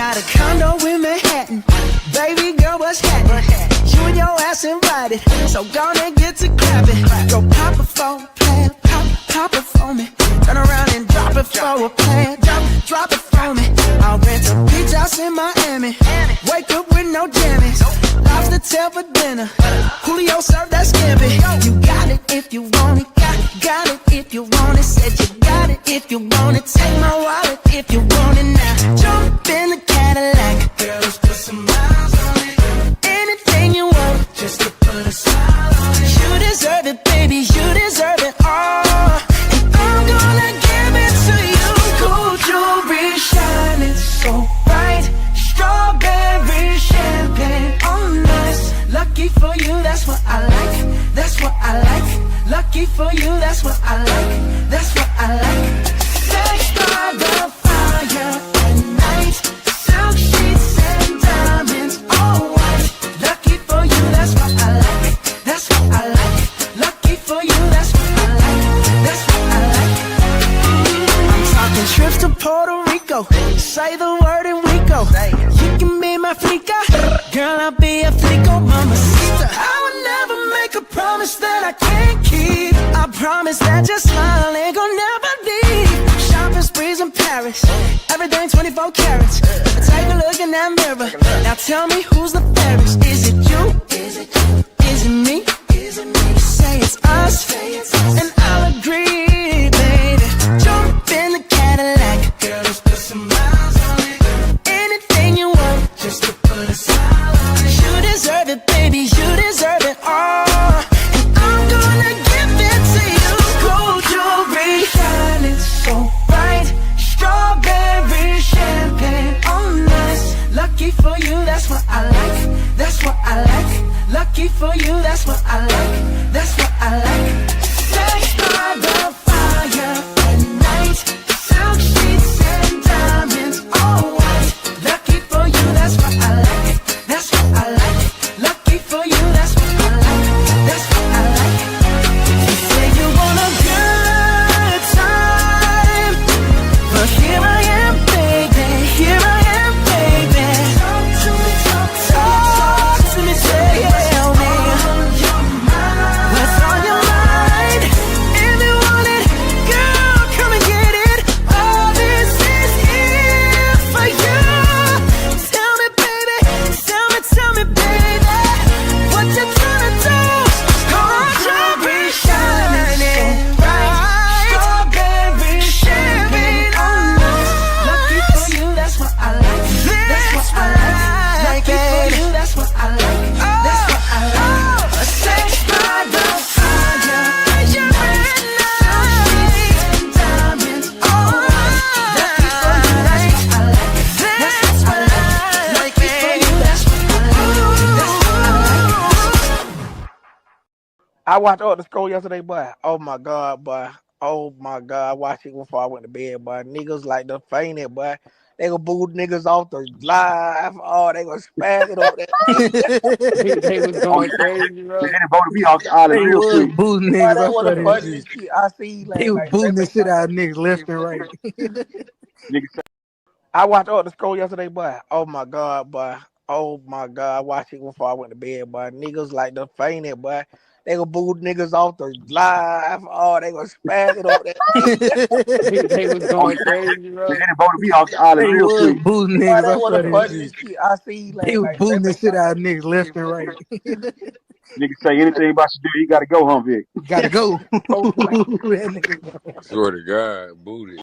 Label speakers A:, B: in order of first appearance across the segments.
A: got a condo in Manhattan. Baby girl, what's happening? You and your ass invited, so gonna get to clapping. Go pop it for a plan, pop it for me. Turn around and drop it for a plan, drop it for me. I'll rent a beach house in Miami. Wake up with no jammies. Lobster tail for dinner. Julio served that scampi. You got it if you want it. Got it if you want it. Said you got it if you want it. Take my wallet if you want it now. Jump in the Cadillac. Girl, let's put some miles on it. Anything you want, just to put a smile on it. You deserve it, baby. You deserve it all. And I'm gonna give it to you. Gold jewelry shining so bright. Strawberry champagne on us. Lucky for you, that's what I like. That's what I like. Lucky for you, that's what I like. That's what I like. Sex by the fire at night. Silk sheets and diamonds, all white. Lucky for you, that's what I like. That's what I like. Lucky for you, that's what I like. That's what I like. I'm talking trips to Puerto Rico. Say the word and we go. You can be my flica. Girl, I'll be a flico, mamacita. I would never make a promise that I can't keep. I promise that your smile ain't gonna never leave. Shopping sprees in Paris, everything 24 carats. Take a look in that mirror. Now tell me who's the fairest. Is it you? Is it you? Is it me? Is it me? Say it's us, and I'll agree, baby. Jump in the Cadillac. Girl, let's put some miles on it. Anything you want, just to put a smile on it. You deserve it, baby. You deserve it all. And I'm gonna give it to you. Gold jewelry shining so bright. Strawberry champagne on us. Lucky for you, that's what I like. That's what I like. Lucky for you, that's what I like. That's what I like. Sex by the fire at night. Silk sheets and diamonds, all white. Lucky for you, that's what I like. That's what I like. Lucky for you, that's what I like. That's what I like. You say you want a good time, but here I am, baby. Here I am, baby. Talk to me, tell me what's on your mind. If you want it, girl, come and get it. All this is here for you. Tell me, baby, tell me, baby, what you tryna do? Gold jewelry shining bright. Strawberry champagne on us. Lucky for you, that's what I like. That's what I like. Lucky for you, that's what I like. That's what I like. A sex by the fire at night. And diamonds, all white. Lucky for you, that's what I like. That's what I like. Lucky for you, that's what I like. That's what I like.
B: I watched Up the Scroll yesterday, boy. Oh my God, boy. Oh my God. I watched it before I went to bed, boy. Niggas like the fainted, boy. They gonna boo niggas off the live. Oh, they gonna spaz it up there.
C: They was going crazy, bro.
D: They voted me off the island
E: They
D: real
E: was
D: quick.
E: booting
B: Boy,
E: niggas.
B: that
E: I
B: was
E: saw
B: the
E: that
B: funniest
E: shit.
B: shit I see.
E: They was booting the shit out of niggas left and right.
D: Niggas say,
B: I watched Up the Scroll yesterday, boy. Oh my God, boy. Oh my God. I watched it before I went to bed, boy. Niggas like the fainted, boy. They gonna boo niggas off the live. Oh, they gonna spaz it up there.
C: They was going crazy, bro.
D: they voted me off the island
E: They
D: real
E: was
D: quick.
E: booting
B: Boy,
E: niggas. I
B: that
E: saw
B: was the
E: that
B: funniest
E: shit.
B: shit I see.
E: They was booting the shit out of niggas left and right.
D: Niggas say anything about Shedeur, he gotta go, huh, Vic?
E: Gotta go. That nigga.
F: Swear to God, booty.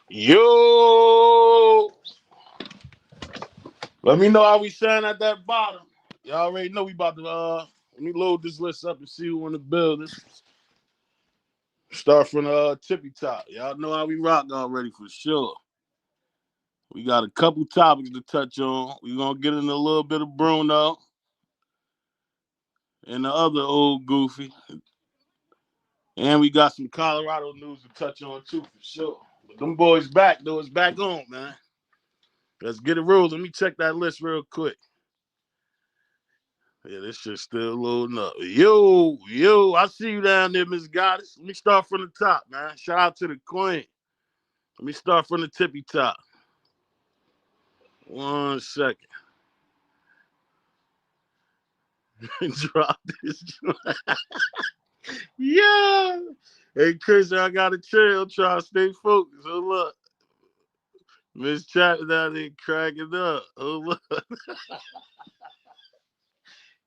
F: Yo, let me know how we sound at that bottom. Y'all already know we about to let me load this list up and see who in the building. Start from the tippy top. Y'all know how we rock already for sure. We got a couple topics to touch on. We're gonna get in a little bit of Bruno and the other old goofy. And we got some Colorado news to touch on too for sure. But them boys back though, it's back on, man. Let's get it rolling. Let me check that list real quick. Yeah, this shit's still loading up. Yo, I see you down there, Miss Goddess. Let me start from the top, man. Shout out to the queen. Let me start from the tippy top. 1 second. Drop this. Yeah. Hey, Chris, I got to chill. Try to stay focused. Hold up. Miss Chapman down there cracking up. Hold up.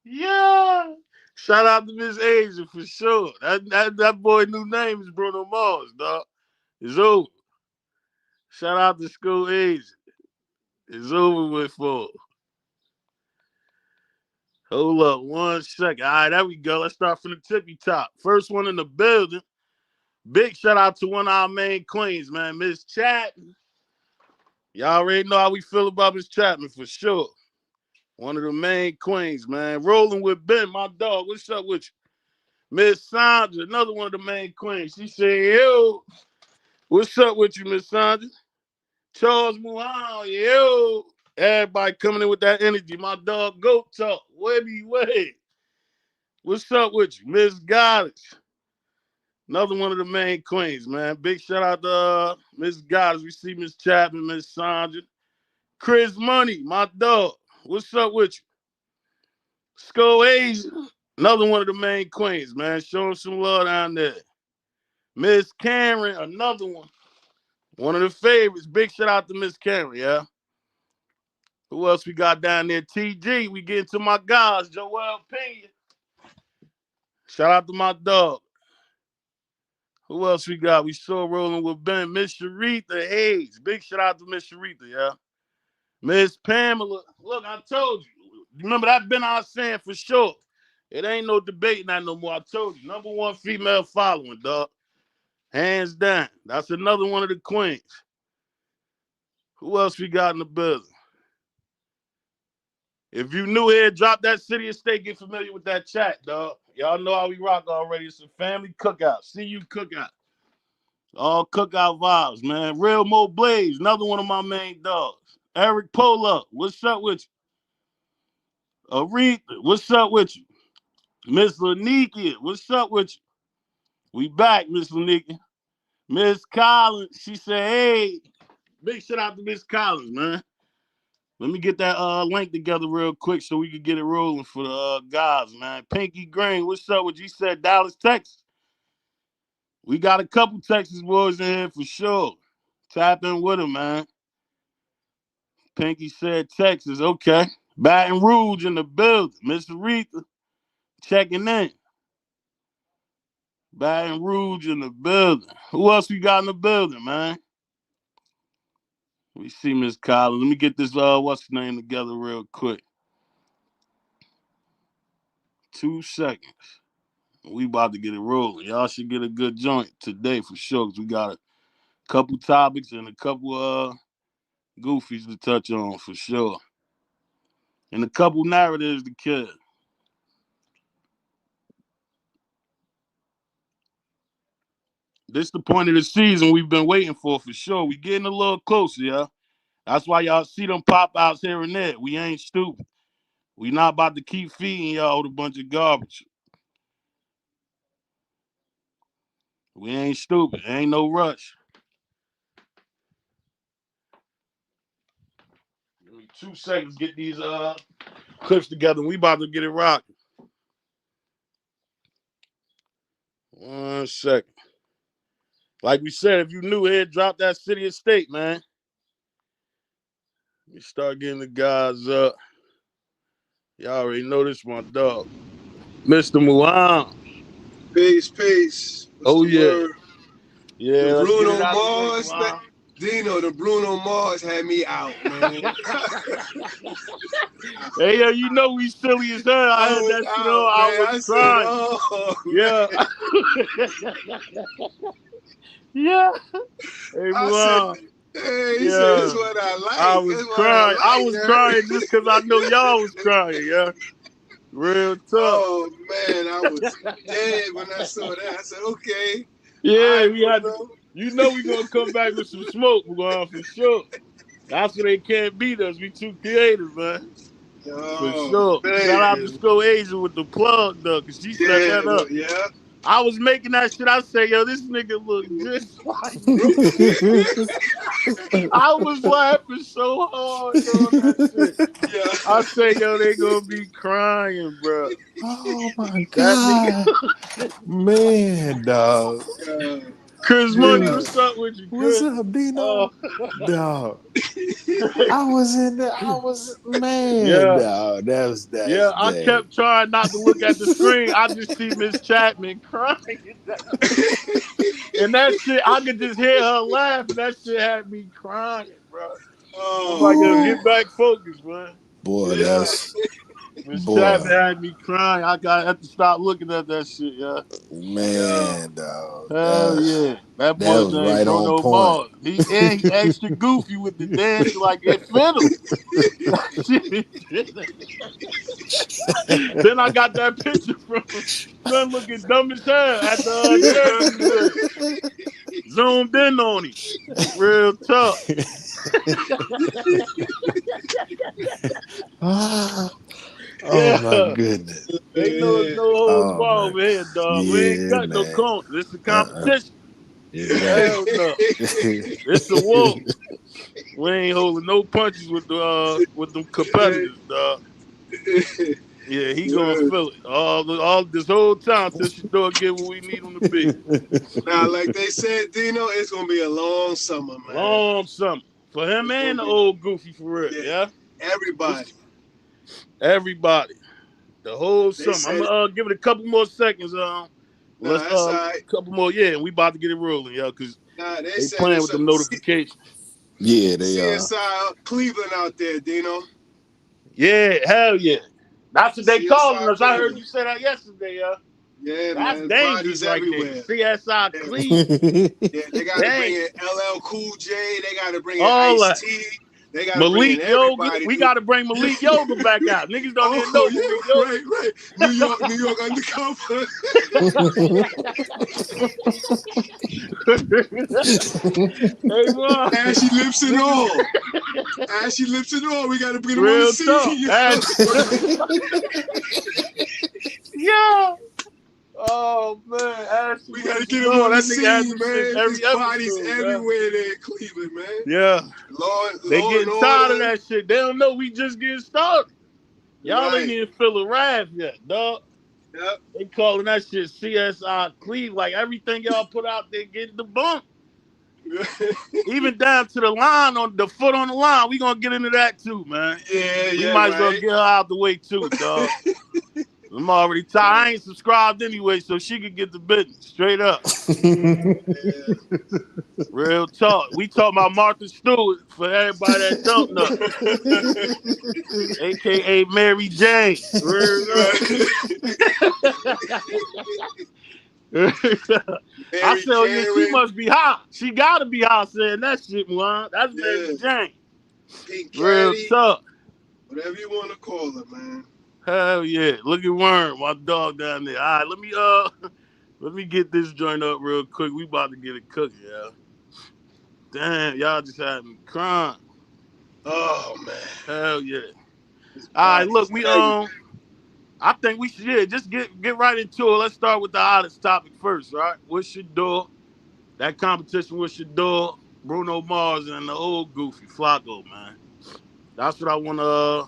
F: Yeah. Shout out to Miss Asia for sure. That boy new name is Bruno Mars, dog. It's over. Shout out to School Asia. It's over with for. Hold up 1 second. All right, there we go. Let's start from the tippy top. First one in the building. Big shout out to one of our main queens, man, Miss Chapman. Y'all already know how we feel about Miss Chapman for sure. One of the main queens, man. Rolling with Ben, my dog. What's up with you? Miss Sandra, another one of the main queens. She said, yo, what's up with you, Miss Sandra? Charles Muhammad, yo. Everybody coming in with that energy. My dog, Goat Talk. Webby Way. What's up with you? Miss Goddess. Another one of the main queens, man. Big shout out to Miss Goddess. We see Miss Chapman, Miss Sandra. Chris Money, my dog. What's up with you? Skull Asia. Another one of the main queens, man. Showing some love down there. Miss Cameron, another one. One of the favorites. Big shout out to Miss Cameron, yeah. Who else we got down there? TG. We get into my guys. Joel Pena. Shout out to my dog. Who else we got? We still rolling with Ben. Miss Sharitha Hayes. Big shout out to Miss Sharitha, yeah. Miss Pamela. Look, I told you. Remember that Ben I was saying for sure. It ain't no debating that no more. I told you. Number one female following, dog. Hands down. That's another one of the queens. Who else we got in the building? If you new here, drop that city and state. Get familiar with that chat, dog. Y'all know how we rock already. It's a family cookout. See you cookout. All cookout vibes, man. Real Mo Blaze, another one of my main dogs. Eric Polo, what's up with you? Aretha, what's up with you? Miss Lanikia, what's up with you? We back, Miss Lanikia. Miss Collins, she said, hey, big shout out to Miss Collins, man. Let me get that link together real quick so we can get it rolling for the guys, man. Pinky Green, what's up with you? He said Dallas, Texas. We got a couple Texas boys in here for sure. Tap in with them, man. Pinky said Texas, okay. Baton Rouge in the building. Miss Aretha checking in. Baton Rouge in the building. Who else we got in the building, man? We see Miss Collins. Let me get this what's the name together real quick. 2 seconds. We about to get it rolling. Y'all should get a good joint today for sure. Cause we got a couple topics and a couple goofies to touch on for sure. And a couple narratives to kill. This the point of the season we've been waiting for sure. We getting a little closer, yeah. That's why y'all see them pop outs here and there. We ain't stupid. We not about to keep feeding y'all with a bunch of garbage. We ain't stupid. Ain't no rush. Give me 2 seconds to get these clips together. We about to get it rocking. 1 second. Like we said, if you new here, drop that city and state, man. Let me start getting the guys up. Y'all already know this my dog. Mr. Muhammad.
G: Peace. What's
F: Oh,
G: the
F: yeah.
G: word?
F: Yeah,
G: The
F: let's get it
G: Bruno
F: out the way,
G: Mars thing.
F: Muhammad.
G: Dino, the Bruno Mars had me out, man.
F: Hey, yo, you know we silly as hell. I had that shit on. I was crying. Yeah. Hey,
G: I said, hey, he said, this is what I like.
F: I was crying. I was crying just because I know y'all was crying, yeah. Real tough.
G: Oh, man, I was dead when I saw that. I said, okay.
F: Yeah, we had to, you know we going to come back with some smoke, for sure. That's why they can't beat us. We too creative, man. For sure.
G: Man.
F: Shout out to Skull Asia with the plug, though, because she set that up.
G: Yeah.
F: I was making that shit. I say, yo, this nigga look just like me. I was laughing so hard doing that shit. Yeah. I say, yo, they gonna be crying, bro.
H: Oh my God. Man, dog.
F: Chris Money, what's up with you, Chris?
H: What's up, Dino? Dog. I was in there. Dog. That.
F: I kept trying not to look at the screen. I just see Miss Chapman crying. And that shit, I could just hear her laugh, and that shit had me crying, bro. I'm like, yo, get back focused, man.
H: Boy, that's...
F: Miss Chapman had me crying. I had to stop looking at that shit, yeah.
H: Man, dog.
F: Hell yeah. That boy
H: was
F: named
H: right
F: Bruno
H: on point.
F: Mars. He extra goofy with the dance like it fit him. Then I got that picture from son looking dumb as hell at the zoomed in on him. Real tough.
H: Oh my goodness.
F: Ain't no holds barred over here, dog.
H: Yeah,
F: we ain't got no corner. This is a competition. Hell no. It's a war. We ain't holding no punches with them competitors, dog. Yeah, he gonna feel it all this whole time till Shedeur get what we need him to be.
G: Now, like they said, Dino, it's gonna be a long summer, man.
F: Long summer for him and the old goofy for real. Yeah. Everybody. The whole summer. I'm gonna give it a couple more seconds. Let's a couple more. Yeah, we about to get it rolling, yo, because they playing with the notifications.
H: Yeah, they
G: CSI Cleveland out there, Dino.
F: Yeah, hell yeah. That's what they calling us. I heard you say that yesterday, yo.
G: Yeah,
F: that's
G: man.
F: dangerous right
G: everywhere.
F: there. CSI Cleveland.
G: Yeah, they got to bring in LL Cool J. They got to bring in
F: All
G: Ice-T. They got to
F: Malik
G: bring in
F: Yoga. We got to bring Malik Yoga back out. Niggas don't even know Malik Yoga.
G: Right. New York undercover.
F: Hey, man.
G: Ashy lips and all. Ashy lips and all. We got to bring them on the scene.
F: Yeah. Oh man,
G: we gotta get him on the scene, man. There's bodies everywhere there in Cleveland, man.
F: Yeah, they getting tired of
G: order.
F: that shit. They don't know we just getting started. Y'all ain't even feel a wrath yet, dog.
G: Yep.
F: They calling that shit CSI Cleveland. Like everything y'all put out there getting the bump. Even down to the line on the foot on the line. We gonna get into that too, man.
G: Yeah,
F: we might as well get her out the way too, dog. I'm already tired. I ain't subscribed anyway, so she could get the business straight up. Real talk. We talking about Martha Stewart for everybody that don't know, aka Mary Jane. I said, oh yeah, she must be hot. She gotta be hot saying that shit, man. That's Mary Jane. Real talk.
G: Whatever you want to call her, man.
F: Hell yeah. Look at Worm, my dog down there. All right, let me get this joint up real quick. We about to get it cooking, y'all. Damn, y'all just had me crying.
G: Oh man.
F: Hell yeah. All right, look, I think we should just get right into it. Let's start with the hottest topic first, right? With Shedeur. That competition with Shedeur, Bruno Mars, and the old goofy Flacco, man. That's what I wanna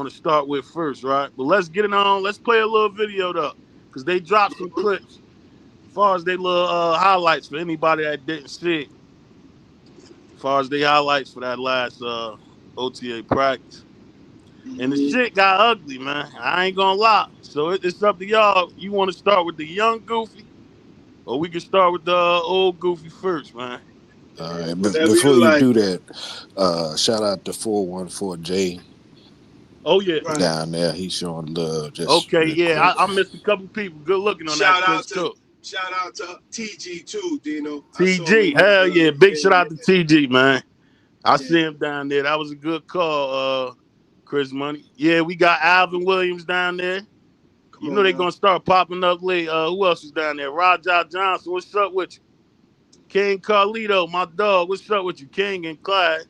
F: start with first, right? But let's get it on. Let's play a little video though, because they dropped some clips as far as they little highlights for anybody that didn't see it. As far as the highlights for that last OTA practice. And the shit got ugly, man. I ain't gonna lie. So it's up to y'all. You want to start with the young Goofy, or we can start with the old Goofy first, man?
H: All right,
G: Whatever
H: before
G: you
H: you
G: like.
H: do that, shout out to 414J
F: Oh yeah.
G: Right.
H: down there. He's showing love just
F: Okay,
H: real
F: yeah.
H: quick.
F: I missed a couple people. Good looking on that
G: Shout
F: pitch
G: out to
F: too.
G: TG too, Dino. I saw him
F: TG,
G: in the
F: hell yeah.
G: building.
F: Big
G: Yeah,
F: shout out to TG, man. I
G: yeah,
F: see him down there. That was a good call, Chris Money. Yeah, we got Alvin Williams down there.
G: come
F: You know
G: on
F: they're
G: now.
F: gonna start popping up late. Who else is down there? Rajah Johnson, what's up with you? King Carlito, my dog, what's up with you? King and Clyde.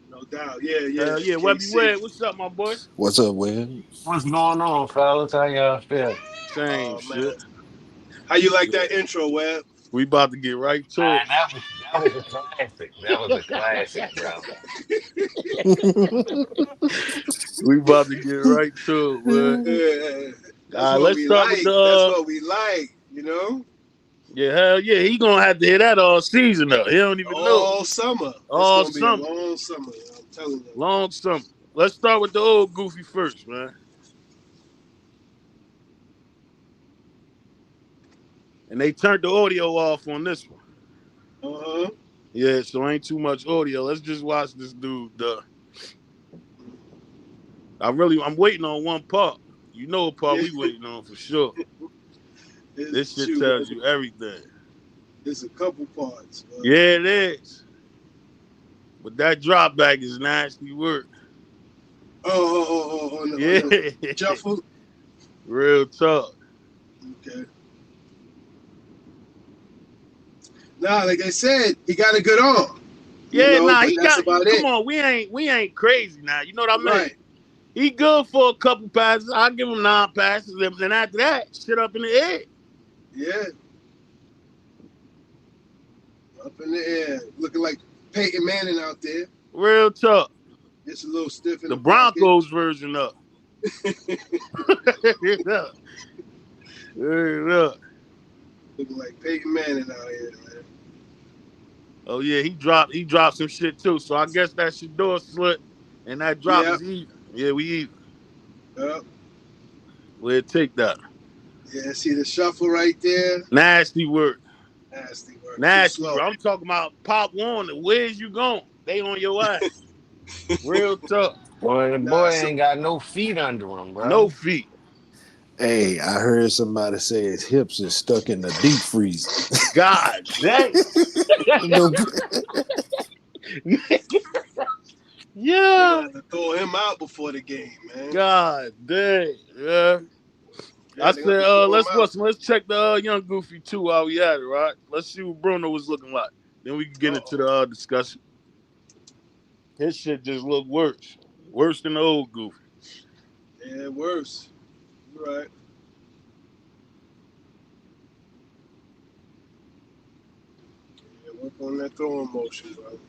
G: No doubt. Yeah, yeah.
F: Hell yeah. Webby
G: KC.
F: Webb, what's up, my boy?
H: What's up, Win?
C: What's going on, fellas? How y'all feel?
F: Same
G: Oh
F: shit.
G: man, how you like
F: Yeah.
G: that intro, Web?
F: We about to get right to
C: Man, that was a classic. That was a classic, bro.
F: it. We about to get right to it, man.
G: Yeah,
F: All
G: that's
F: right,
G: what
F: let's
G: we
F: start with
G: like.
F: the
G: That's what we like. You know,
F: yeah, hell yeah. He gonna have to hear that all season though. He don't even know.
G: all summer. It's
F: All
G: gonna be a
F: summer.
G: long summer. I'm telling you.
F: Long summer. Let's start with the old Goofy first, man. And they turned the audio off on this one.
G: Uh huh.
F: Yeah, so ain't too much audio. Let's just watch this dude. I'm waiting on one part. You know what part
G: Yeah,
F: we waiting on for sure. This
G: it's
F: shit
G: shoot.
F: tells you everything.
G: There's a couple parts. But
F: Yeah, it is. But that drop back is nasty work.
G: on
F: Yeah.
G: the shuffle.
F: Real talk.
G: Okay. Nah, like I said, he got a good arm. You
F: Yeah,
G: know,
F: nah,
G: but
F: he
G: that's
F: got
G: about
F: come
G: it.
F: on, we ain't crazy now. You know what I mean?
G: Right.
F: He good for a couple passes. I'll give him 9 passes. Then after that, shit up in the air.
G: Yeah. Up in the air. Looking like Peyton Manning out there.
F: Real talk.
G: Just a little stiff in
F: The
G: the pocket.
F: Broncos version up. Yeah. Yeah.
G: Looking like Peyton Manning out here, man.
F: Oh yeah, he dropped some shit too. So I guess that Shedeur slit and that drop
G: Yep.
F: is even. Yeah, we even.
G: Yep.
F: We'll take that.
G: Yeah, see the shuffle right there?
F: Nasty work.
G: Nasty work. Too
F: Nasty
G: slow.
F: work. I'm talking about Pop Warner. Where's you going? They on your ass. Real tough.
C: Boy, the
G: Nah,
C: boy
G: so
C: ain't got no feet under him,
F: No
C: bro.
F: feet.
H: Hey, I heard somebody say his hips is stuck in the deep freezer.
F: God dang.
H: No,
G: they're gonna
F: Yeah.
G: have to throw him out before the game, man.
F: God dang. Yeah. I
G: Yeah, they're gonna have
F: said,
G: to throw him out.
F: let's check the young Goofy too while we at it, right? Let's see what Bruno was looking like. Then we can get into
G: Uh-oh.
F: the discussion. His shit just looked worse. Worse than the old Goofy.
G: Yeah, worse. You're right. Yeah, work on that throwing motion, bro.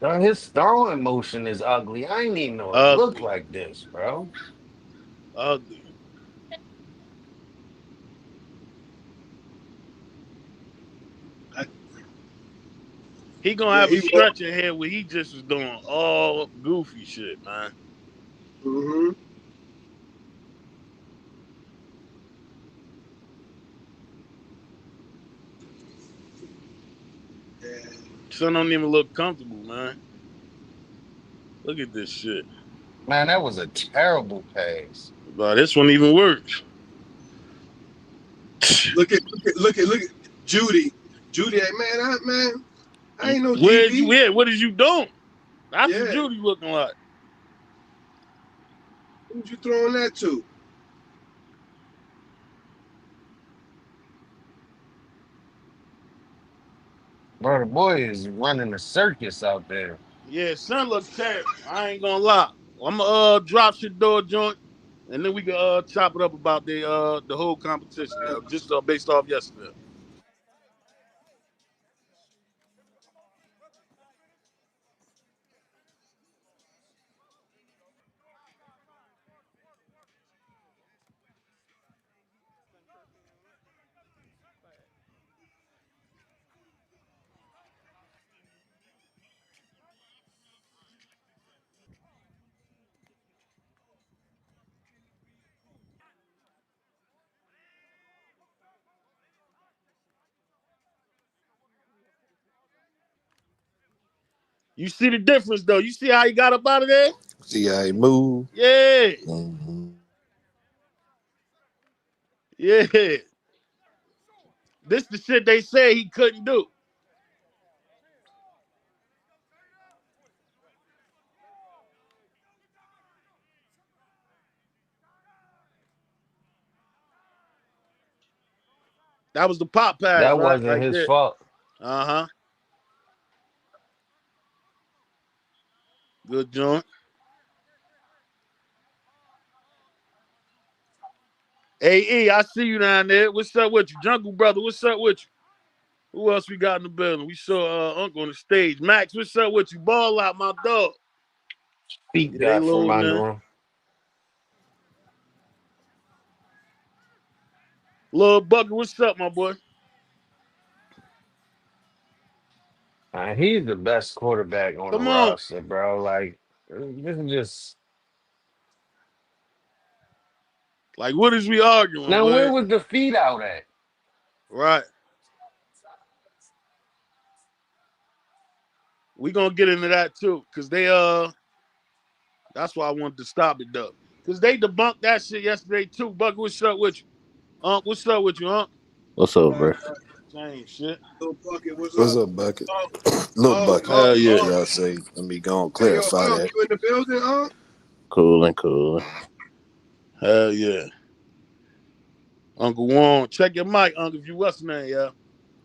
C: Bro, his throwing motion is ugly. I ain't even know it looked
F: Ugly.
C: like this, bro.
F: Ugly.
G: I,
F: He gonna
G: yeah,
F: have a
G: he will.
F: stretch in here where he just was doing all goofy shit, man.
G: Mm-hmm. Yeah.
F: Son don't even look comfortable, man. Look at this shit.
C: Man, that was a terrible pass.
F: But this one even worse.
G: Look at Judy. Judy, like, I ain't no
F: Where's you
G: DB.
F: here? What is you doing? That's what
G: Yeah.
F: Judy looking like.
G: Who's you throwing that to?
C: Bro, the boy is running a circus out there.
F: Yeah, son look terrible. I ain't gonna lie. I'm gonna drop your door joint, and then we can chop it up about the whole competition, just based off yesterday. You see the difference though. You see how he got up out of there?
H: See how he move?
F: Yeah,
H: Mm-hmm.
F: yeah. This the shit they say he couldn't do. That was the pop pass,
C: That
F: right?
C: wasn't
F: Right
C: his
F: there.
C: fault.
F: Uh huh. Good joint. Hey, I see you down there. What's up with you? Jungle Brother, what's up with you? Who else we got in the building? We saw Uncle on the stage. Max, what's up with you? Ball out, my dog.
C: Feet
F: Yeah, they
C: got from
F: loading in.
C: under him.
F: Lil Bugger, what's up, my boy?
C: He's the best quarterback on the
F: Come on.
C: roster, bro. Like, this is just.
F: Like, what is we arguing?
C: Now, where
F: What?
C: was the feet out at?
F: Right. We gonna get into that too. Cause they that's why I wanted to stop it though. Cause they debunked that shit yesterday too. Bugger, what's up with you? What's up with you,
I: What's up,
G: Right,
I: bro?
G: right.
F: Same shit.
G: Little bucket, what's
H: What's
G: up?
H: up, Bucket?
G: Oh,
H: Look,
G: oh,
H: Bucket.
G: oh,
F: Hell yeah.
G: oh.
H: Y'all say, let me go and
G: Hey, yo,
H: clarify that.
G: you in the building,
I: Coolin', coolin'.
F: Hell yeah. Uncle Warren, check your mic, Uncle, if you what's name, yeah.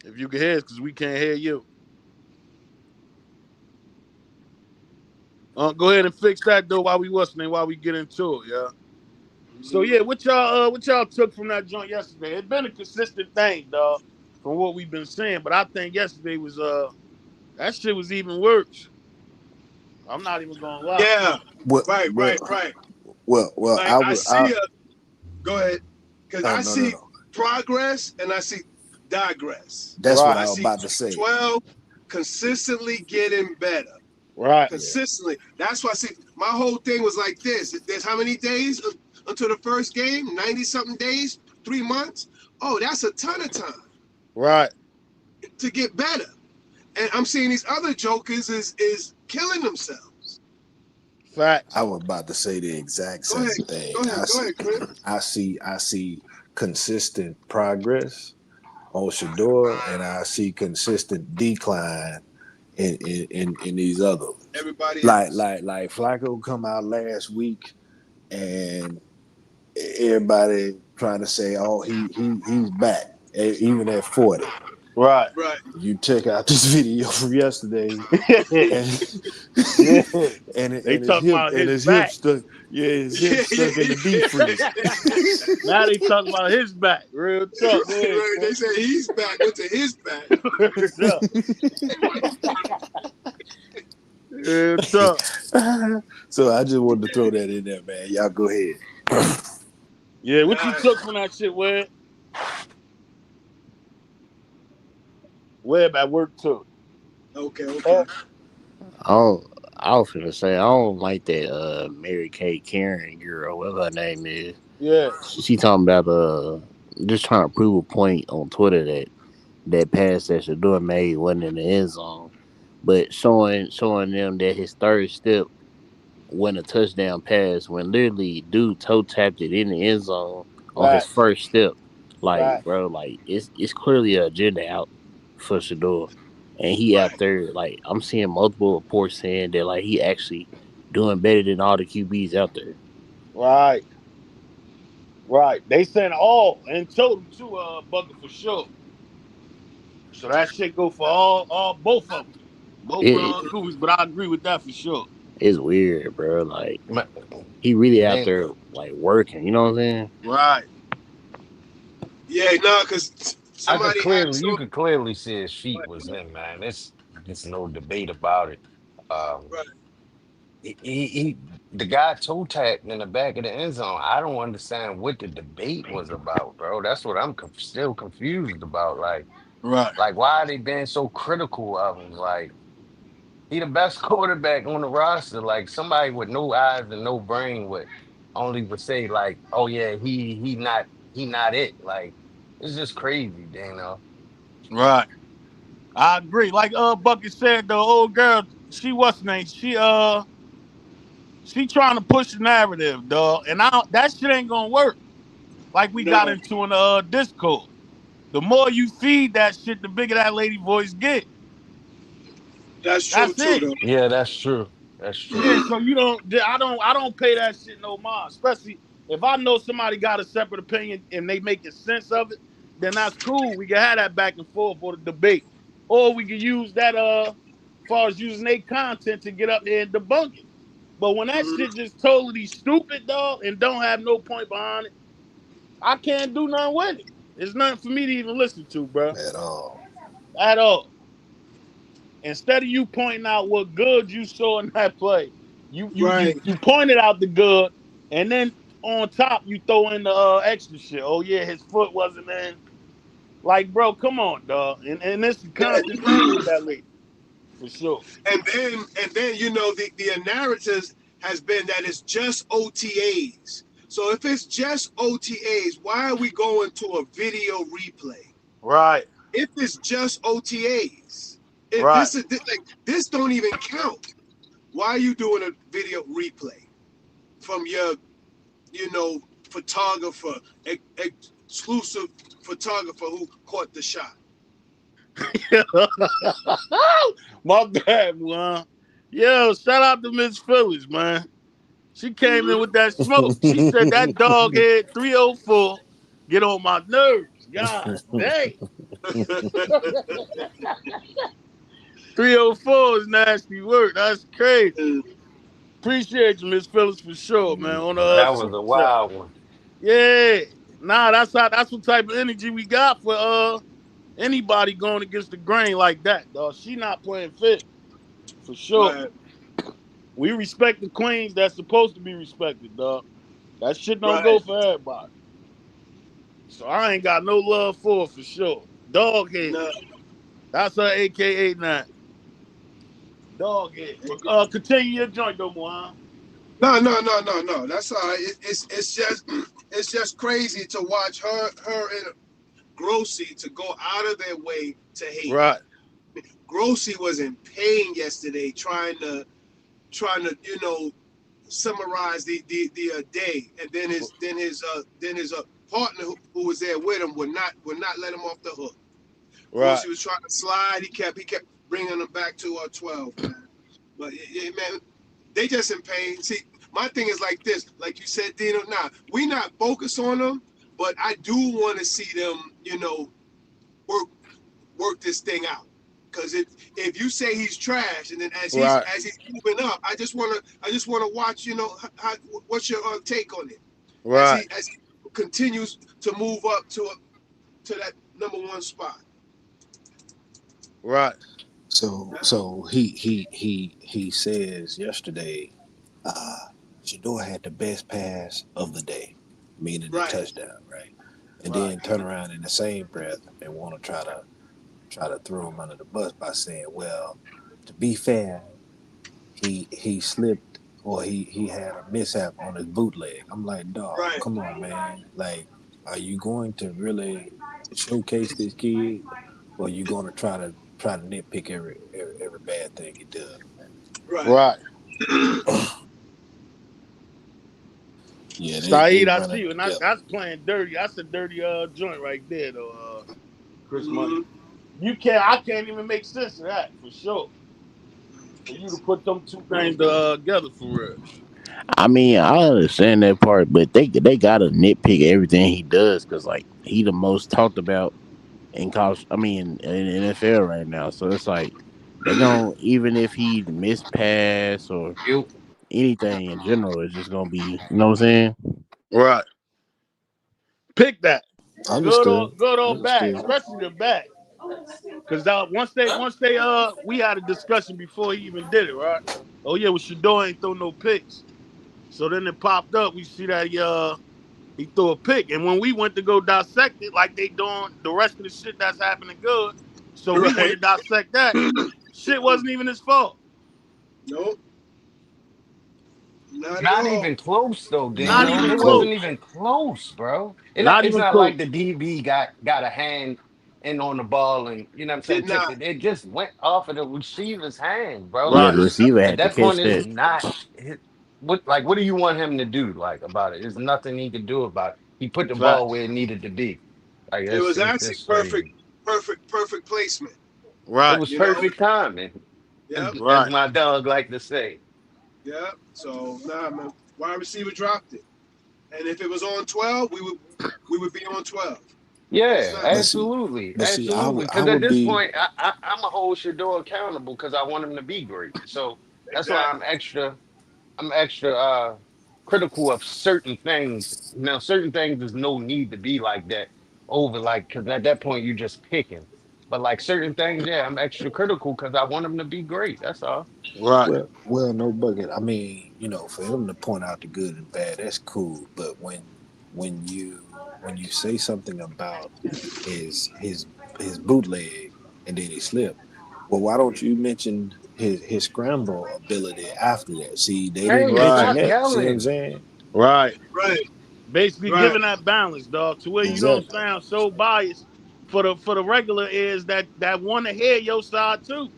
F: If you can hear us, because we can't hear you. Go ahead and fix that though while we what's name, while we get into it, yeah. So yeah, what y'all took from that joint yesterday? It's been a consistent thing, dog, from what we've been saying. But I think yesterday was that shit was even worse. I'm not even gonna lie.
G: Yeah,
H: Well,
G: right,
H: well,
G: right, right.
H: well.
G: Like
H: I
G: I
H: would.
G: see go ahead, because
H: Oh
G: I
H: no, no,
G: see
H: no.
G: progress and I see digress.
H: That's what
F: Right,
G: I
H: I was
G: see
H: about to say.
G: 12 consistently getting better.
F: right,
H: Yeah.
G: Consistently. That's why I see my whole thing was like this. There's how many days until the first game? 90 something days, 3 months. Oh, that's a ton of time
F: right.
G: to get better. And I'm seeing these other jokers is killing themselves.
H: I
F: Facts.
H: was about to say the exact
G: Go ahead,
H: same thing.
G: go ahead, Chris.
H: I see consistent progress on Shedeur, and I see consistent decline in these other ones.
G: Everybody
H: Like
G: else.
H: like like Flacco come out last week, and everybody trying to say, oh, he's back, even at 40.
F: Right.
G: Right.
H: You check out this video from yesterday, and
F: Yeah. They
H: and
F: talking about his
H: his hip
F: back.
H: stuck. Yeah, his hip
G: Yeah,
H: stuck in
G: yeah,
H: the deep freeze.
F: Now they talking about his back. Real talk. Go
G: right,
F: ahead,
G: right. They
F: Chris.
G: say he's back. Went to his back.
F: Real talk. Real talk.
H: So I just wanted to throw that in there, man. Y'all go ahead.
F: Yeah, what you
G: Nah,
F: took from that shit, Web at work too.
G: okay, okay.
F: Oh,
I: I don't. I was finna say I don't like that Mary Kay Karen girl, whatever her name is.
F: yeah.
I: She talking about just trying to prove a point on Twitter that pass that Shador made wasn't in the end zone, but showing them that his third step went a touchdown pass when literally dude toe tapped it in the end zone on his
F: Facts.
I: first step. Like,
F: Facts.
I: bro, like it's clearly a agenda out for Shador. And he out
G: Right.
I: there, like I'm seeing multiple reports saying that like he actually doing better than all the QBs out there.
F: Right. Right. They saying all in total too, Bucket for sure. So that shit go for all both of them. Both
I: It,
F: Cougars, but I agree with that for sure.
I: it's weird, bro. Like
C: Ma-
I: he really out
C: Man,
I: there like working, you know what I'm saying?
F: Right.
G: Yeah, no, because somebody asked
C: you
G: him.
C: could clearly see his feet was in, man. It's no debate about it. Um,
G: Right.
C: he the guy toe tapped in the back of the end zone. I don't understand what the debate was about, bro. That's what I'm still confused about.
F: Right.
C: Why are they being so critical of him? Like, he the best quarterback on the roster. Like, somebody with no eyes and no brain would say like, oh yeah, he not it. Like, it's just crazy, you know.
F: Right. I agree. Like Bucket said, the old girl she what's her name? She trying to push the narrative, dog, and that shit ain't gonna work. Like we got
G: No,
F: into in the Discord. The more you feed that shit, the bigger that lady voice get.
G: that's true
F: That's
G: too,
F: it.
G: though.
C: Yeah, that's true. That's true.
F: Yeah, so you don't. I don't pay that shit no mind. Especially if I know somebody got a separate opinion and they making sense of it, then that's cool. We can have that back and forth for the debate, or we can use that far as using their content to get up there and debunk it. But when that
G: Mhm.
F: shit just totally stupid, dog, and don't have no point behind it, I can't do nothing with it. It's nothing for me to even listen to, bro,
H: at all.
F: at all. Instead of you pointing out what good you saw in that play,
G: Right.
F: you pointed out the good, and then on top you throw in the extra shit. Oh yeah, his foot wasn't in. Like, bro, come on, dog. And this is a constant thing with that lady, for sure.
G: And then the narratives has been that it's just OTAs. So if it's just OTAs, why are we going to a video replay?
F: Right,
G: If it's just OTAs, if
F: right.
G: this don't even count, why are you doing a video replay from your photographer, exclusive photographer who caught the shot?
F: My bad, man. Yo, shout out to Miss Phillips, man. She came in with that smoke. She said that dog head 304 get on my nerves. God dang. 304 is nasty work. That's crazy. Appreciate you, Miss Phillips, for sure, man. On the
C: That was
F: super
C: a
F: chat.
C: wild one.
F: Yeah. Nah, that's what type of energy we got for anybody going against the grain like that, dog. She not playing fit, for sure.
G: Right,
F: We respect the queens that's supposed to be respected, dog. That shit don't go
G: right.
F: for everybody. So I ain't got no love for sure. Dog head.
G: No,
F: That's her AKA now. Dog head. But continue your joint though, Mohan.
G: no. That's all right. It's just crazy to watch her and Grossy to go out of their way to hate.
F: Right,
G: Grossy was in pain yesterday trying to summarize the day, and then his partner who was there with him would not let him off the hook.
F: right,
G: Grossy was trying to slide. He kept bringing him back to 12, man. But yeah, man, they just in pain. See, my thing is like this, like you said, Dino. Nah, we not focused on them, but I do want to see them, work work this thing out. Because if you say he's trash, and then as he's
F: right,
G: as he's moving up, I just wanna watch. What's your take on it as
F: right,
G: he continues to move up to that number 1 spot.
H: So he says yesterday, Shedeur had the best pass of the day, meaning the
G: Right,
H: touchdown, right? And
F: right,
H: then turn around in the same breath and want to try to throw him under the bus by saying, well, to be fair, he slipped or he had a mishap on his bootleg. I'm like, dog,
G: right,
H: come on, man. Like, are you going to really showcase this kid, or are you going to try to nitpick every bad thing he does?
G: right.
F: right.
H: Yeah, they
F: Saeed, I
H: running
F: see you, and
H: together.
F: that's playing dirty. That's a dirty joint right there, though. Chris Money.
G: Hmm.
F: I can't even make sense of that for sure. For you to put them two things together for real.
I: I mean, I understand that part, but they gotta nitpick everything he does because like he the most talked about in college. I mean, in NFL right now. So it's like they gonna even if he miss pass or
C: You
I: anything in general, it's just gonna be you know what I'm saying.
F: Right. Pick that.
H: Understood.
F: Good or bad,
H: Understood.
F: especially the bad. Because once they we had a discussion before he even did it, right? Oh yeah, well Shedeur ain't throw no picks. So then it popped up. We see that he threw a pick, and when we went to go dissect it, like they doing the rest of the shit that's happening good, so we went
G: Right.
F: to dissect that. Shit wasn't even his fault.
G: Nope, not at
C: not
G: all.
C: even close though,
F: Not
H: Not
C: Dino.
F: even
H: even
C: It wasn't
F: close.
H: close.
C: even close, bro.
F: Not
C: It's
F: even
C: not like
F: close.
C: the DB got a hand. in on the ball, and you know what I'm saying,
G: Did
C: tipped
G: not.
C: it. It just went off of the receiver's hand, bro.
I: Yeah,
C: Like
I: the
F: Right.
I: receiver
C: at
I: had to
C: that point,
I: catch
C: it's
I: that.
C: not what do you want him to do like about it? There's nothing he could do about it. He put the ball where
F: Facts.
C: it needed to be. Like
G: It was
C: it's
G: actually
C: just
G: perfect,
C: crazy.
G: perfect placement.
C: It
F: Right.
C: was
G: You know.
C: perfect timing,
G: Yep.
C: as
F: Right.
C: my dog like to say.
G: Yep. So nah, man. Wide receiver dropped it, and if it was on 12, we would be on 12. That's
C: Yeah,
H: But
G: facts.
H: see,
C: absolutely,
H: but see,
C: absolutely.
H: I
C: Because at
H: would
C: this
H: be
C: point, I'm a hold Shedeur accountable because I want him to be great. So that's why
G: Exactly.
C: I'm extra critical of certain things. Now, certain things there's no need to be like that over like because at that point you're just picking. But like certain things, yeah, I'm extra critical because I want them to be great. That's all.
F: Right.
H: well, no bucket. I mean, for him to point out the good and bad, that's cool. But when you when you say something about his his bootleg and then he slipped, well, why don't you mention his scramble ability after that? See, they didn't
C: Hey,
F: Right.
H: mention
C: stop
H: that. See what I'm
C: yelling.
H: saying?
F: Right.
G: Right.
F: Basically
G: Right.
F: giving that balance, dog, to where you don't
H: Exactly.
F: sound so biased for the regular is that want to hear your side too.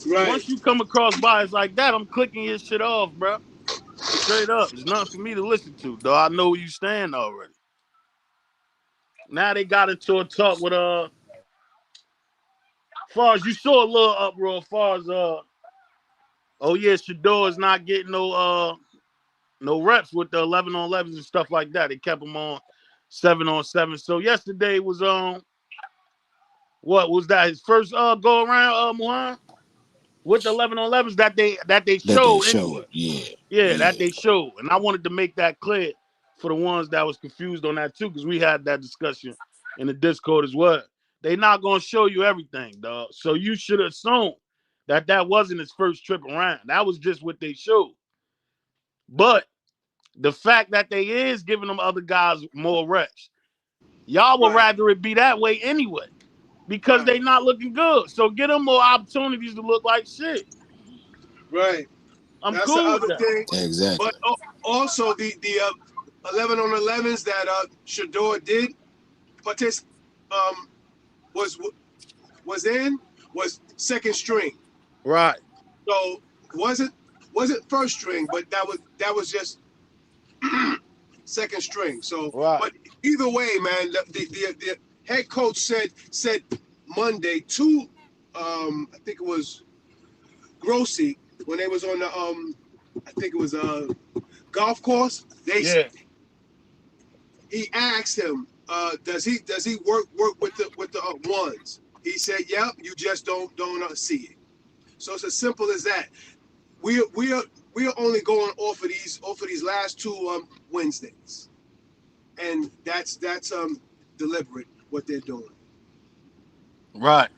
G: Right.
F: Once you come across bias like that, I'm clicking your shit off, bro. Straight up. It's nothing for me to listen to, though. I know where you stand already. Now they got into a talk with far as you saw a little uproar as far as oh yeah, Shedeur is not getting no reps with the 11 on 11s and stuff like that. They kept him on 7 on 7. So yesterday was what was that his first go around Muhan with the 11 on 11s that they
H: That they
F: showed anyway.
H: showed. Yeah.
F: Yeah, that
H: Yeah.
F: they showed. And I wanted to make that clear for the ones that was confused on that too, because we had that discussion in the Discord as well. They not gonna show you everything, dog. So you should assume that wasn't his first trip around. That was just what they showed. But the fact that they is giving them other guys more reps, y'all would
G: Right.
F: rather it be that way anyway, because
G: Right.
F: they not looking good. So get them more opportunities to look like shit.
G: Right.
F: I'm
G: That's the
F: cool with
G: other
F: that.
G: thing. But
H: Exactly.
G: also the 11 on 11s that Shador did partic- um was was in was second string.
F: Right,
G: So wasn't wasn't first string, but that was just second string. So,
F: right.
G: but either way, man, the head coach said Monday to I think it was Grossi when they was on the I think it was a golf course.
F: Yeah.
G: He asked him, does he work with the ones? He said, yep. You just don't see it. So it's as simple as that. We are only going off of these last two Wednesdays, and that's deliberate what they're doing.
F: Right.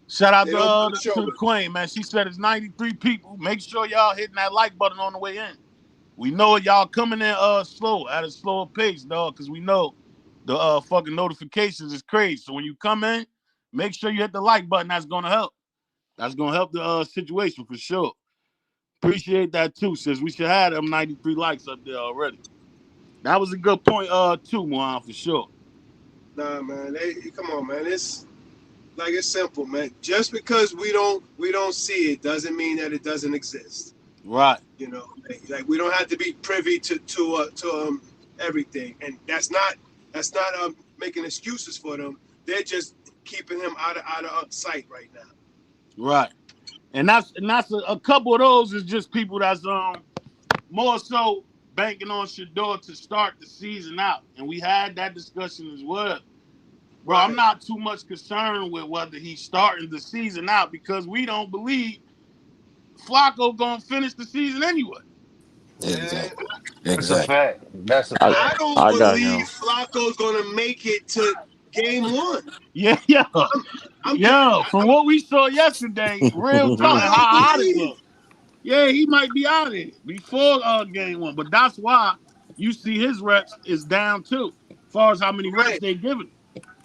F: Shout out
G: They don't want to show
F: to the
G: us.
F: Queen, man. She said it's 93 people. Make sure y'all hitting that like button on the way in. We know y'all coming in slow, at a slower pace, dog, because we know the fucking notifications is crazy. So when you come in, make sure you hit the like button. That's gonna help. That's gonna help the situation for sure. Appreciate that too, sis. We should have them 93 likes up there already. That was a good point, too, Mohan, for sure.
G: Nah, man. Come on, man. It's simple, man. Just because we don't see it doesn't mean that it doesn't exist.
F: Right.
G: Like we don't have to be privy to everything, and that's not making excuses for them. They're just keeping him out of sight right now.
F: Right. And that's a couple of those is just people that's more so banking on Shedeur to start the season out. And we had that discussion as well. Bro, I'm
G: Right.
F: not too much concerned with whether he's starting the season out because we don't believe Flacco gonna finish the season anyway.
G: Man,
H: Exactly.
C: That's a
H: Exactly.
C: fact. That's a
I: I
G: I
C: fact.
G: don't
I: I got
G: believe
I: him.
G: Flacco's gonna make it to game one.
F: Yeah, yeah.
G: I'm
F: Yeah. From what we saw yesterday, real talk,
G: I
F: and
G: don't
F: how hot it
G: believe.
F: was. Yeah, he might be out of it before game one. But that's why you see his reps is down too. As far as how many reps
G: Right.
F: they giving.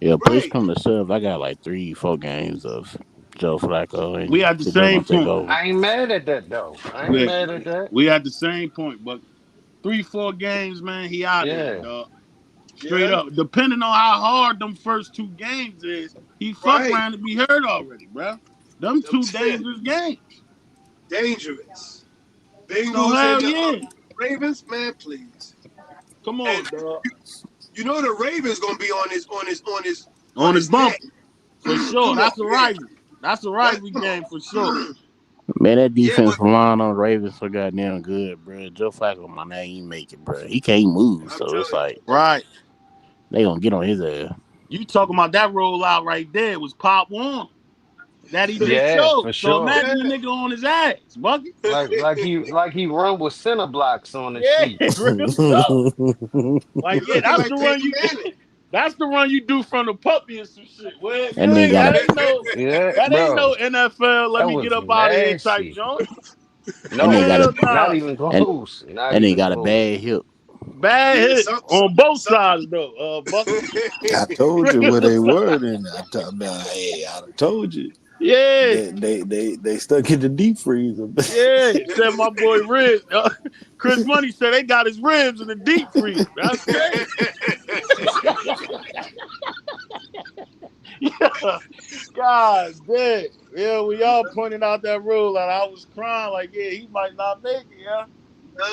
I: Yeah, push
G: Right.
I: come to shove. I got like 3, 4 games of Joe Flacco
F: We
I: and
F: had the
I: Shador
F: same
I: gonna take
F: point.
I: over.
C: I ain't mad at that though. I ain't
F: Yeah.
C: mad at that.
F: We had the same point, but 3, 4 games, man, he out of there,
C: Yeah.
F: dog. Straight
G: Yeah,
F: up. Depending on how hard them first two games is, he fuck
G: right.
F: around to be hurt already, bro. Them
G: I'm
F: two
G: saying
F: dangerous games.
G: dangerous.
F: So
G: Bengals and
F: hell
G: the
F: yeah.
G: Ravens, man, please.
F: Come
G: And
F: on, dog.
G: you know the Ravens gonna be on
F: On his
G: his neck.
F: bumper. For sure.
G: Come on,
F: That's a
G: man.
F: rivalry. That's a
G: That
F: rivalry game for sure.
I: Man, that
G: yeah, but
I: defensive line on the Ravens so goddamn good, bro. Joe Flacco, my name, ain't make it, bro. He can't move,
G: I'm
I: so it's
G: telling
I: like
F: Right.
I: they gonna get on his ass.
F: You talking about that rollout right there was Pop One that he just
C: Yeah,
F: showed.
C: for
F: So
C: sure.
F: imagine the nigga on his ass, Bucky.
C: Like he run with center blocks on his
F: Yeah,
C: feet.
F: real talk. Like,
G: you
F: yeah,
G: looking
F: that's
G: like
F: the run
G: Peyton
F: you
G: Manning.
F: that's the run you do from the puppy and some shit. Well,
I: And
F: you
I: then
F: ain't
I: got
F: that
I: a
F: ain't no
C: Yeah,
F: that ain't
C: bro.
F: no NFL. Let
C: That
F: me get
C: was
F: up out of here type
C: nasty.
F: joint.
I: and then
C: No,
I: got a
F: Hell
C: not
F: nah.
C: even
I: and
C: close. Not
I: and then
C: even
I: got a
C: close.
I: bad hip.
F: Bad
G: Yeah,
F: hit on both
G: some
F: sides though, Bucky.
H: I told you where
F: Real
H: they
F: talk.
H: were, and hey, I told you
F: Yeah,
H: they stuck in the deep freezer.
F: yeah. Said my boy ribs. Chris Money said they got his ribs in the deep freezer. That's crazy. Yeah. God damn. Yeah, we all pointed out that rule and I was crying like, yeah, he might not make it, yeah.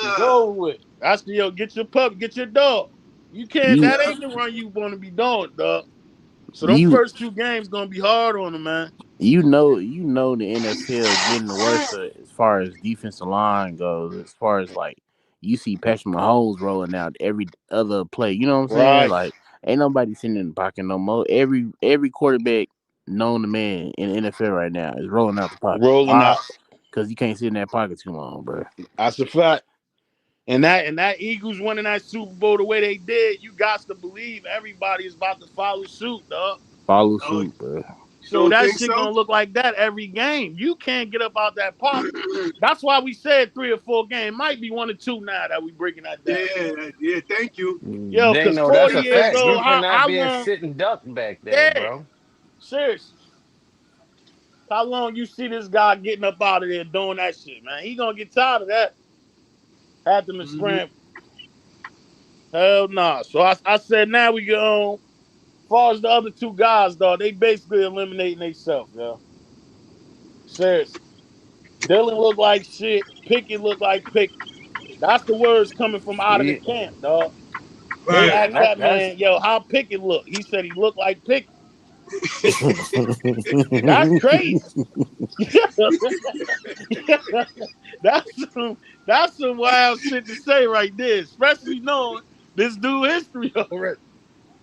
F: It's
G: uh,
F: over with. That's the get your pup, get your dog. You can't
I: You
F: that
G: yeah.
F: ain't the run you want to be doing, dog. So them
I: you
F: first two games gonna be hard on him, man.
I: you know the NFL getting worse as far as defensive line goes. As far as like you see Patrick Mahomes rolling out every other play. You know what I'm saying?
F: Right.
I: Like ain't nobody sitting in the pocket no more. Every quarterback known to man in the NFL right now is rolling out the pocket.
F: Rolling
I: Why?
F: out.
I: Because you can't sit in that pocket too long, bro.
F: That's a fact. And that Eagles winning that Super Bowl the way they did, you got to believe everybody is about to follow suit, dog.
I: Follow
G: Oh,
I: suit, bro.
G: you
F: So
G: don't
F: that
G: think
F: shit
G: so?
F: gonna look like that every game. You can't get up out that pocket. That's why we said 3 or 4 games. Might be 1 or 2 now that we breaking that down.
G: Yeah, yeah. Thank you.
F: Yo,
C: They
F: cause
C: know
F: 40
C: that's a
F: years
C: fact. You
F: old,
C: cannot
F: how
C: be a
F: long?
C: sitting duck back there,
F: Yeah,
C: bro.
F: seriously. How long you see this guy getting up out of there doing that shit, man? He gonna get tired of that. Had them to
G: Mhm.
F: scramble. Hell nah. So I said now we go on. As far as the other two guys, though, they basically eliminating themselves, yo. Seriously. Dylan look like shit. Pickett look like Pickett. That's the words coming from out of the
C: Yeah,
F: camp, dog. They
G: Right.
C: yeah,
F: asked
C: that
F: that
C: that's
F: man, yo, how Pickett look? He said he looked like Pickett. That's crazy. that's some that's some wild shit to say right there, especially knowing this dude history already.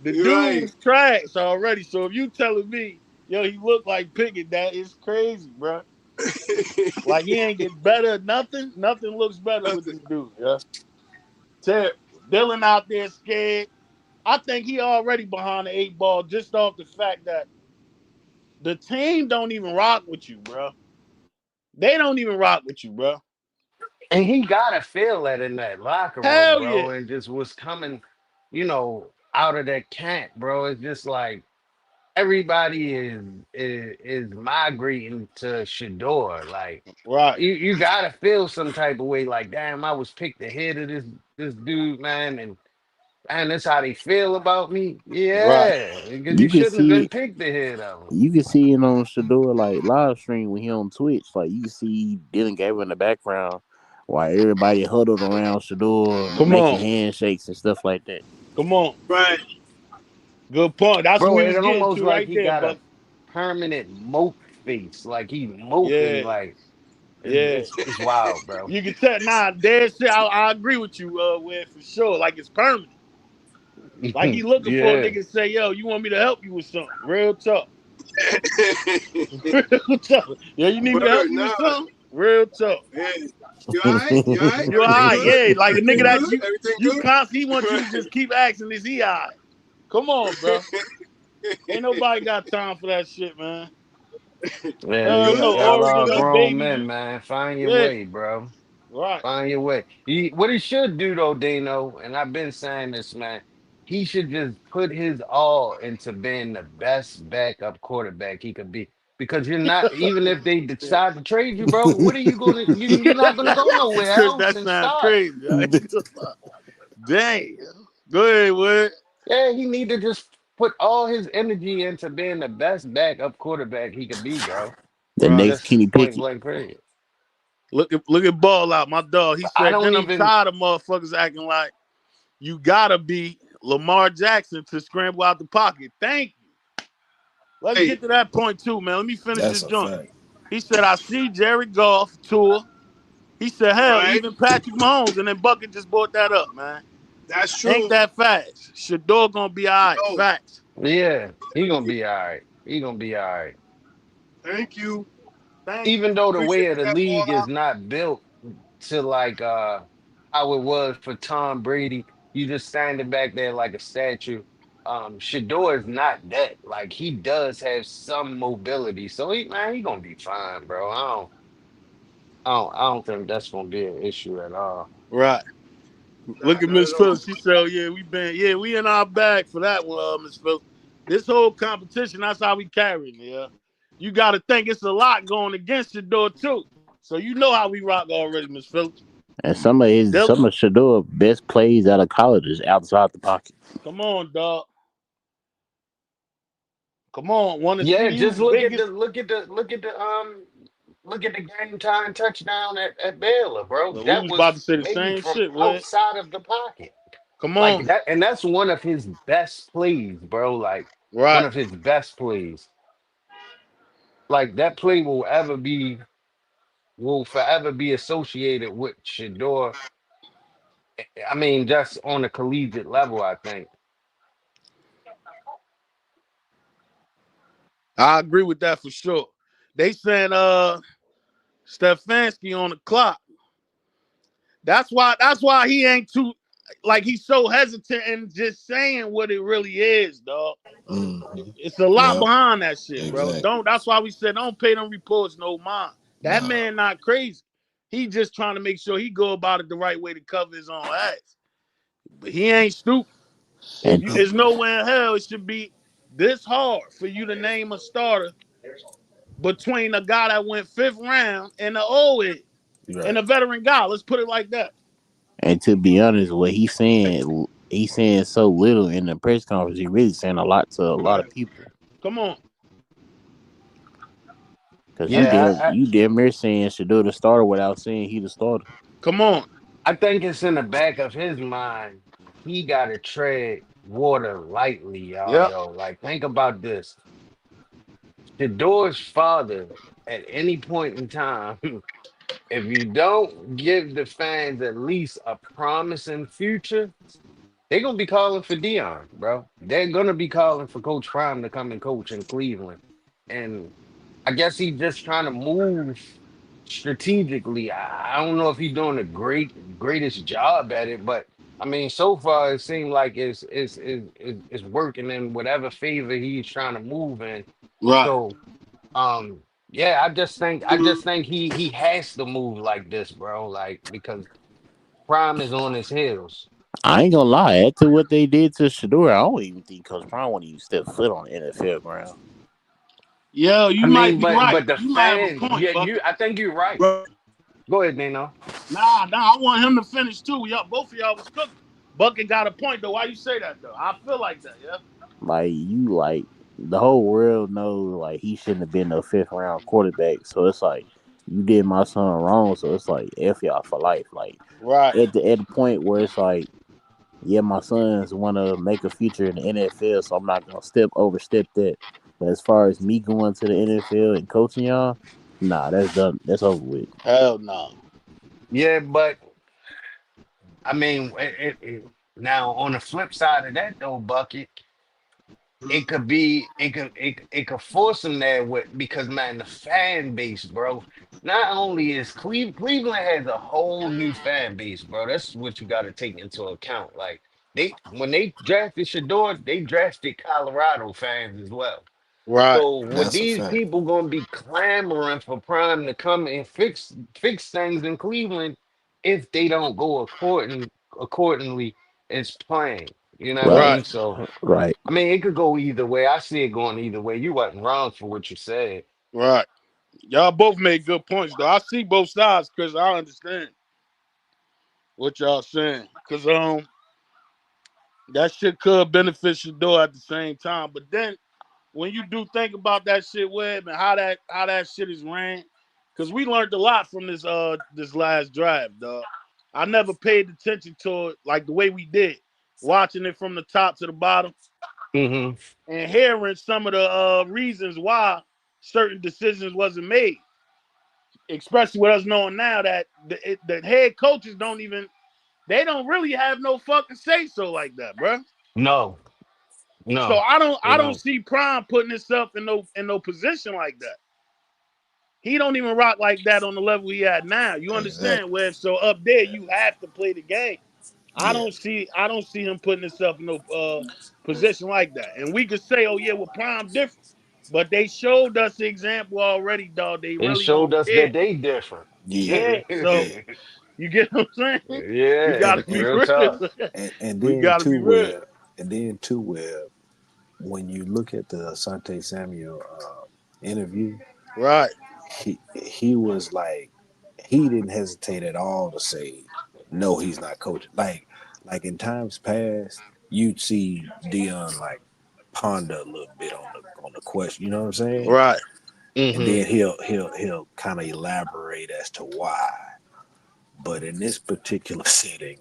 F: The
G: You're
F: dude
G: right.
F: was trash already. So if you telling me, yo, he looked like Pickett, that is crazy, bro. Like he ain't get better, nothing. Nothing looks better with
G: Nothing.
F: this dude, yeah. Terrible. Dylan out there scared. I think he already behind the 8 ball just off the fact that the team don't even rock with you, bro. They don't even rock with you, bro.
C: and he gotta feel that in that locker room,
F: Hell yeah.
C: bro. And just was coming, out of that camp, bro. It's just like everybody is migrating to Shedeur. Like
F: Right.
C: you gotta feel some type of way, like damn, I was picked ahead of this dude, man, and that's how they feel about me.
F: Right.
C: Yeah, because you
I: you can
C: shouldn't have been
I: see
C: picked ahead of him.
I: you can see it on Shedeur like live stream when he on Twitch. Like you can see Dylan Gabriel in the background while everybody huddled around Shedeur
F: Come
I: making
F: on.
I: handshakes and stuff like that.
F: Come on.
G: Right.
F: Good point. That's what
C: Bro,
F: we
C: it
F: was getting
C: almost
F: to
C: like
F: right
C: he
F: there,
C: got a
F: Buck.
C: permanent mope face, like he moping,
F: Yeah.
C: like
F: Yeah.
C: it's wild, bro.
F: You can tell. Nah, dead shit. I agree with you, with for sure. Like it's permanent. Like he looking for a
C: Yeah.
F: nigga to say, yo, you want me to help you with something? Real talk. Real talk. Yeah, you need me to help
G: Word,
F: you with
G: nah.
F: something? Real talk.
G: Yeah. You all right? You all right?
F: You all
G: Everything
F: right?
G: good?
F: Yeah, like a nigga
G: Everything
F: that
G: good?
F: you
G: Everything
F: you
G: good?
F: constantly he wants you to
G: Right.
F: just keep asking, is he all right? Come on, bro. Ain't nobody got time for that shit, man.
C: Yeah,
F: Hell no,
C: y'all are
F: Oregon, them
C: grown
F: babies.
C: men, man. Find your
F: Yeah,
C: way, bro.
F: right.
C: Find your way. What he should do though, Dino, and I've been saying this, man. He should just put his all into being the best backup quarterback he could be. Because you're not, even if they decide to trade you, bro, what are you gonna you're not gonna go nowhere
F: Chris,
C: else
F: that
C: and
F: sounds
C: start.
F: crazy. Dang. Go ahead, Wood.
C: Yeah, he need to just put all his energy into being the best backup quarterback he could be, bro.
I: The
F: Right.
I: next
C: Just
I: Kenny
C: point
I: Pickett.
C: blank period.
F: Look at ball out, my dog. He
C: I
F: said,
C: don't
F: then I'm
C: even.
F: tired of motherfuckers acting like you gotta be Lamar Jackson to scramble out the pocket. Thank you. Let's
G: Hey,
F: get to that point too, man. Let me finish
H: That's
F: this
H: a
F: joint.
H: fact.
F: He said, I see Jared Goff tour. He said, hell,
G: right?
F: even Patrick Mahomes, and then Bucket just brought that up, man.
G: That's
F: Ain't
G: true.
F: that facts? Shedeur gonna be all right.
G: Yo,
F: Facts.
C: Yeah, he
G: thank
C: gonna
G: you.
C: be all right. He gonna be all right.
G: Thank you.
F: Thank you.
C: Even though the way
G: Appreciate
C: of the
G: that, ball
C: league is
G: out.
C: not built to like how it was for Tom Brady, you just standing back there like a statue. Shador is not that. Like he does have some mobility, so he gonna be fine, bro. I don't think that's gonna be an issue at all.
F: Right. Look at
G: Not
F: Miss
G: at all.
F: Phillips. She said, oh, yeah, we in our bag for that one, Miss Phillips. This whole competition, that's how we carry it, yeah. You got to think it's a lot going against your door, too. So you know how we rock already, Miss Phillips.
I: And
F: They'll,
I: some of Shador best plays out of college is outside the pocket.
F: come on, dog. Come on. Want to
C: Yeah,
F: see
C: just
F: who's biggest?
C: look at the game time touchdown at Baylor, bro.
F: Well, we
C: That
F: was about to
C: was
F: say the
C: maybe
F: same
C: from
F: shit, man.
C: outside of the pocket.
F: Come
C: Like
F: on.
C: that, and that's one of his best plays, bro. Like one
F: Right.
C: of his best plays. Like that play will forever be associated with Shador. I mean, just on a collegiate level, I think.
F: I agree with that for sure. They saying Stefanski on the clock. That's why he ain't too like he's so hesitant and just saying what it really is, dog.
H: Hmm.
F: It's a lot
H: Yep.
F: behind that shit, bro.
H: Exactly.
F: Don't That's why we said don't pay them reports no mind. That
H: Nah.
F: man not crazy. He just trying to make sure he go about it the right way to cover his own ass. But he ain't stupid. If
I: And
F: you There's nowhere in hell it should be this hard for you to name a starter between a guy that went fifth round and the old head and
H: Right.
F: a veteran guy. Let's put it like that.
I: and to be honest, what he's saying so little in the press conference. He really saying a lot to a lot of
G: Right.
I: people.
F: Come on.
I: Cause
C: Yeah,
I: you damn near saying Shador the starter without saying he the starter.
F: Come on.
C: I think it's in the back of his mind. He got to tread water lightly, y'all.
F: Yep.
C: Yo, like think about this. Shador's father, at any point in time, if you don't give the fans at least a promising future, they're gonna be calling for Dion, bro. They're gonna be calling for Coach Prime to come and coach in Cleveland. And I guess he's just trying to move strategically. I don't know if he's doing a greatest job at it, but I mean, so far it seems like it's working in whatever favor he's trying to move in.
F: Right.
C: So yeah, I just think he has to move like this, bro. Like because Prime is on his heels.
I: I ain't gonna lie. After what they did to Shador, I don't even think Coach Prime want to even step foot on the NFL ground.
F: Yeah,
C: I
F: you might
C: mean,
F: be
C: but
F: right.
C: but the
F: You might have a
C: fans,
F: point,
C: yeah,
F: Buck.
C: I think you're right.
F: Right.
C: Go ahead, Dino.
F: Nah, I want him to finish too. Y'all, both of y'all was cooking. Bucket got a point though. Why you say that though? I feel like that, yeah.
I: Like the whole world knows like he shouldn't have been a fifth round quarterback. So it's like you did my son wrong. So it's like F y'all for life. Like
F: Right.
I: at the point where it's like, yeah, my sons want to make a future in the NFL, so I'm not gonna overstep that. But as far as me going to the NFL and coaching y'all, nah, that's done. That's over with.
F: Hell no.
C: Yeah, but I mean, now on the flip side of that though, Bucket, it could be it could force him there with because man, the fan base, bro. Not only is Cleveland has a whole new fan base, bro. That's what you got to take into account. Like they when they drafted Shador, they drafted Colorado fans as well.
F: Right.
C: So with
H: That's a
C: these
H: fact.
C: people gonna be clamoring for Prime to come and fix things in Cleveland if they don't go accordingly as planned. You know what I
I: Right,
F: Right.
C: mean? So
I: right.
C: I mean it could go either way. I see it going either way. You wasn't wrong for what you said.
F: Right. Y'all both made good points though. I see both sides because I understand what y'all saying. Cause That shit could benefit Shedeur at the same time. But then when you do think about that shit, Webb, and how that shit is ran, because we learned a lot from this last drive, dog. I never paid attention to it like the way we did, watching it from the top to the bottom
C: Mm-hmm.
F: and hearing some of the reasons why certain decisions wasn't made. Especially with us knowing now that the head coaches they don't really have no fucking say so like that, bro.
C: No,
F: So
C: no,
F: I
C: they
F: don't
C: don't.
F: see Prime putting himself in no position like that. He don't even rock like that on the level he at now. You understand?
H: Exactly.
F: Where so up there you have to play the game.
H: Yeah.
F: I don't see him putting himself in no position like that. And we could say, oh yeah, well Prime different, but they showed us the example already, dog. They
C: They
F: really don't
C: showed us
F: care.
C: that they different.
H: Yeah.
F: Yeah, so
H: Yeah.
F: you get what I'm saying? We
C: Yeah,
F: gotta
H: And
F: be
H: and
C: real
F: real.
C: tough.
H: and
F: We
H: then
F: gotta
H: too
F: be real.
H: where when you look at the Asante Samuel interview,
F: Right,
H: he was like he didn't hesitate at all to say no, he's not coaching. Like in times past, you'd see Dion like ponder a little bit on the question. You know what I'm saying?
F: right,
H: And
C: Mm-hmm.
H: then he'll kind of elaborate as to why. But in this particular setting,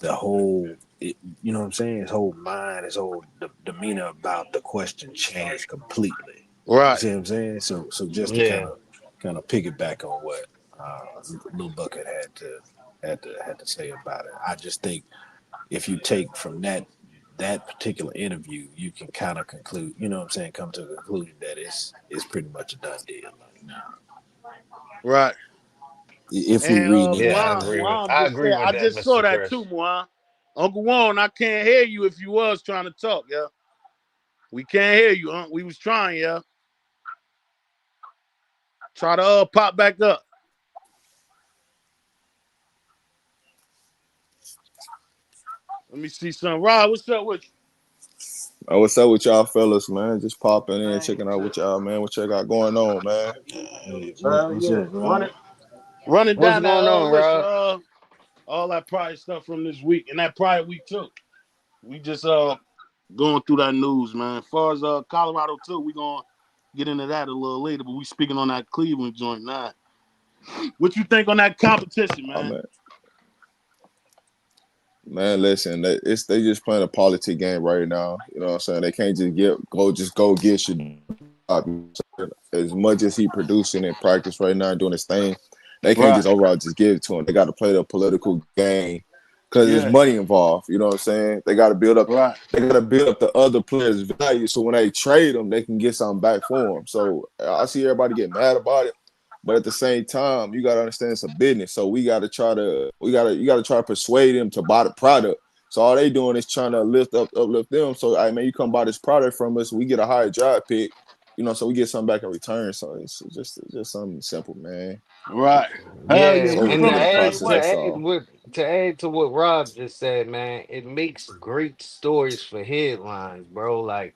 H: the whole you know what I'm saying, his whole mind, his whole demeanor about the question changed completely. You
F: right,
H: see what I'm saying? So just to
C: Yeah,
H: kind of piggyback on what Lil Bucket had to say about it, I just think if you take from that particular interview, you can kind of conclude, you know what I'm saying, come to a conclusion that it's pretty much a done deal. Like, nah,
F: right.
H: if we
F: And
H: reading
C: yeah,
H: into
C: I
H: everything.
C: agree with.
F: Juan
C: I
F: just
C: agree
F: said,
C: with
F: I
C: that,
F: just saw
C: Mr.
F: that
C: Chris.
F: too, Juan. Uncle Juan, I can't hear you if you was trying to talk, yeah. We can't hear you, huh? We was trying, yeah. Try to pop back up. Let me see something. Rod, what's up with you?
J: What's up with y'all fellas, man? Just popping in,
F: Man,
J: checking out what y'all, man. What y'all got going on, man?
H: Hey, what's
F: yeah.
H: up, Rob?
F: Running
C: What's
F: down that
C: going on,
F: list,
C: Rob?
F: all that prior stuff from this week and that prior week too. We just going through that news, man. As far as Colorado too, we gonna get into that a little later, but we speaking on that Cleveland joint now. What you think on that competition,
J: Oh
F: man?
J: man, man, listen, they just playing a politic game right now. You know what I'm saying? They can't just go get you. As much as he producing in practice right now, doing his thing, they can't
F: Right.
J: just overall just give it to him. They got to play the political game because there's
F: Yeah.
J: money involved. You know what I'm saying? They got to build up.
F: Right.
J: They got to build up the other players' value, so when they trade them, they can get something back for them. So I see everybody get mad about it, but at the same time, you got to understand it's a business. So you got to try to persuade them to buy the product. So all they doing is trying to uplift them. So I mean, you come buy this product from us, we get a higher draft pick, so we get something back in return. So it's just something simple, man.
F: Right. Hell yeah.
C: Yeah,
F: We
J: So
C: and
F: feel
C: to
F: the
C: add
F: same
J: process.
C: to
F: way.
J: That's
C: add
J: all.
C: what to add to what Rob just said, man, it makes great stories for headlines, bro. Like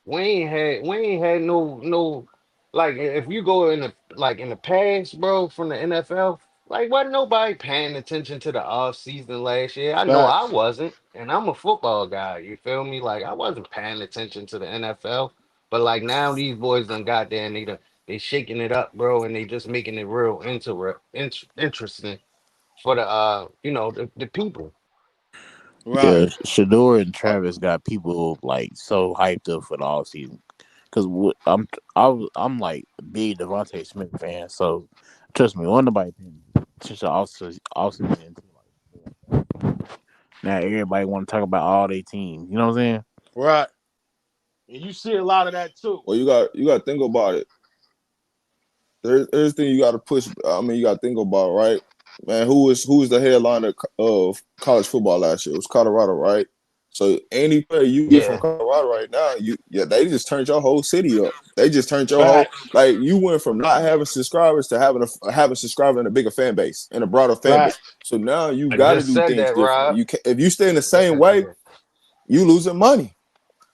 C: we ain't had no like if you go in the past, bro, from the NFL, like wasn't nobody paying attention to the off season last year. I know I
F: Facts.
C: wasn't, and I'm a football guy. You feel me? Like I wasn't paying attention to the NFL, but like now these boys done got there and they shaking it up, bro, and they just making it real interesting for the the people.
F: Right.
I: Yeah, Shedeur and
J: I,
I: Travis got people like so hyped up for the all season. Cause I'm like a big Devontae Smith fan, so trust me, one nobody paying attention to all season until now everybody want to talk about all their teams. You know what I'm saying?
F: Right. And you see a lot of that too.
J: well, you got to think about it. There's thing you got to push. I mean, you got to think about, right, man. Who was the headliner of college football last year? It was Colorado, right? So any player you get from
C: Yeah,
J: Colorado right now, they just turned your whole city up. They just turned your whole,
F: Facts.
J: like, you went from not having subscribers to having subscribers and a bigger fan base and a broader fan base.
F: Facts.
J: So now you
C: I
J: got to
C: just
J: do
C: said
J: things
C: that,
J: different.
C: Rob.
J: If you stay in the same way, you losing money.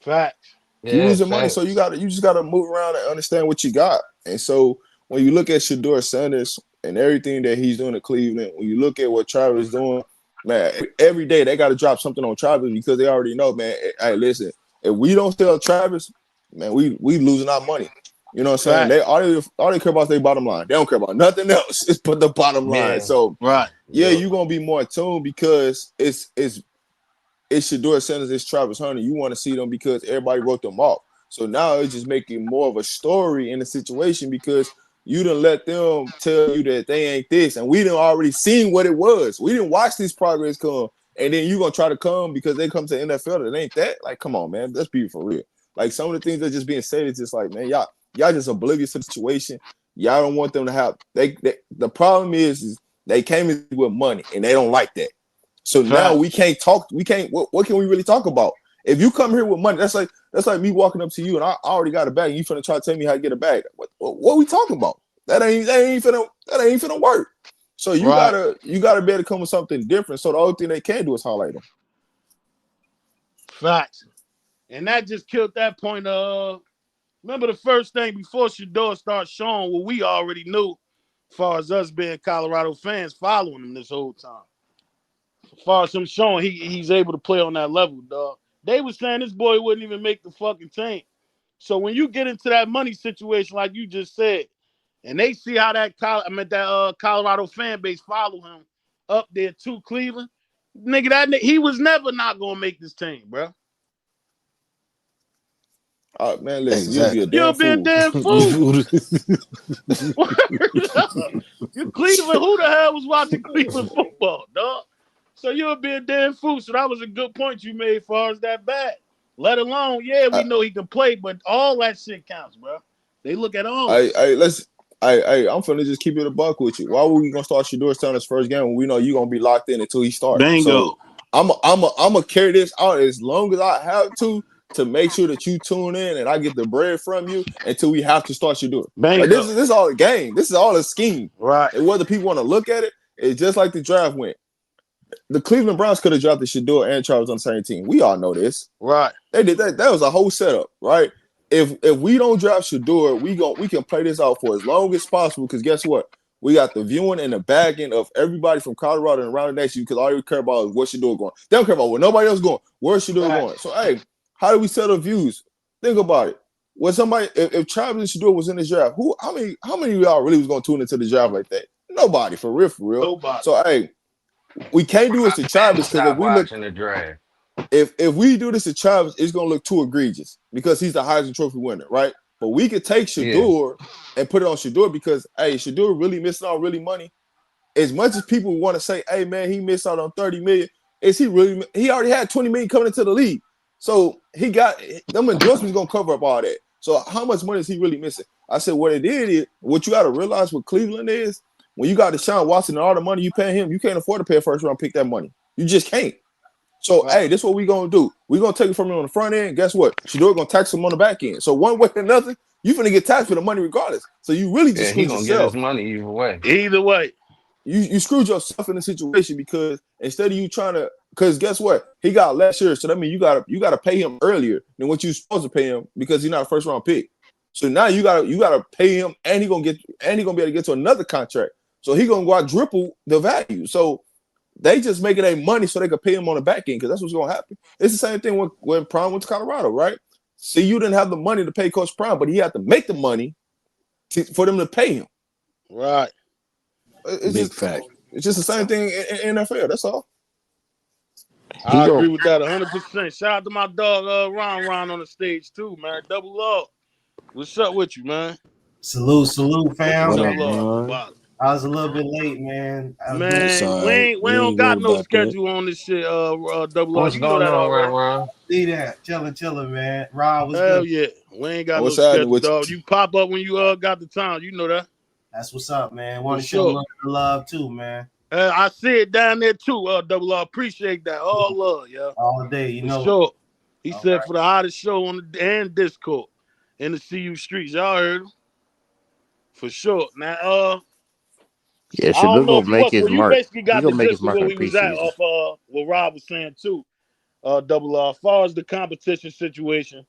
F: Facts.
J: You
C: Yeah,
J: losing money, so
C: facts.
J: you just gotta move around and understand what you got. And so when you look at Shedeur Sanders and everything that he's doing in Cleveland, when you look at what Travis is doing, man, every day they got to drop something on Travis because they already know, man. Hey, listen, if we don't sell Travis, man, we losing our money. You know what I'm saying?
F: Fact.
J: They all they care about is their bottom line. They don't care about nothing else. It's but the bottom line.
C: Yeah.
J: So
F: Right.
J: yeah,
C: Yep.
J: you're gonna be more in tune because it's Shedeur Sanders, it's Travis Hunter. You want to see them because everybody wrote them off. So now it's just making more of a story in the situation because you done let them tell you that they ain't this, and we done already seen what it was. We didn't watch this progress come, and then you gonna try to come because they come to the NFL that ain't that. Like, come on, man, let's be for real. Like some of the things that just being said is just like, man, y'all just oblivious to the situation. Y'all don't want them to have. The problem is they came in with money, and they don't like that. So now
F: Fact.
J: we can't talk. We can't. What can we really talk about? If you come here with money, that's like me walking up to you and I already got a bag. And you finna try to tell me how to get a bag. What are we talking about? That ain't finna work. So you
F: Right.
J: gotta be able to come with something different. So the only thing they can do is highlight them.
F: Facts. And that just killed that point. Remember the first thing before Shedeur started showing what we already knew, as far as us being Colorado fans following him this whole time. As far as him showing he's able to play on that level, dog. They was saying this boy wouldn't even make the fucking team. So when you get into that money situation, like you just said, and they see how that Colorado fan base follow him up there to Cleveland, nigga, he was never not gonna make this team, bro.
J: Man, listen, you'll be a
H: Exactly.
F: You'll
J: damn
F: be a
J: fool.
F: damn fool. You Cleveland, who the hell was watching Cleveland football, dog? So you'll be a damn fool. So that was a good point you made as far as that bat. Let alone, yeah, we
J: I,
F: know he can play, but all that shit counts, bro. They look at all
J: I,
F: that.
J: I let's. I'm finna just keep it a buck with you. Why were we gonna start Shedeur Sanders' first game when we know you gonna be locked in until he starts? So
F: Bingo.
J: I'm carry this out as long as I have to make sure that you tune in and I get the bread from you until we have to start Shedeur. Like
F: Bingo.
J: this is all a game. This is all a scheme.
F: Right.
J: And whether people want to look at it, it's just like the draft went. The Cleveland Browns could have drafted Shedeur and Charles on the same team. We all know this.
F: Right.
J: They did that. That was a whole setup, right? If we don't draft Shedeur, we can play this out for as long as possible. Because guess what? We got the viewing and the bagging of everybody from Colorado and around the nation. Because all you care about is where Shedeur going. They don't care about where nobody else going. Where's Shedeur going? So hey, how do we settle views? Think about it. When somebody, if Travis and Shedeur was in the draft, how many of y'all really was gonna tune into the draft like that? Nobody, for real.
F: Nobody.
J: So hey, we can't do this to
C: I
J: Travis because if
C: stopped
J: we look,
C: watching the draft.
J: if we do this to Travis, it's gonna look too egregious because he's the Heisman Trophy winner, right? But we could take
C: Yeah.
J: Shedeur and put it on Shedeur because hey, Shedeur really missing out really money. As much as people want to say, hey man, he missed out on 30 million, is he really? He already had 20 million coming into the league, so he got them endorsements gonna cover up all that. So how much money is he really missing? I said what it did is what you got to realize what Cleveland is when you got Deshaun Watson and all the money you pay him, you can't afford to pay a first round pick that money. You just can't. So,
F: Right.
J: hey, this is what we gonna do. We gonna take it from him on the front end. Guess what? Shedeur gonna tax him on the back end. So one way or another, you finna get taxed for the money regardless. So you really just
C: Yeah, he
J: screwed
C: gonna get his
J: yourself.
C: money either way.
F: Either way.
J: You screwed yourself in the situation because instead of you trying to, because guess what? He got last year, so that means you gotta pay him earlier than what you're supposed to pay him because he's not a first round pick. So now you gotta pay him, and he gonna be able to get to another contract. So he gonna quadruple the value. So they just making their money so they could pay him on the back end because that's what's gonna happen. It's the same thing when Prime went to Colorado, right? See, you didn't have the money to pay Coach Prime, but he had to make the money for them to pay him.
F: Right.
J: It's
H: Big
J: just
H: fact.
J: it's just the same thing in NFL. That's all.
C: He
F: I agree
C: go.
F: with that 100%. Shout out to my dog Ron on the stage too, man. Double up. What's up with you, man?
K: Salute,
F: Look at
K: fam.
H: What up,
F: Double R at the
H: Ron?
F: bottom.
K: I was a little bit late, man. I was doing
H: It's
F: Man,
H: all
F: we
H: right.
F: ain't we
H: We
F: don't
H: ain't
F: got
H: worried
F: no
H: about that.
F: schedule on this shit, Double R.
C: What's
F: You know
C: going
F: that
C: on,
F: already.
C: Ron?
K: see that. Chilling, man. Rob was
F: Hell
K: good.
F: yeah. We ain't got no
J: What's happening
F: schedule,
J: with
F: dog.
J: you?
F: You pop up when you got the time. You know that.
K: That's what's up, man.
F: For
K: Want to show a
F: sure.
K: little bit of love too, man.
F: I see it down there too, Double R. Appreciate that. All love, yeah.
K: All day, you
F: For
K: know.
F: sure. He
K: All
F: said
K: right.
F: for the hottest show on the and Discord in the CU streets. Y'all heard him. For sure. Now,
I: Yeah,
F: I
I: Shedeur
F: don't know
I: gonna
F: if
I: make
F: well,
I: his
F: you
I: mark.
F: basically
I: He
F: got the
I: gonna make his
F: gist of
I: mark
F: where
I: in the
F: we was at
I: preseason.
F: off what Rob was saying too, Double R. As far as the competition situation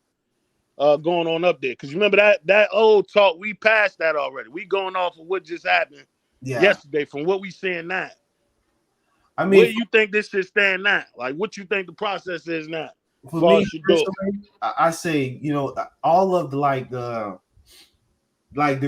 F: going on up there. Because remember that old talk, we passed that already. We going off of what just happened
K: Yeah.
F: yesterday from what we seeing now.
K: I
F: Where
K: mean,
F: you think this should stand now? Like, what you think the process is now?
K: for
F: Far
K: me
F: as Shedeur.
K: personally, I say, all of the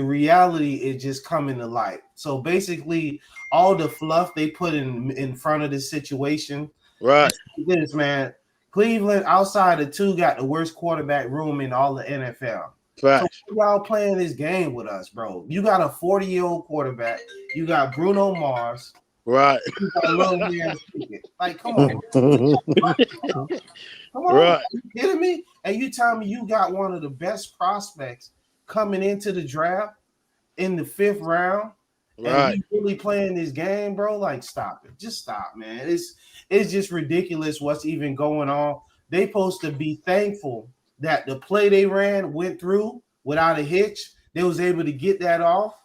K: reality is just coming to light. So basically, all the fluff they put in front of this situation.
F: Right.
K: This man, Cleveland outside of two got the worst quarterback room in all the NFL. So
F: Facts.
K: y'all playing this game with us, bro. You got a 40-year-old quarterback. You got Bruno Mars.
F: Right.
K: You got a little man speaking. Like, come on, come on.
F: Right.
K: Are you kidding me? And you tell me you got one of the best prospects coming into the draft in the 5th round, and
F: Right.
K: you really playing this game, bro? Like, stop it. Just stop, man. It's just ridiculous what's even going on. They supposed to be thankful that the play they ran went through without a hitch. They was able to get that off,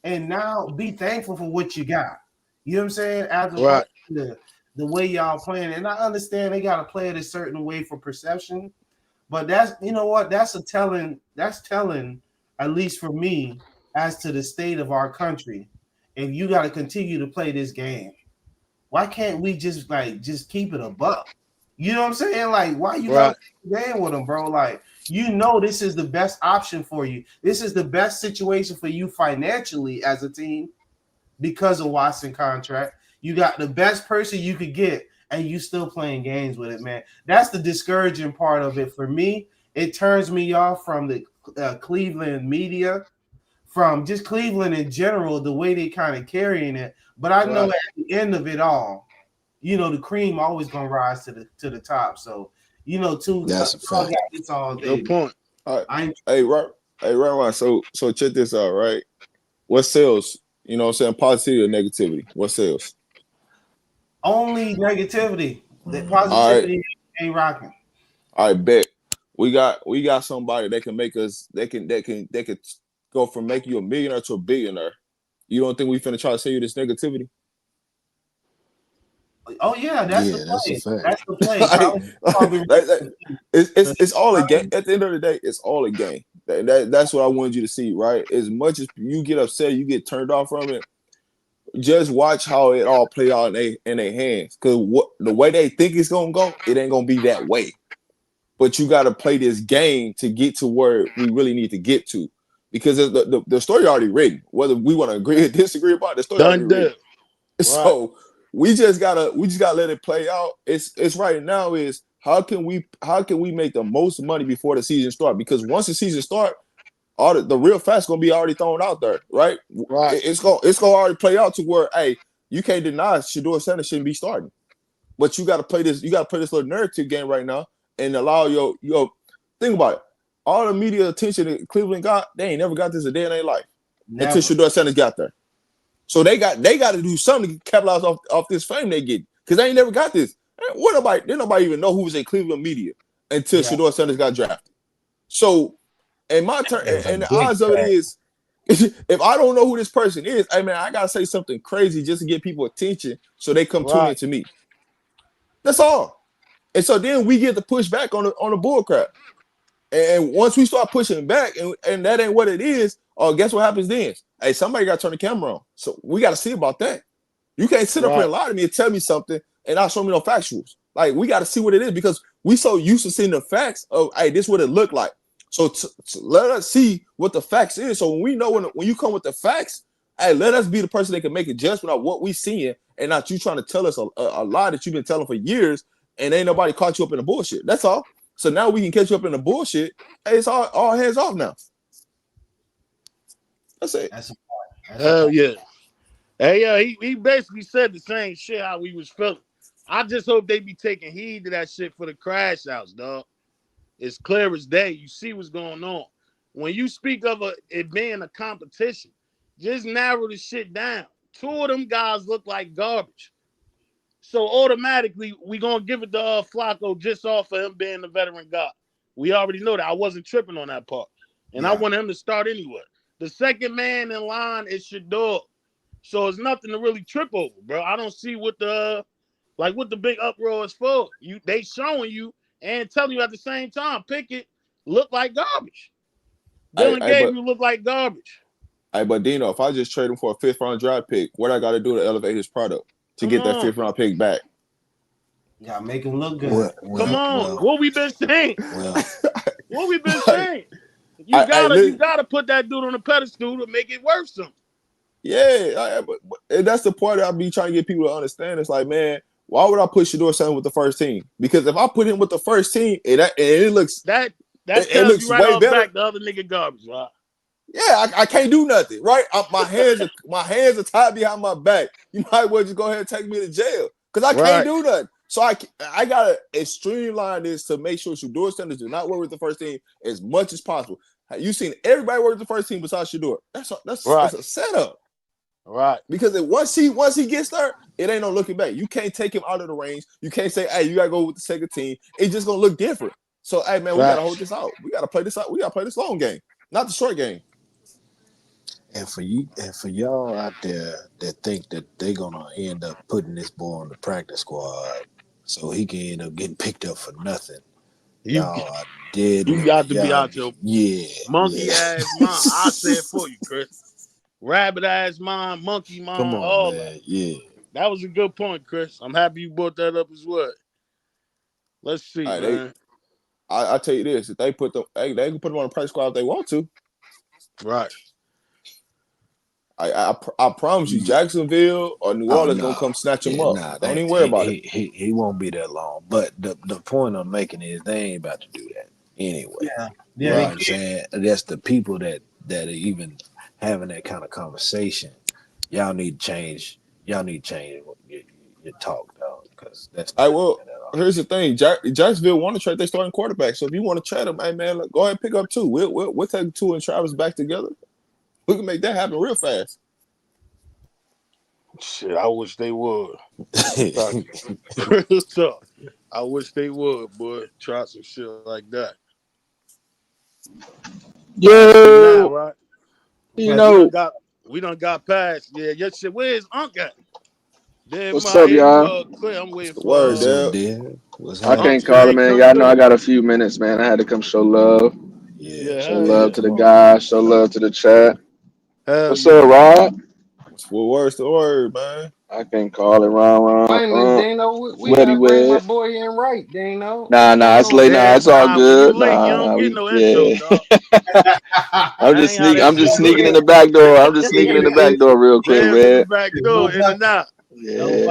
K: and now be thankful for what you got. You know what I'm saying? As opposed
F: Right.
K: to the way y'all playing. And I understand they got to play it a certain way for perception, but that's, you know what? That's telling, at least for me, as to the state of our country. If you got to continue to play this game, why can't we just keep it a buck? You know what I'm saying? Like, why you got
F: Right.
K: to play with them, bro? Like, this is the best option for you. This is the best situation for you financially as a team because of Watson contract. You got the best person you could get, and you still playing games with it, man. That's the discouraging part of it for me. It turns me off from the Cleveland media, from just Cleveland in general, the way they kind of carrying it. But I know
F: Right.
K: at the end of it all, the cream always gonna rise to the top. So,
H: That's a fact.
K: it's all day.
F: Good point.
J: All
K: I
J: right. Right. So check this out, right? What sells? You know what I'm saying? Positivity or negativity? What sells?
K: only negativity. The
J: All right.
K: positivity ain't rocking.
J: All right, bet. We got somebody that can make us they can go from making you a millionaire to a billionaire. You don't think we finna try to sell you this negativity?
K: Oh yeah, that's
H: Yeah,
K: the
H: that's a
K: play.
H: fact.
K: That's the play.
J: It's all a game. At the end of the day, it's all a game. That's what I wanted you to see, right? As much as you get upset, you get turned off from it. Just watch how it all play out in their hands. Because the way they think it's gonna go, it ain't gonna be that way. But you got to play this game to get to where we really need to get to, because the story already written. Whether we want to agree or disagree about it, the story already
F: Done
J: written.
F: deal. Right.
J: So we just gotta let it play out. It's right now is how can we make the most money before the season start? Because once the season start, all the real facts gonna be already thrown out there, right?
F: Right.
J: It's gonna already play out to where, hey, you can't deny Shedeur Sanders shouldn't be starting, but you got to play this. You got to play this little narrative game right now and allow your think about it. All the media attention that Cleveland got, they ain't never got this a day in their life until Shedeur Sanders got there. So they got to do something to capitalize off this fame they get, because they ain't never got this. Didn't nobody even know who was in Cleveland media until Shedeur Sanders got drafted. So, in my turn, and the odds of it is, if I don't know who this person is, hey man, I gotta say something crazy just to get people attention so they come tune into me. That's all. And so then we get to push back on the bull crap. And once we start pushing back and that ain't what it is, guess what happens then? Hey, somebody got to turn the camera on. So we got to see about that. You can't sit up here and lie to me and tell me something and not show me no factuals. Like, we got to see what it is, because we so used to seeing the facts of, hey, this is what it looked like. So let us see what the facts is. So when we know when you come with the facts, hey, let us be the person that can make a judgment on what we seeing, and not you trying to tell us a lie that you've been telling for years, and ain't nobody caught you up in the bullshit. That's all. So now we can catch you up in the bullshit. Hey, it's all hands off now. That's it.
F: Hell yeah. Hey, yeah, he basically said the same shit how we was feeling. I just hope they be taking heed to that shit for the crash outs, dog. It's clear as day. You see what's going on. When you speak of it being a competition, just narrow the shit down. Two of them guys look like garbage. So automatically, we going to give it to Flacco just off of him being the veteran guy. We already know that. I wasn't tripping on that part. And I want him to start anyway. The second man in line is Shedeur. So it's nothing to really trip over, bro. I don't see what the big uproar is for. They showing you and telling you at the same time, Pickett look like garbage. Dylan Gabriel look like garbage.
J: But Dino, if I just trade him for a 5th round draft pick, what I got to do to elevate his product to
F: Come
J: get that
F: on.
J: 5th-round pick back.
K: You gotta make him look good.
F: Come on. What we been saying?
H: well,
F: What we been
J: Like,
F: saying? You
J: listen,
F: gotta put that dude on the pedestal to make it worth something.
J: yeah, and that's the part that I be trying to get people to understand. It's like, man, why would I put Shedeur Sanders with the first team? Because if I put him with the first team, it looks
F: That
J: it
F: tells you
J: looks
F: right
J: way
F: off
J: better.
F: back the other nigga garbage, right?
J: Yeah, I can't do nothing, right? My hands are tied behind my back. You might well just go ahead and take me to jail because I can't
F: Right.
J: do nothing. So I gotta streamline this to make sure Shedeur Sanders do not work with the first team as much as possible. You seen everybody work with the first team besides Shedeur. That's a setup.
F: Right.
J: Because once he gets there, it ain't no looking back. You can't take him out of the range. You can't say, hey, you gotta go with the second team. It's just gonna look different. So, hey man, we gotta hold this out. We gotta play this out. We gotta play this long game, not the short game.
H: and for y'all out there that think that they're gonna end up putting this boy on the practice squad so he can end up getting picked up for nothing. Y'all are dead.
F: You got to be out your monkey ass mind. I say it for you, Chris. Rabbit ass mind, monkey mind,
H: Come on,
F: all
H: man.
F: that.
H: Yeah.
F: That was a good point, Chris. I'm happy you brought that up as well. Let's see,
J: Right,
F: man.
J: I tell you this: if they put them, they can put them on the practice squad if they want to.
F: Right.
J: I promise you, Jacksonville or New Orleans gonna come snatch him up.
H: Nah,
J: Don't even worry about it.
H: He won't be that long. But the point I'm making is they ain't about to do that anyway.
K: Yeah.
H: You know what I'm saying? That's the people that are even having that kind of conversation. Y'all need to change. Y'all need to change your talk, dog. Because that's not
J: here's the thing: Jacksonville want to trade their starting quarterback. So if you want to trade them, hey man, go ahead and pick up 2. We'll take 2 and Travis back together. We can make that happen real fast.
F: Shit, I wish they would. I wish they would, boy. Try some shit like that.
L: Yo,
F: Now, right?
L: you know,
F: we done got past. Yeah, your shit. Where's Unc at? There,
L: what's
F: my
L: up,
F: here you
L: y'all?
F: go. Clear. I'm waiting
J: The
F: for
J: word,
H: What's up,
J: Deb.
H: Dad? What's
L: I
H: happening?
L: can't call it,
F: Ain't
L: man.
F: come
L: Y'all know I
F: through.
L: got a few minutes, man. I had to come show love.
H: Yeah.
L: Show
F: Hell
L: love
F: yeah.
L: to the
H: Come on,
L: guys.
H: man.
L: Show love to the chat.
F: Hell
L: What's
F: yeah.
L: up, Rob?
J: What word's the word, man?
L: I can't call it
C: Wait a minute,
L: wrong.
C: Dano. We
L: Weddy
C: gotta bring my
L: wed.
C: boy in right, Dano.
L: Nah,
C: What's
L: it's
C: going
L: late. Nah,
C: on?
L: it's all
F: When you
L: good.
F: late, you
L: Nah,
F: don't get
L: we
F: no intro,
L: yeah.
F: dog.
L: I'm
F: I
L: just
F: ain't how that
L: I'm just
F: shit
L: sneaking in
F: work.
L: the back door. I'm just sneaking in the back door real quick,
F: Damn in the
L: man.
F: back
K: No
F: door, in and
K: bucket.
F: out.
K: No
L: Yeah,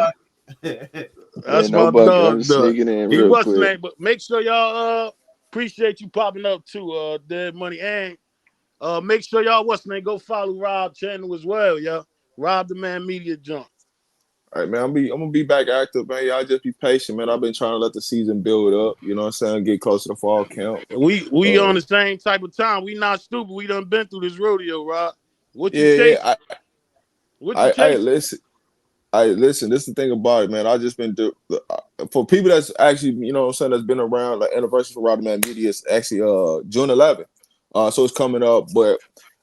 K: bucket.
L: yeah,
F: That's
L: no
F: my
L: bucket. I'm
F: dog,
L: just
F: dog.
L: sneaking in
F: He
L: real
F: what's
L: quick.
F: name, but make sure y'all appreciate you popping up too, Dead Money, and make sure y'all what's name go follow Rob channel as well, yo. Rob the Man Media Jump.
J: All right, man. I'm gonna be back active, man. Y'all just be patient, man. I've been trying to let the season build up. You know what I'm saying? Get closer to fall camp.
F: We on the same type of time. We not stupid. We done been through this rodeo, Rob. What you chasing?
J: Yeah.
F: What you
J: I
F: chasing?
J: listen. This is the thing about it, man. I just been for people that's actually, you know what I'm saying, that's been around. Like anniversary for Rodman Media is actually June 11th. So it's coming up, but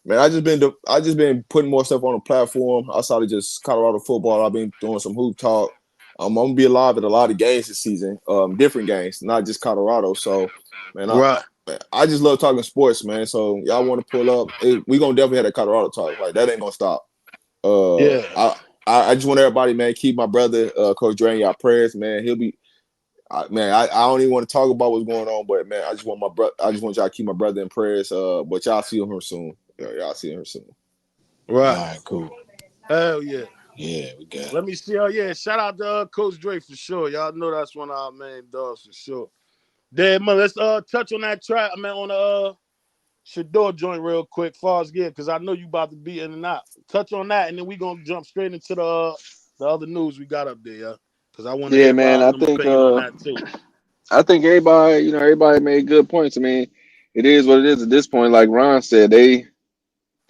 J: man, I just been putting more stuff on the platform outside of just Colorado football. I've been doing some hoop talk. I'm gonna be live at a lot of games this season, different games, not just Colorado. So, man,
F: Right.
J: I just love talking sports, man. So y'all want to pull up? We gonna definitely have that Colorado talk. Like that ain't gonna stop.
F: Yeah.
J: I just want everybody, man, keep my brother, Coach Dre, in y'all prayers, man. He'll be, man. I don't even want to talk about what's going on, but man, I just want y'all to keep my brother in prayers. But y'all see him soon. Y'all see him soon.
F: Right.
H: All right, cool.
F: Hell yeah.
H: Yeah, we got it.
F: Let me see. Oh yeah, shout out to Coach Dre for sure. Y'all know that's one of our main dogs for sure. Then man, let's touch on that track. I mean on the Shedeur joint real quick, far as again, because I know you about to be in and out. Touch on that, and then we gonna jump straight into the other news we got up there, yeah. Because I want to
L: Yeah,
F: hear
L: man.
F: Rob them opinion on that too.
L: I think everybody made good points. I mean, it is what it is at this point. Like Ron said, they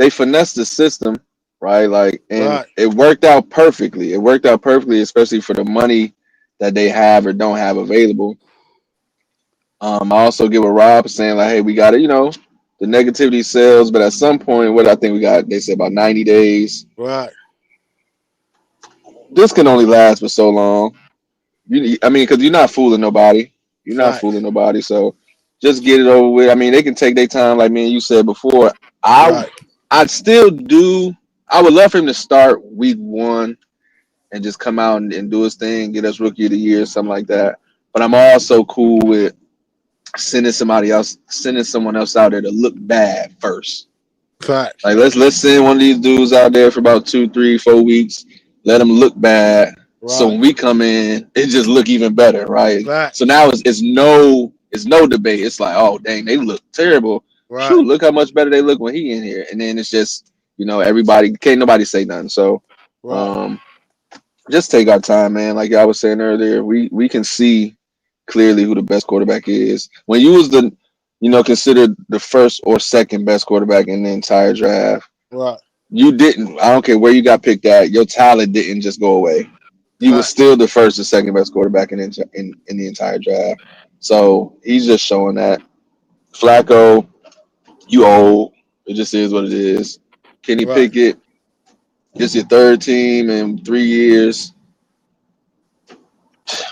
L: finessed the system, right? Like, and
F: Right.
L: it worked out perfectly. It worked out perfectly, especially for the money that they have or don't have available. I also give a Rob saying like, hey, we got to, the negativity sells, but at some point, what I think they said about 90 days.
F: Right.
L: This can only last for so long. I mean, because you're not fooling nobody. You're not fooling
F: Facts.
L: nobody. So just get it over with. I mean, they can take their time, like me and you said before.
F: Right.
L: I'd still do. I would love for him to start week 1 and just come out and do his thing, get us rookie of the year, something like that. But I'm also cool with sending someone else out there to look bad first.
F: Facts.
L: Like let's send one of these dudes out there for about 2, 3, 4 weeks. Let them look bad. So
F: Right.
L: when we come in, it just look even better, right? So
F: Facts.
L: now it's no debate. It's like, oh dang, they look terrible.
F: Right.
L: Phew, look how much better they look when he in here. And then it's just, everybody can't nobody say nothing. So
F: Right.
L: um just take our time, man. Like I was saying earlier, we can see clearly who the best quarterback is. When you was considered the first or second best quarterback in the entire draft,
F: Right.
L: you didn't. I don't care where you got picked at. Your talent didn't just go away. You was
F: Facts.
L: still the first or second best quarterback in the entire draft. So he's just showing that. Flacco, you old. It just is what it is. Kenny
F: Right.
L: Pickett, this your third team in 3 years.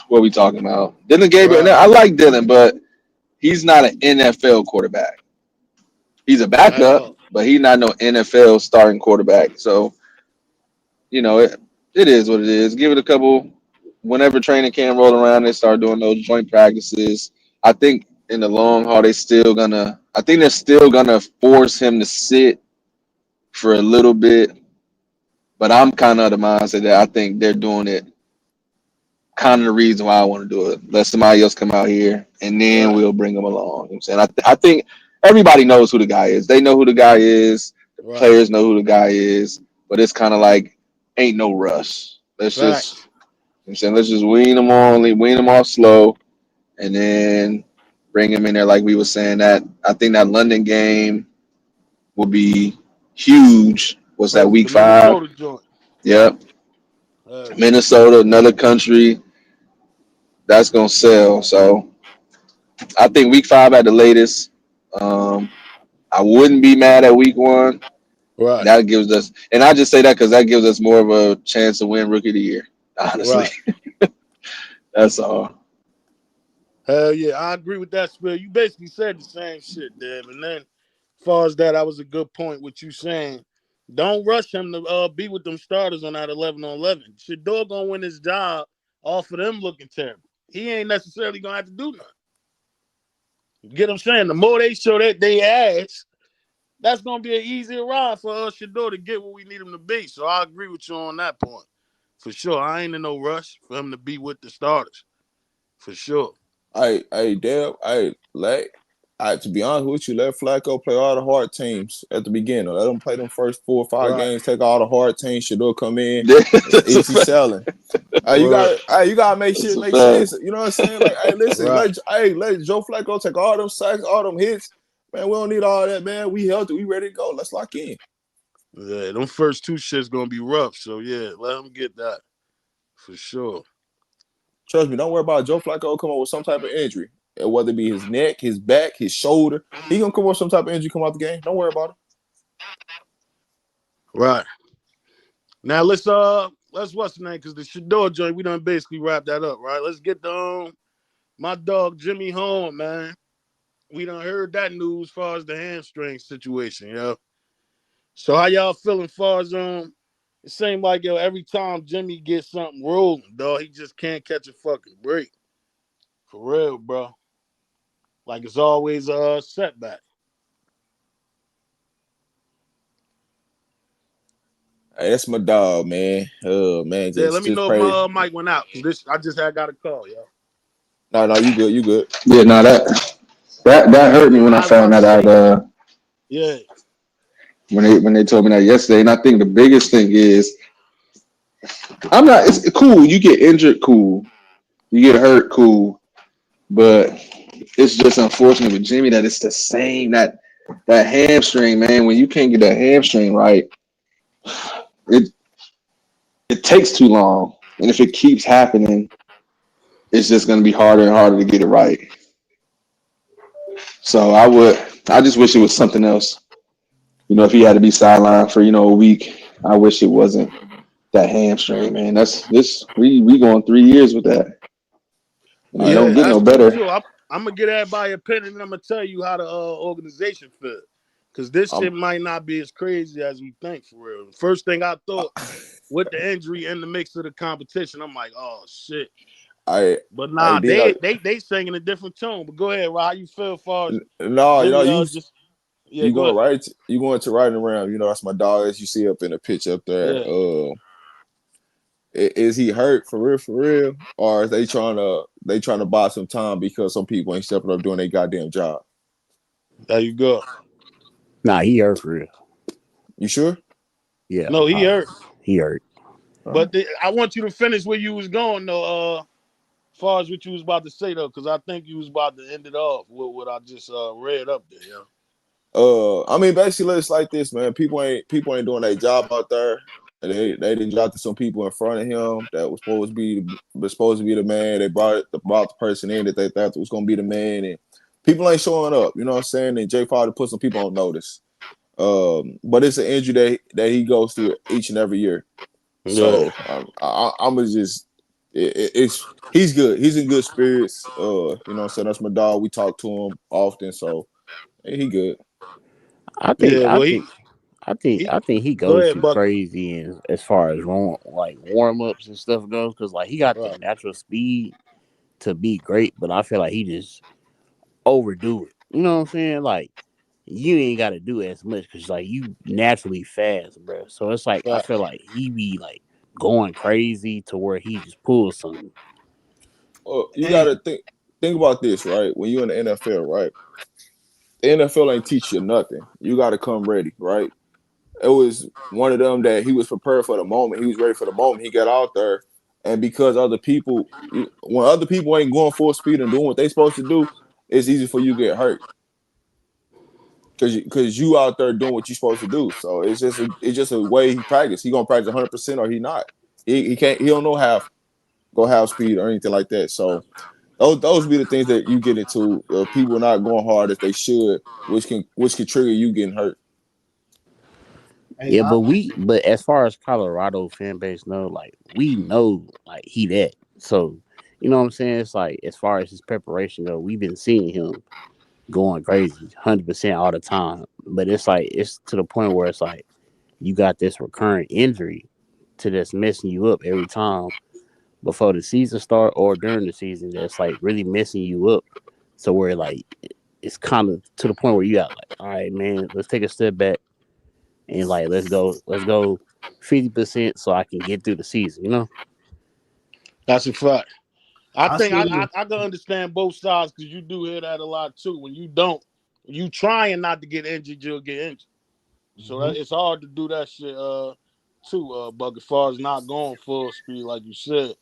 L: What are we talking about? Dylan Gabriel.
F: Right.
L: I like Dylan, but he's not an NFL quarterback. He's a
F: At
L: backup,
F: all.
L: but he's not no NFL starting quarterback. So it is what it is. Give it a couple. Whenever training camp roll around, they start doing those joint practices. I think in the long haul, I think they're still gonna force him to sit for a little bit. But I'm kind of the mindset that I think they're doing it kind of the reason why I want to do it. Let somebody else come out here, and then
F: Right.
L: we'll bring them along. You know what I'm saying? I think everybody knows who the guy is. They know who the guy is. The
F: Right.
L: players know who the guy is. But it's kind of like ain't no rush. Let's just,
F: Facts.
L: I'm saying, let's just wean them off slow, and then bring him in there like we were saying. That I think that London game will be huge. What's that?
F: The
L: Week 5.
F: Minnesota joint.
L: Yep.
F: Yeah.
L: Minnesota, another country that's gonna sell. So I think week 5 at the latest. Um, I wouldn't be mad at week 1.
F: Right.
L: That gives us, and I just say that because that gives us more of a chance to win Rookie of the Year. Honestly,
F: Right.
L: that's all.
F: Hell yeah, I agree with that, Spill. You basically said the same shit, Deb. And then, as far as that, that was a good point. What you saying? Don't rush him to be with them starters on that 11 on 11. Shedeur gonna win his job off of them looking terrible. He ain't necessarily gonna have to do nothing. You get what I'm saying? The more they show that they ass, that's gonna be an easier ride for us Shedeur to get where we need him to be. So I agree with you on that point. For sure. I ain't in no rush for him to be with the starters. For sure.
J: Deb, to be honest with you, let Flacco play all the hard teams at the beginning. Let him play them first 4 or 5
F: Right.
J: games. Take all the hard teams. Shedeur come in. It's
L: That's a
J: easy
L: fact.
J: selling.
F: Word.
J: You gotta make
L: That's
J: shit
L: a
J: make
L: fact.
J: sense. You know what I'm saying? Like, hey, listen,
F: Right.
J: let Joe Flacco take all them sacks, all them hits. Man, we don't need all that, man. We healthy. We ready to go. Let's lock in.
F: Yeah, them first two shits gonna be rough. So yeah, let him get that for sure.
J: Trust me, don't worry about Joe Flacco come up with some type of injury. Whether it be his neck, his back, his shoulder. He gonna come up with some type of injury, come out the game. Don't worry about it.
F: Right. Now let's what's the name? Cause the Shedeur joint, we done basically wrap that up, right? Let's get the my dog Jimmy home, man. We done heard that news as far as the hamstring situation, yo. So how y'all feeling far as it seems like yo, every time Jimmy gets something rolling, dog, he just can't catch a fucking break. For real, bro. Like it's always a setback.
J: Hey, that's my dog, man. Man,
F: Yeah, let me
J: just
F: know if
J: pray.
F: my mic went out. I just had got a call, yo.
J: No, you good, you good.
L: Yeah, no, that hurt me when I
F: I was
L: found
F: about to
L: that out.
F: say, yeah,
L: When they told me that yesterday, and I think the biggest thing is I'm not. It's cool. You get injured, cool. You get hurt, cool. But it's just unfortunate with Jimmy that it's the same that hamstring, man. When you can't get that hamstring right, it it takes too long, and if it keeps happening, it's just going to be harder and harder to get it right. So I just wish it was something else. If he had to be sidelined for a week, I wish it wasn't that hamstring, man. That's this we going 3 years with that, and it
F: yeah,
L: don't get no
F: that's true
L: better.
F: too. I'm gonna get everybody opinion, and I'm gonna tell you how the organization feel. Cause this
J: I'm
F: shit might not be as crazy as we think for real. First thing I thought with the injury in the mix of the competition. I'm like, oh shit.
J: I
F: But
J: I
F: nah,
J: did.
F: they singing a different tone. But go ahead, Rob. How you feel as far as
J: No,
F: Jimmy?
J: you
F: Just yeah,
J: you
F: go
J: going
F: ahead.
J: right. You going to right around. You know, that's my dog. As you see up in the picture up there.
F: Yeah,
J: Is he hurt for real, or is they trying to buy some time because some people ain't stepping up doing their goddamn job?
F: there you go.
I: Nah, he hurt for real.
J: You sure?
I: Yeah,
F: No, he hurt.
I: he hurt.
J: Uh,
F: I want you to finish where you was going though. As far as what you was about to say though, because I think you was about to end it off with what I just read up there. Yeah.
J: I mean, basically, it's like this, man. People ain't doing their job out there. And they didn't drop to some people in front of him that was supposed to be the man. They brought the person in that they thought was gonna be the man, and people ain't showing up. You know what I'm saying? And Jay Father put some people on notice. But it's an injury that he goes through each and every year.
F: Yeah.
J: So I'm gonna just it's he's good. He's in good spirits. You know what I'm saying? That's my dog. We talk to him often, so he good.
I: I think
F: Yeah.
I: I
F: Well,
I: think
F: he
I: I think he
F: go
I: goes
F: ahead,
I: too
F: Bucky.
I: crazy in as far as warm ups and stuff goes because like he got the
F: Right.
I: natural speed to be great, but I feel like he just overdo it. You know what I'm saying? Like you ain't got to do as much because like you naturally fast, bro. So it's like I
F: Right.
I: feel like he be like going crazy to where he just pulls something.
J: You
K: Hey,
J: gotta think about this, right? When you're in the NFL, right? The NFL ain't teach you nothing. You gotta come ready, right? It was one of them that he was prepared for the moment. He was ready for the moment. He got out there, and because when other people ain't going full speed and doing what they supposed to do, it's easy for you to get hurt because you out there doing what you supposed to do. So it's just a way he practice. He gonna practice 100% or he not. He can't. He don't know go half speed or anything like that. So those be the things that you get into. People not going hard as they should, which can trigger you getting hurt.
K: hey,
I: Yeah, but as far as Colorado fan base know, like we know like he that. So you know what I'm saying? It's like as far as his preparation go, we've been seeing him going crazy, 100% all the time. But it's like it's to the point where it's like you got this recurrent injury to that's messing you up every time before the season start or during the season. That's like really messing you up. So where like it's kind of to the point where you got like, all right, man, let's take a step back and like let's go 50% so I can get through the season. You know?
F: That's a fact. I
K: I
F: think
K: say
F: I can understand both sides because you do hear that a lot too. When you don't, you trying not to get injured, you'll get injured. So
K: this.
F: it's hard to do that shit too, Buck, as far as not going full speed, like you said.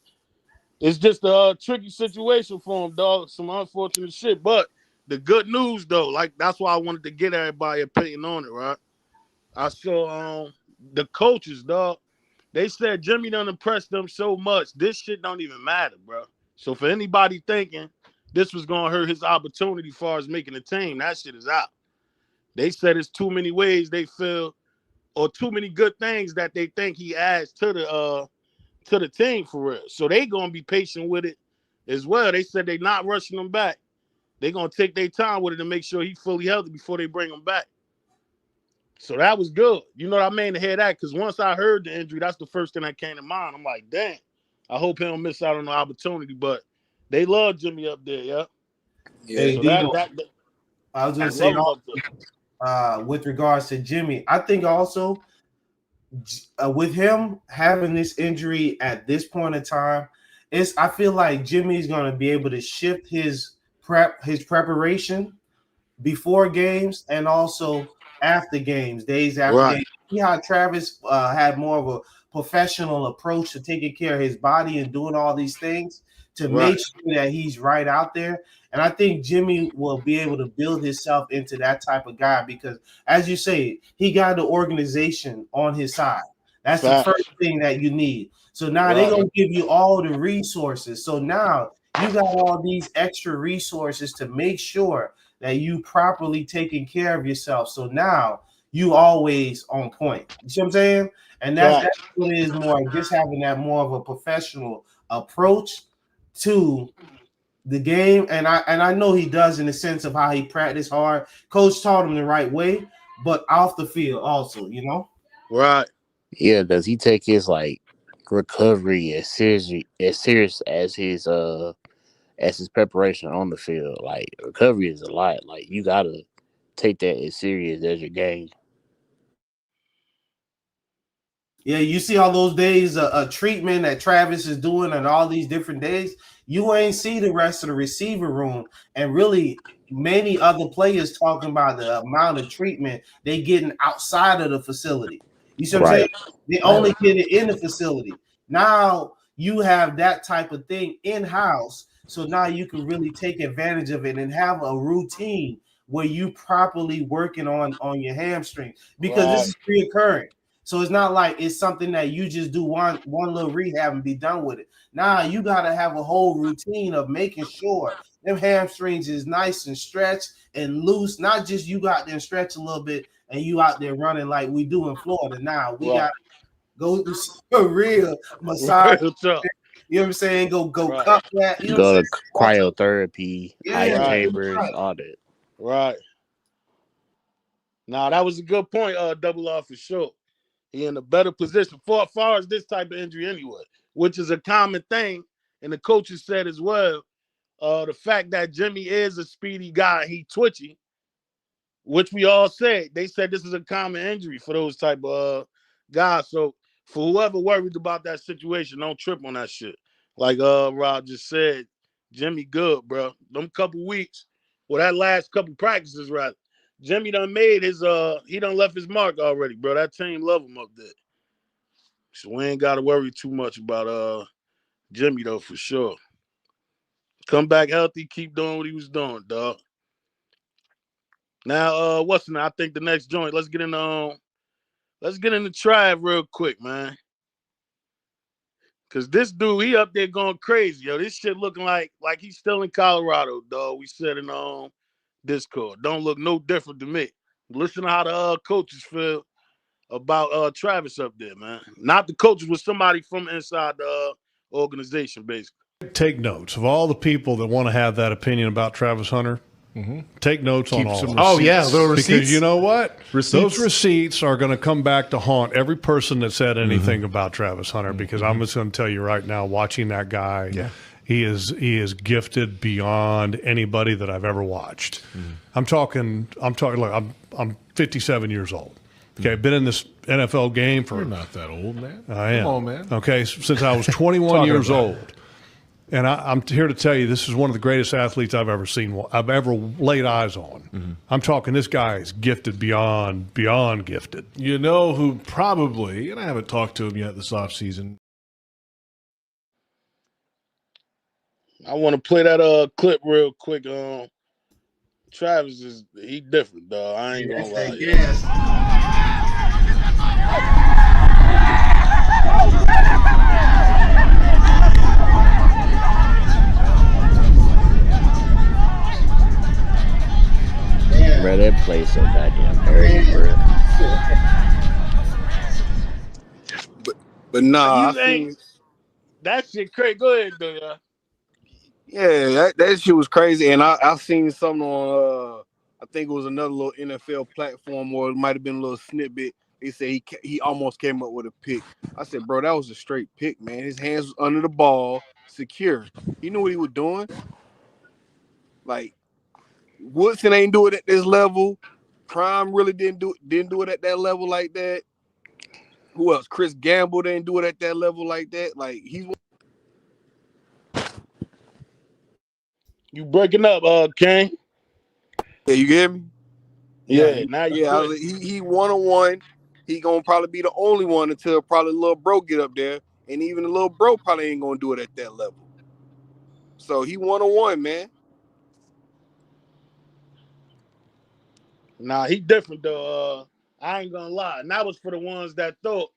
F: It's just a tricky situation for him, dog. Some unfortunate shit. But the good news though, like that's why I wanted to get everybody's opinion on it, right? I saw the coaches, dog. They said Jimmy done impressed them so much. This shit don't even matter, bro. So for anybody thinking this was gonna hurt his opportunity as far as making a team, that shit is out. They said it's too many ways they feel or too many good things that they think he adds to the team for real. So they gonna be patient with it as well. They said they not rushing him back. They gonna take their time with it to make sure he's fully healthy before they bring him back. So that was good. You know what I mean to hear that? Because once I heard the injury, that's the first thing that came to mind. I'm like, damn, I hope he don't miss out on the opportunity. But they love Jimmy up there, yeah.
K: Hey,
J: Yeah.
F: So
K: Dino, I was
F: they
K: gonna say
F: love him up there.
K: with regards to Jimmy, I think also with him having this injury at this point in time, I feel like Jimmy's gonna be able to shift his preparation before games and also after games, days after
F: Right.
K: games. See how Travis had more of a professional approach to taking care of his body and doing all these things to
F: Right.
K: make sure that he's right out there. And I think Jimmy will be able to build himself into that type of guy because, as you say, he got the organization on his side. That's the first
F: Facts.
K: thing that you need. So now they're
F: Right.
K: going to give you all the resources. So now you got all these extra resources to make sure that you properly taking care of yourself. So now you always on point. You see what I'm saying? And that's
F: Facts.
K: what it is more just having that more of a professional approach to the game. And I know he does in the sense of how he practiced hard. Coach taught him the right way, but off the field also, you know.
F: Right.
I: Yeah, does he take his like recovery as serious as his preparation on the field? Like recovery is a lot. Like you gotta take that as serious as your game.
K: Yeah, you see all those days of treatment that Travis is doing and all these different days. You ain't see the rest of the receiver room, and really many other players talking about the amount of treatment they getting outside of the facility. You see what I'm saying?
I: Right.
K: They
I: Right.
K: only get it in the facility. Now you have that type of thing in house, so now you can really take advantage of it and have a routine where you properly working on your hamstring because this
F: Right.
K: is reoccurring. So it's not like it's something that you just do one little rehab and be done with it. Now you gotta have a whole routine of making sure them hamstrings is nice and stretched and loose. Not just you got there and stretch a little bit and you out there running like we do in Florida. Now we
F: Right.
K: got to go do some real massage.
F: Real tough.
K: You know what I'm saying? Go
F: Right.
K: cup that. You know what I'm
I: Go
K: saying?
I: to cryotherapy, ice
K: Yeah,
F: Right.
I: chambers,
K: right.
I: all that.
F: Right. Now that was a good point, double R for sure. He in a better position for as far as this type of injury anyway, which is a common thing. And the coaches said as well, the fact that Jimmy is a speedy guy, he twitchy, which we all said. They said this is a common injury for those type of guys. So for whoever worried about that situation, don't trip on that shit. Like Rob just said, Jimmy good, bro. Them couple weeks, well, that last couple practices, right? Jimmy done made his he done left his mark already, bro. That team love him up there. So we ain't gotta worry too much about Jimmy though for sure. Come back healthy, keep doing what he was doing, dog. Now what's the I think the next joint. Let's get into Trav real quick, man. Cause this dude, he up there going crazy, yo. This shit looking like he's still in Colorado, dog. We said in Discord. Don't look no different to me. Listen to how the coaches feel about Travis up there, man. Not the coaches, with somebody from inside the organization, basically.
M: Take notes of all the people that want to have that opinion about Travis Hunter. Take notes on all of them.
N: Oh yeah, little receipts.
M: Because you know what?
N: Receipts.
M: Those receipts are going to come back to haunt every person that said anything about Travis Hunter. Because I'm just going to tell you right now, watching that guy, he is gifted beyond anybody that I've ever watched. I'm talking. Look, I'm 57 years old. Okay, I've been in this NFL game for.
N: You're not that old, man.
M: I am.
N: Come on, man.
M: Okay, since I was 21 years old. And I'm here to tell you, this is one of the greatest athletes I've ever seen, I've ever laid eyes on. I'm talking, this guy is gifted beyond gifted.
N: You know who probably, and I haven't talked to him yet this offseason.
F: I want to play that clip real quick. Travis he different, dog. I ain't gonna lie.
K: Yes.
I: Bro, that place so goddamn dirty, bro.
J: But nah, I
F: You ain't
J: seen.
F: that shit crazy. Go ahead, though, yeah.
J: Yeah, that shit was crazy, and I seen something on I think it was another little NFL platform, or it might have been a little snippet. They said he almost came up with a pick. I said, bro, that was a straight pick, man. His hands was under the ball, secure. He knew what he was doing. Like Woodson ain't do it at this level. Prime really didn't do it at that level like that. Who else? Chris Gamble didn't do it at that level like that. Like he's.
F: You breaking up, King?
J: Yeah, you get me?
F: Yeah, now you
J: Yeah,
F: good.
J: he 1-on-1. He gonna probably be the only one until probably little bro get up there, and even the little bro probably ain't gonna do it at that level. So he 1-on-1, man.
F: Nah, he different though. I ain't gonna lie. And that was for the ones that thought,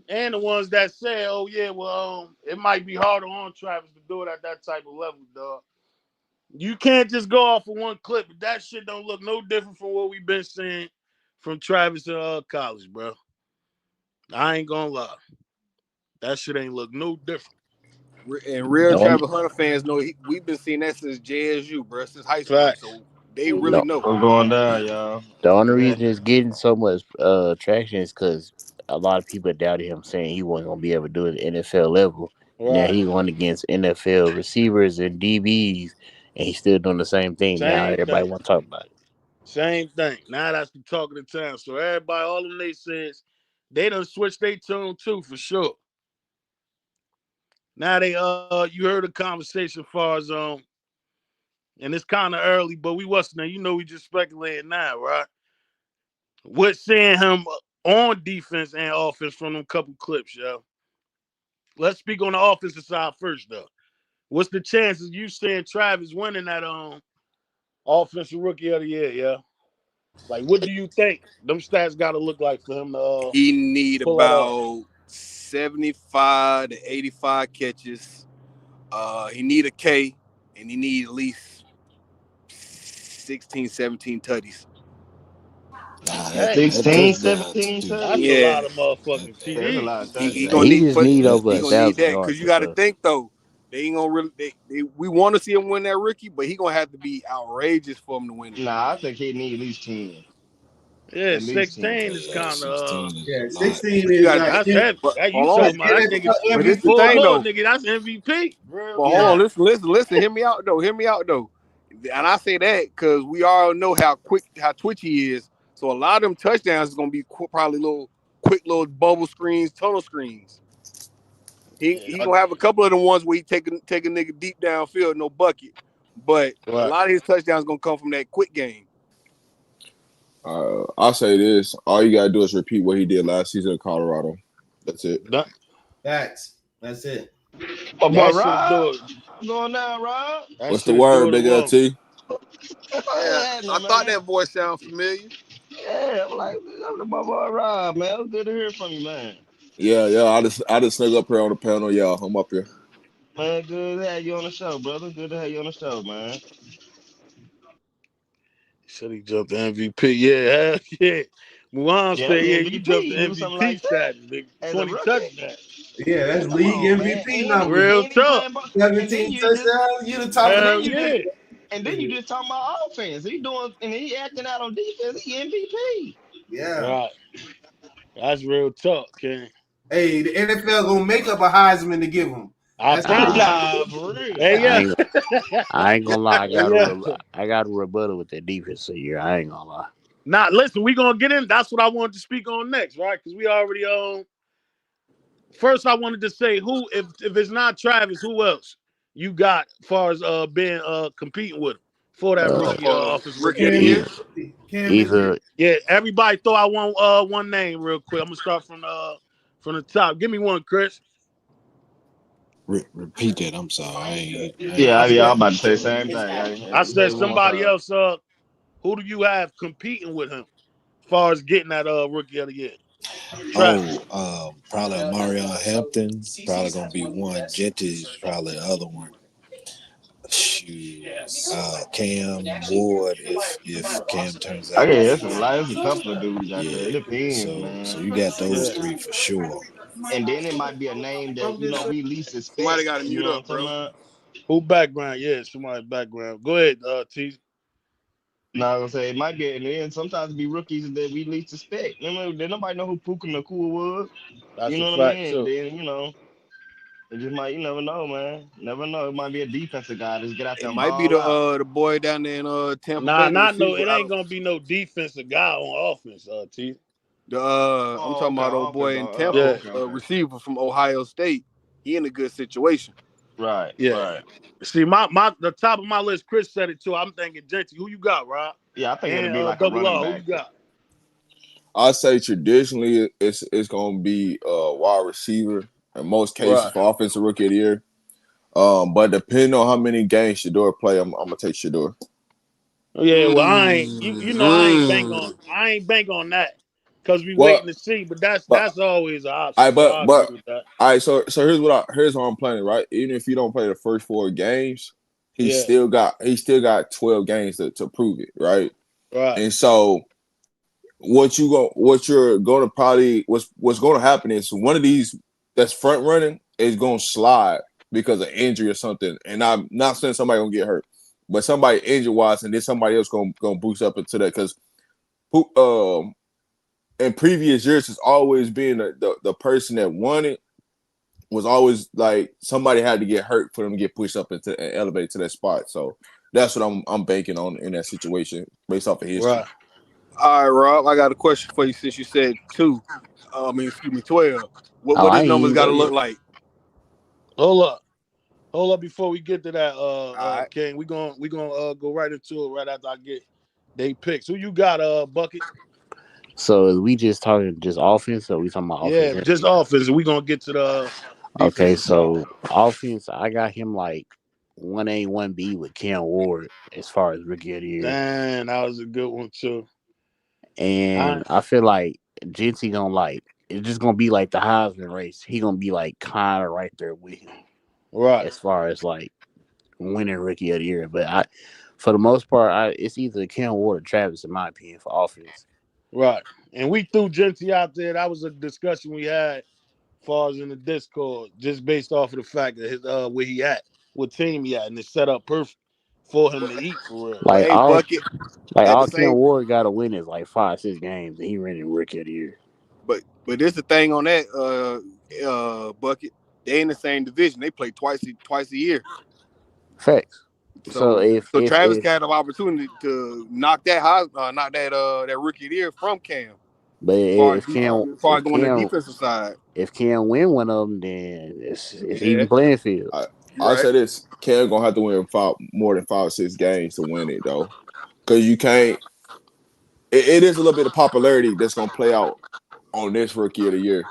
F: and the ones that said, "Oh yeah, well, it might be harder on Travis to do it at that type of level, dog." You can't just go off of one clip. But that shit don't look no different from what we've been seeing from Travis in college, bro. I ain't gonna lie. That shit ain't look no different.
J: And real
I: The only,
J: Travis Hunter fans know we've been seeing that since JSU, bro, since high school.
F: Facts.
J: So they really
I: the,
J: know.
O: What's going down, y'all?
I: the only
F: Yeah.
I: reason it's getting so much traction is because a lot of people doubted him, saying he wasn't gonna be able to do it at the NFL level. Now
F: Right.
I: he won against NFL receivers and DBs, and he's still doing the same thing. Now
F: Same
I: everybody
F: thing.
I: want to talk about it.
F: Same thing. Now that's the talk of the town. So everybody, all them they says, they done switched their tune too for sure. Now they you heard the conversation far as and it's kind of early, but we wasn't there. You know, we just speculating now, right? What's seeing him on defense and offense from them couple clips, yo. Let's speak on the offensive side first, though. What's the chances you seeing Travis winning that offensive rookie of the year, yeah? Like, what do you think them stats got to look like for him to
O: He need
F: pull that off?
O: about 75 to 85 catches. He need a K, and he need at least 16, 17 tutties.
H: Nah,
F: Dang,
H: that
P: 16,
H: touchdown
P: 17
H: too.
F: that's a
P: touchdowns.
O: Yeah,
F: lot of motherfucking
P: Yeah, that's a
F: TDs.
P: lot of
O: he
P: touchdowns.
O: gonna
I: He
O: need,
I: just
O: but
I: need
H: That,
I: over
O: he
I: a
O: gonna need
I: thousand
O: that because
I: yards
O: you
I: and
O: got to
I: stuff.
O: think though. They ain't gonna really. We want to see him win that rookie, but he gonna have to be outrageous for him to win it.
P: Nah, I think he need at least 10.
F: Yeah,
P: At least 10.
F: 16 is
H: yeah,
F: kind of
H: 16 is
K: Yeah,
H: a lot.
K: 16
O: But you
K: is
O: got to
K: like
O: think.
F: that's heavy.
O: But
F: That you
O: hold on.
F: talking about that
K: it's
F: nigga
O: But
K: NFL
O: this the
F: full
O: thing
F: blood
O: though.
F: nigga. That's MVP. Real
O: But hold
F: talk.
O: on.
K: Yeah,
O: Listen. Hear me out though. Hear me out though. And I say that because we all know how twitchy he is. So a lot of them touchdowns is gonna be probably quick little bubble screens, tunnel screens. He
F: Yeah,
O: gonna have a couple of the ones where he take a nigga deep downfield, no bucket. But a
F: right.
O: lot of his touchdowns gonna come from that quick game.
J: I'll say this: all you gotta do is repeat what he did last season in Colorado. That's it.
F: That,
K: facts. That's it.
P: My boy
F: that should
P: Rob.
F: do it.
P: I'm going down, Rob.
F: That
J: What's the
F: should do
J: word,
F: it
J: Big
F: alone.
J: LT?
P: What's
O: Yeah, I
P: happening,
O: thought
P: man?
O: that voice sounded familiar.
P: Yeah, I'm like, my boy Rob, man. It was good to hear from you, man.
J: Yeah. I just snuck up here on the panel. Yeah, I'm up here.
P: Man, good to have you on the show, brother. Good to have you on the show, man.
F: Said he jumped the MVP. Yeah, hell yeah. Mulan
P: Yeah, that's
F: said, yeah, you jumped the
P: MVP. Do something
F: MVP
P: like that
F: status, nigga.
P: as a
F: 20
P: rookie.
F: touchdowns.
K: Yeah, that's
P: Man, come
K: league
P: on, man.
K: MVP numbers.
F: Real
P: He ain't even
F: tough.
P: playing, but and then
K: 17
P: you just
K: touchdowns. You the top of
P: and
K: the
P: then
F: Hell
P: you
F: yeah.
P: just and then you just talking about offense. He doing and he acting out on defense. He MVP.
K: Yeah.
F: Right. That's real tough, King.
K: Hey, the NFL gonna make up a Heisman to give him.
F: I
K: That's the
F: promise
I: Ah,
F: you.
P: Nah, for real.
F: Hey,
I: I
F: yeah.
I: ain't, I ain't gonna lie.
F: Hey, yeah.
I: I got a rebuttal with that defense this year. I ain't gonna lie.
F: Now, listen, we going to get in. That's what I wanted to speak on next, right? Because we already first, I wanted to say who, if it's not Travis, who else you got as far as being competing with him for that
I: Uh,
F: rookie offensive rookie
O: Rookie of
F: of
O: the
F: the
K: Cam
F: year?
O: year.
K: Newton. Cam Newton.
I: Ehud,
F: Yeah, everybody thought I want one name real quick. I'm gonna start from the top. Give me one, Chris.
H: Repeat that. I'm sorry.
P: Yeah,
F: I
P: yeah,
F: said
P: I'm about to say the same thing.
F: I
P: Say
F: said
P: it one more
F: somebody
P: time.
F: else. Who do you have competing with him as far as getting that rookie of the year? Travis.
H: Probably Marion Hampton. Probably gonna be one. Jetty's probably the other one. Shoot, Cam Ward. If Cam turns out to
P: Okay,
H: be
P: it's a couple of dudes out there. It
H: yeah.
P: depends,
H: So
P: man.
H: you got those
F: Yeah.
H: three for sure.
P: And then it might be a name that we least expect.
O: Somebody got to
P: You
O: mute
P: know what
O: up,
P: I'm talking
O: bro.
P: about?
F: Who background? Yeah, somebody background. Go ahead, T.
P: No, I was gonna say it might be, and then sometimes it be rookies that we least expect. Then nobody know who Puka Nakua was.
F: That's
P: You
F: a
P: know what I
F: fact
P: mean? And
F: too.
P: then it just might. You never know, man. Never know. It might be a defensive guy that's get out there
O: It
P: and
O: might be
P: ball out.
O: the boy down there in Tampa
F: Nah,
O: Bay, the
F: not no.
O: receiver.
F: It ain't gonna be no defensive guy on offense, T.
O: I'm
P: Oh,
O: talking
P: okay.
O: about
P: On
O: old
P: offense.
O: boy in Tampa,
F: Yeah,
P: Okay, okay.
O: receiver from Ohio State. He in a good situation.
P: Right,
F: yeah.
P: right.
F: See, my the top of my list, Chris said it too. I'm thinking Genty. Who you got, Rob?
P: Yeah, I think it'll
F: And
P: be like a
F: Double
P: running
F: R. Who you
P: back.
F: got?
J: I say traditionally it's gonna be wide receiver in most cases
F: Right.
J: for offensive rookie of the year. But depending on how many games Shedeur play, I'm gonna take Shedeur.
F: Yeah, well, I ain't. I ain't bank on.
O: Mm-hmm.
F: I ain't bank on that because we
J: Well,
F: waiting to see. But that's
J: but
F: always an option.
J: I
F: So I agree
J: but
F: with that.
J: all right. So here's how I'm playing, right? Even if you don't play the first 4 games,
F: Yeah.
J: he still got 12 games to prove it, right?
F: Right.
J: And so what's gonna happen is one of these that's front running is gonna slide because of injury or something. And I'm not saying somebody gonna get hurt, but somebody injury wise, and then somebody else gonna boost up into that because in previous years has always been the person that won it was always like somebody had to get hurt for them to get pushed up into and elevated to that spot. So that's what I'm banking on in that situation based off of history.
F: Right.
O: All right, Rob, I got a question for you since you said 2. Excuse me, 12.
I: Oh,
O: What
I: I
O: his
I: ain't
O: numbers
I: even
O: got
I: go
O: to look
I: yet.
O: like?
F: Hold up. Hold up before we get to that,
O: All right.
F: King. We gonna go right into it right after I get they picks. Who you got, Bucket?
I: So is we just talking just offense, or we talking about offense
F: Yeah,
I: and
F: just
I: defense?
F: offense. We gonna get to the
I: Okay,
F: defensive side.
I: so offense, I got him like 1A, 1B with Cam Ward as far as rookie of the year.
F: Damn, that was a good one too. I,
I: And I feel like Jinty gonna like it's just gonna be like the Heisman race. He gonna be like kind of right there with him
F: right,
I: as far as like winning rookie of the year. But for the most part, it's either Cam Ward or Travis in my opinion for offense.
F: right. And we threw Genty out there. That was a discussion we had, as far as in the Discord, just based off of the fact that his where he at, what team he at, and it's set up perfect for him to eat for real.
O: But
I: Like
O: hey, Bucket, at the
I: all Cam
O: same,
I: Ward got to win is like 5, 6 games, and he winning rookie of the year.
O: but there's the thing on that, Bucket. They in the same division. They play twice a year.
I: Facts. So
O: So Travis
I: if
O: got an opportunity to knock that rookie of the year from Cam.
I: but
O: As far as going to the defensive side.
I: if Cam win one of them, then it's
O: Yeah,
I: even playing field.
O: you're
J: I
O: right.
J: say this: Cam gonna have to win more than 5 or 6 games to win it though, because you can't. It is a little bit of popularity that's gonna play out on this rookie of the year.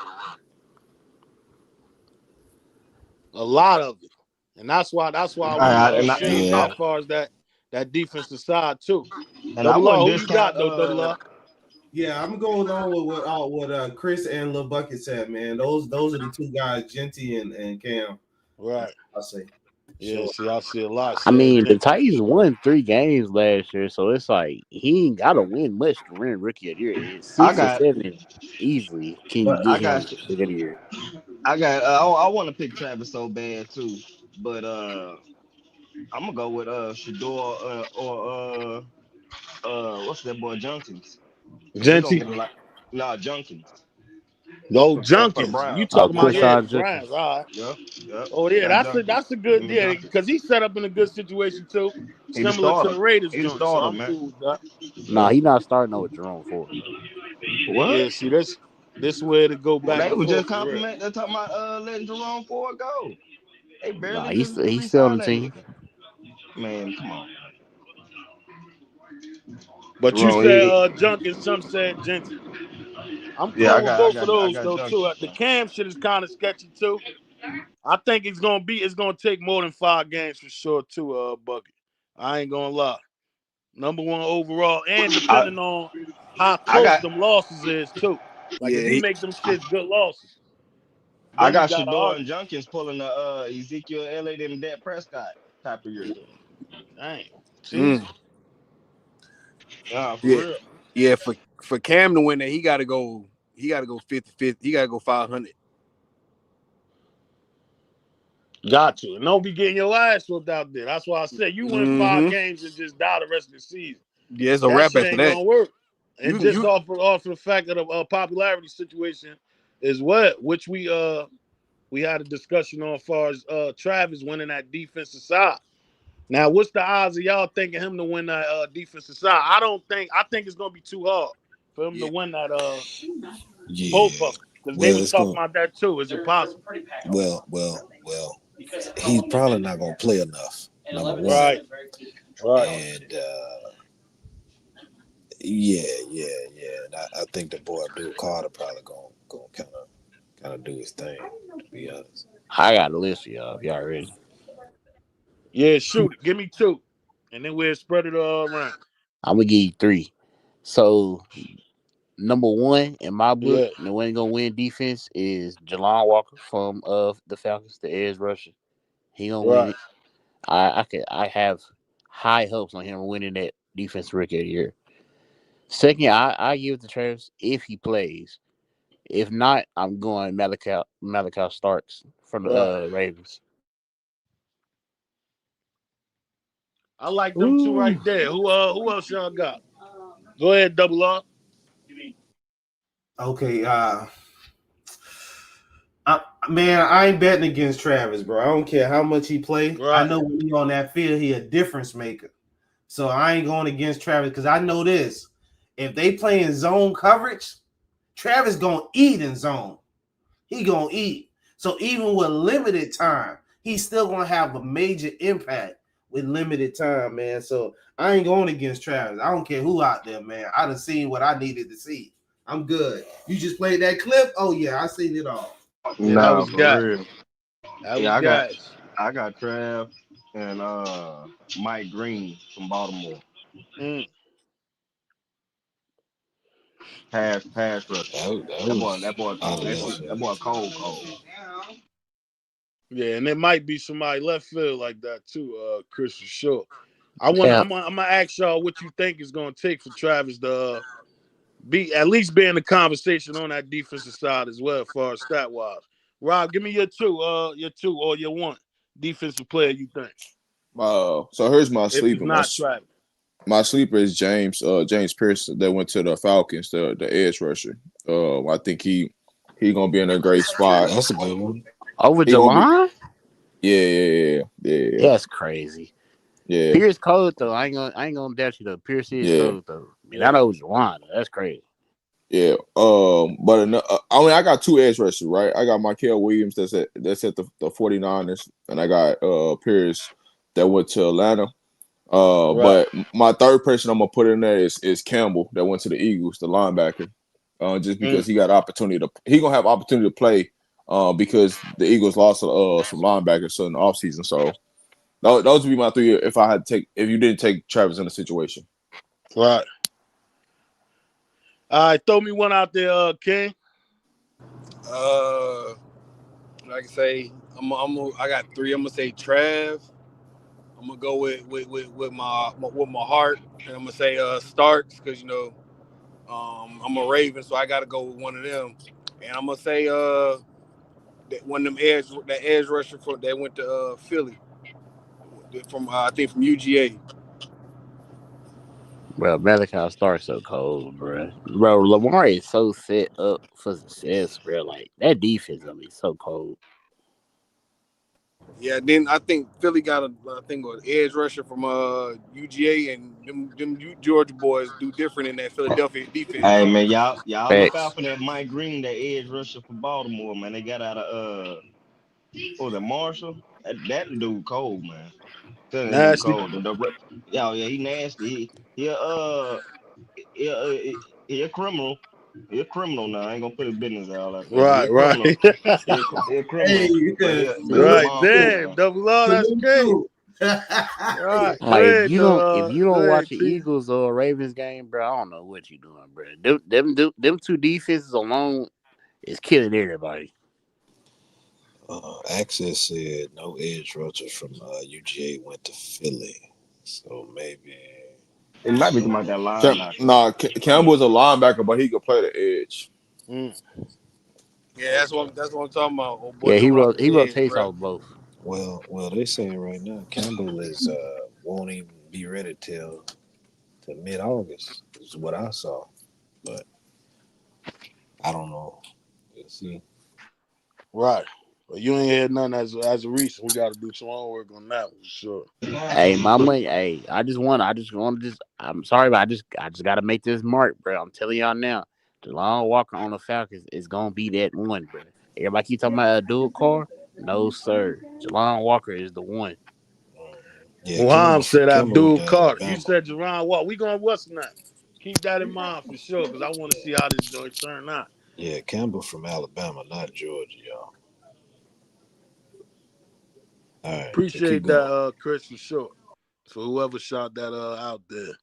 F: A lot of it, and that's why
P: All
F: we
P: right, and
F: shade
I: Yeah.
F: that, as far as that defensive side too.
P: I
F: Double
P: wouldn't
F: R, who you
P: discount
F: got though? Double R.
K: Yeah, I'm going on with what Chris and Lil Bucket said, man. Those are the two guys, Genty and Cam.
F: Right.
K: I say,
F: Yeah.
K: sure.
F: See, I see a lot
I: I
F: saying
I: mean, the
F: Genty.
I: Titans won 3 games last year, so it's like he ain't got to win much to win rookie of the year. It's
P: I
I: 6 or 7 easily can
P: but
I: get him rookie of the year.
P: I got I want to pick Travis so bad too, but I'm gonna go with Shedeur or what's that boy Junkins? He gonna
F: Genty.
P: get a lot. Nah, Junkins
F: Oh,
P: for the
F: Junkins. You
P: Browns.
I: Oh,
F: talking about,
P: Yeah,
F: yeah, the
I: Quinshawn
F: Browns.
I: Judkins.
F: All right.
P: yep, yep.
F: Oh yeah,
P: Got
F: that's
P: Junkins.
F: a
P: Give
F: good,
P: me
F: yeah,
P: Junkins.
F: because he's set up in a good situation too,
P: He the
F: similar to
P: starter.
F: the Raiders
P: He the
F: joint. So
P: starter,
F: I'm
P: man.
F: cool with that.
I: Nah, he not starting over Jerome Ford.
P: What?
F: Yeah, see, this way to go back
P: They
F: and
P: was
F: forth
P: just
F: for real.
P: complimenting. They're talking about letting Jerome Ford go. They
I: Nah,
P: barely just
I: he's still on
P: re-signed
I: the
P: that
I: team.
P: nigga. Man, come on.
F: But you
P: Jerome,
F: said Junkins, some said Genty. I'm
P: yeah,
F: cool with both of
P: I
F: those
P: got
F: though too.
P: Junkins.
F: The Cam shit is kind of sketchy too. I think it's gonna take more than 5 games for sure too, Bucket. I ain't gonna lie. Number one overall, and
P: I
F: depending on how
P: I
F: close
P: got
F: them losses is too. Like if
O: Yeah,
F: he make them shits good losses,
P: I
F: then we
P: got
F: got to
P: Shador and
F: argue.
P: Junkins pulling the Ezekiel Elliott and Dak Prescott type of year.
F: Dang, season.
O: mm,
P: Nah, for
O: yeah,
P: real.
O: yeah. For Cam to win that, he got to go. He got to go 50-50. He got to go 500.
F: Got to. And don't be getting your ass whooped out there. That's why I said you win 5 games and just die the rest of the season.
O: Yeah, it's a
F: That
O: wrap
F: shit
O: after
F: ain't
O: that.
F: gonna work.
O: You
F: And
O: can
F: just
O: you
F: off of the fact of the popularity situation is what, which we had a discussion on as far as Travis winning that defensive side. Now, what's the odds of y'all thinking him to win that defensive side? I think it's gonna be too hard for him to
H: Yeah,
F: win that both of
H: yeah.
F: them. Because they
H: Well,
F: was
H: it's
F: talking
H: going.
F: about that too. Is it possible?
H: Well. He's probably not going to play enough. Number one,
F: Right, right.
H: and yeah. And I think the boy Abdul Carter probably going to kind of do his thing. To be honest.
I: I got a list for y'all. If y'all ready?
F: Yeah, shoot it. Give me two. And then we'll spread it around.
I: I'm gonna give you 3. So number 1 in my book,
F: Yeah,
I: the one gonna win defense is Jelon Walker from the Falcons, the edge rusher. He gonna win
F: right.
I: it. I have high hopes on him winning that defense rookie of the year. Second, I give it to Travis if he plays. If not, I'm going Malachi Starks from the
F: Right.
I: Ravens.
F: I like them two right
I: Ooh.
F: there. Who else y'all got? Go ahead, double up.
K: Okay, man, I ain't betting against Travis, bro. I don't care how much he play. I
F: Right.
K: know when he on that field, he a difference maker. So I ain't going against Travis because I know this. If they play in zone coverage, Travis gonna eat in zone. He gonna eat. So even with limited time, he's still gonna have a major impact with limited time, man. So I ain't going against Travis. I don't care who out there, man. I done seen what I needed to see. I'm good. You just played that clip? Oh yeah, I seen it all.
F: Yeah, that
P: Nah,
F: was
P: for
F: gas.
P: real.
F: That was
P: Yeah,
F: gas.
P: I got Trav and Mike Green from Baltimore.
F: Mm.
P: Pass rusher.
H: That
P: That boy,
H: was out of left
P: that
H: field.
P: boy cold.
F: Yeah, and there might be somebody left field like that too, Chris, for sure. I'm
I: Yeah,
F: gonna ask y'all what you think it's gonna take for Travis to be at least be in the conversation on that defensive side as well, as far as stat wise. Rob, give me your two or your one defensive player you think.
J: So here's my
F: If it's
J: sleeper.
F: not Travis.
J: My sleeper is James Pierce that went to the Falcons, the edge rusher. I think he gonna be in a great spot.
H: That's a good one.
I: over
J: He gonna be
I: Javon?
J: yeah.
I: That's crazy.
J: Yeah,
I: Pierce cold though. I ain't gonna doubt you though. Pierce is
J: yeah,
I: cold though. I mean,
F: Yeah.
I: not over Javon. That's crazy.
J: yeah. I mean, I got two edge rushers, right? I got Michael Williams that's at the 49ers, and I got Pierce that went to Atlanta.
F: Right.
J: But my third person I'm gonna put in there is Campbell that went to the Eagles, the linebacker. Just because
F: Mm.
J: he gonna have opportunity to play. Because the Eagles lost some linebackers in the offseason. So those would be my three if you didn't take Travis in the situation.
F: Right. All right, throw me one out there, King.
O: Uh, like I say, I got three. I'm gonna say Trav. I'm gonna go with my heart, and I'm gonna say Starks because I'm a Raven, so I gotta go with one of them. And I'm gonna say that one of them edge rusher that went to Philly from I think from UGA.
I: Bro, Malachi starts so cold, bro. Bro, Lamar is so set up for success, bro. Like that defense gonna be so cold.
O: Yeah, then I think Philly got an edge rusher from UGA, and them Georgia boys do different in that Philadelphia
P: Hey
O: defense.
P: man, y'all look out
I: Facts.
P: for that Mike Green, that edge rusher for Baltimore, man. They got out of what was it, Marshall? That dude cold, man. Telling that dude
F: Nasty.
P: cold. Yeah, he nasty. He a criminal. He a criminal now. I ain't gonna put his business out like that, but he a
F: Right, right.
P: criminal. He a
K: Hey,
P: criminal. But he a
K: salute,
F: Right.
P: monster,
K: salute,
F: Damn,
P: man.
F: double R, that's
K: salute
F: crazy.
K: too.
F: Right. Go
I: Like
F: ahead,
I: if you
F: go
I: don't watch
F: ahead,
I: the
F: T.
I: Eagles or Ravens game, bro, I don't know what you doing, bro. Them two defenses alone is killing everybody.
H: Access said no edge rushers from UGA went to Philly, so maybe.
P: It might be talking about that linebacker.
J: Campbell is a linebacker, but he could play the edge.
F: Mm.
O: Yeah, that's what I'm talking about. Oh boy,
I: Yeah,
O: coming off
I: he
O: the edge,
I: rotates
O: bro.
I: off both.
H: Well, they saying right now Campbell is won't even be ready till to mid August. Is what I saw, but I don't know. We'll see.
F: Right. But you ain't had none as a recent. We got to do some homework on that one, for sure.
I: Hey, my money. Hey, I just want to just. I'm sorry, but I just got to make this mark, bro. I'm telling y'all now. DeLon Walker on the Falcons is gonna be that one, bro. Everybody keep talking about a dual car. No, sir. Jelon Walker is the one.
H: Yeah,
F: Muhammad said
H: Campbell with
F: Abdul Carter. You
H: Alabama.
F: said Jerron Wall. We going what's that? Keep that in mind for sure, because I want to see how this joint turn out.
H: Yeah, Campbell from Alabama, not Georgia, y'all. All right, so keep
F: Appreciate that,
H: going.
F: Chris, for sure. For whoever shot that out there.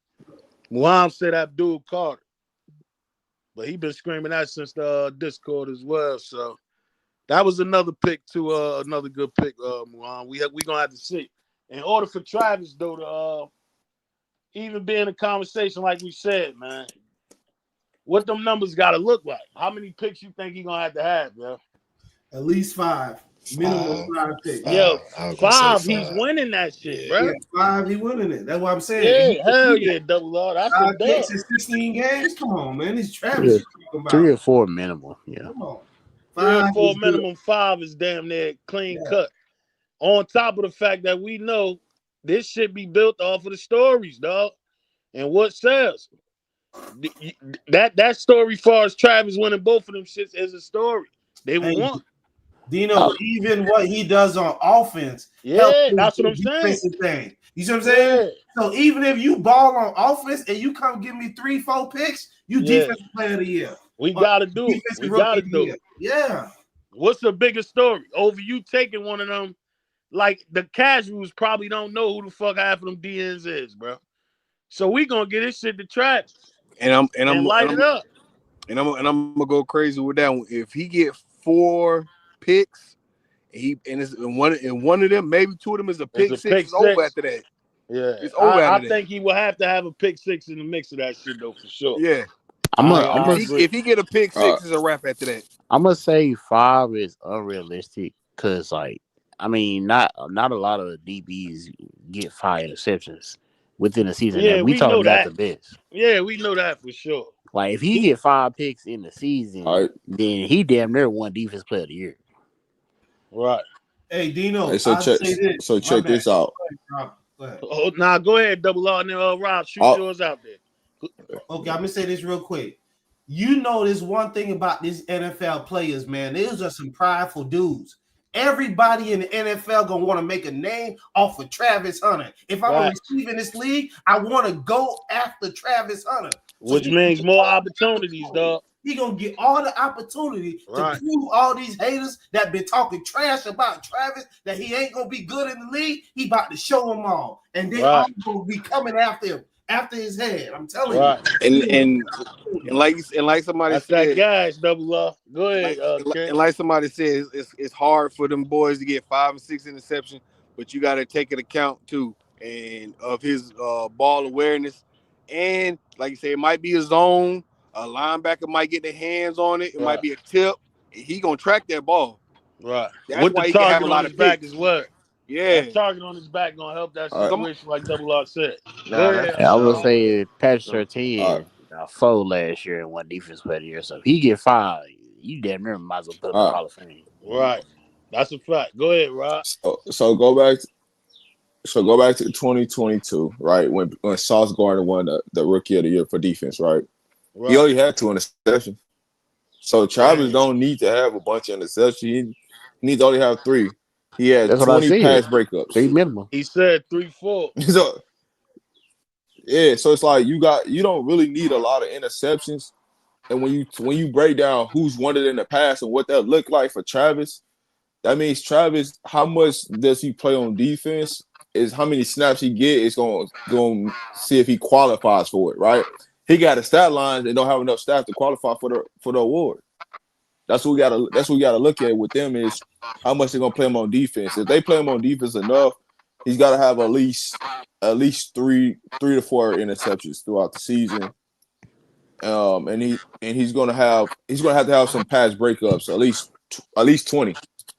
F: Muhammad said Abdul Carter. But he been screaming that since the Discord as well. So that was another pick to another good pick, Muhammad. We gonna have to see. In order for Travis though to even be in a conversation like we said, man, what them numbers gotta look like? How many picks you think he gonna have to have, bro?
K: At least 5. Minimum
H: Five,
K: 5 picks.
H: five.
F: Yo,
H: I was gonna say
F: 5, he's
H: five.
F: winning that shit,
H: Yeah.
K: Yeah,
F: bro.
K: 5, he winning it. That's what I'm saying. If
F: Yeah,
K: you
F: hell
K: do
F: yeah,
K: that,
F: double R. That's a
K: 5 picks
F: dub.
K: in 16 games. Come on, man. It's
I: Three
K: Travis
I: or,
K: you talking about.
I: 3 or 4 minimum. Yeah.
K: Come on.
F: 3 or
K: 5
F: 4
K: is good.
F: minimum, 5 is damn near clean
K: Yeah.
F: cut. On top of the fact that we know this shit be built off of the stories, dog, and what sells. That story, far as Travis winning both of them shits, is a story. They
K: Hey,
F: won.
K: Dino, even what he does on offense helps
F: Yeah,
K: his
F: that's what I'm saying.
K: defensive thing. You see what I'm saying?
F: Yeah,
K: So even if you ball on offense and you come give me 3, 4 picks, you
F: yeah.
K: defensive player of the year.
F: We
K: Or
F: gotta do it.
K: defensive
F: We
K: rookie
F: gotta
K: of the
F: do
K: year.
F: it.
K: Yeah.
F: What's the biggest story? Over you taking one of them? Like the casuals probably don't know who the fuck half of them DNs is, bro. So we gonna get this shit to Travis
O: And
F: and light it up.
O: I'm gonna go crazy with that one. If he get 4 picks, and one of them, maybe 2 of them is a
F: It's
O: pick
F: a
O: six.
F: pick
O: It's over
F: six.
O: after that.
F: Yeah,
O: It's over
F: I
O: after that.
F: think he will have to have a pick six in the mix of that shit though, for sure.
O: Yeah.
I: I'm a,
O: Like
I: I'm
F: I
I: a,
F: agree.
O: if he get a pick
J: All
O: six, it's a wrap after that.
I: I'm gonna say 5 is unrealistic because, like, I mean, not a lot of DBs get 5 interceptions within a season. That
F: Yeah,
I: we
F: we know
I: talking about
F: that.
I: the best.
F: Yeah, we know that for sure.
I: Like, if he get 5 picks in the season,
J: right.
I: then he damn near won defense player of the year.
F: Right.
K: Hey,
J: Hey,
K: Dino,
J: so
K: I'll
J: check
K: say this.
J: so
K: My
J: check
K: bad.
J: this out.
K: Go ahead.
F: Oh, now go ahead, double R, and then Rob, shoot
J: All,
F: yours out there.
K: Okay, I'm gonna say this real quick. You know, this one thing about these NFL players, man. These are some prideful dudes. Everybody in the NFL gonna want to make a name off of Travis Hunter. If I'm a
F: Facts.
K: receiver in this league, I want to go after Travis Hunter. So
F: Which means more opportunities, dog.
K: he gonna get all the opportunity to
F: Right.
K: prove all these haters that been talking trash about Travis that he ain't gonna be good in the league. He about to show them all, and they all
F: Right.
K: gonna be coming after him, after his head. I'm telling you.
F: Right.
O: And like somebody
F: That's that
O: said,
F: guys, double R. Go ahead, Ken.
O: and like somebody said, it's hard for them boys to get 5 and 6 interceptions, but you got to take an account too, and of his ball awareness, and like you say, it might be a zone. A linebacker might get their hands on it. It might
F: Right.
O: be a tip. He gonna track that ball.
F: Right.
O: That's
F: With the
O: why he can have a
F: target on
O: lot
F: his
O: of
F: back
O: picks.
F: as well.
O: Yeah.
F: That target on his back gonna help that
J: right.
F: situation, like Double R said. Go
P: Nah, that's
F: ahead.
P: for
I: And I would
P: sure.
I: say Patrick
P: So,
J: All right.
I: Surtain got 4 last year and 1 defense player of the year. So if he get 5, you damn near might as well put him in the
J: All right.
I: Hall of Fame.
F: Right. That's a fact. Go ahead, Rob.
J: So go back to 2022, right? When Sauce Gardner won the rookie of the year for defense, right? He
F: Right.
J: only had 2 interceptions. So Travis
F: Damn.
J: don't need to have a bunch of interceptions. He needs to only have 3. He had
I: That's what I
J: 20
I: said.
J: pass breakups.
I: 3 minimum.
F: He said 3-4.
J: So yeah, so it's like you don't really need a lot of interceptions. And when you break down who's won it in the past and what that looked like for Travis, that means Travis, how much does he play on defense? Is how many snaps he get is going to see if he qualifies for it, right? He got a stat line and don't have enough stats to qualify for the award. That's what we gotta look at with them is how much they're gonna play him on defense. If they play him on defense enough, he's got to have at least three to 4 interceptions throughout the season. And he's gonna have to have some pass breakups, at least 20.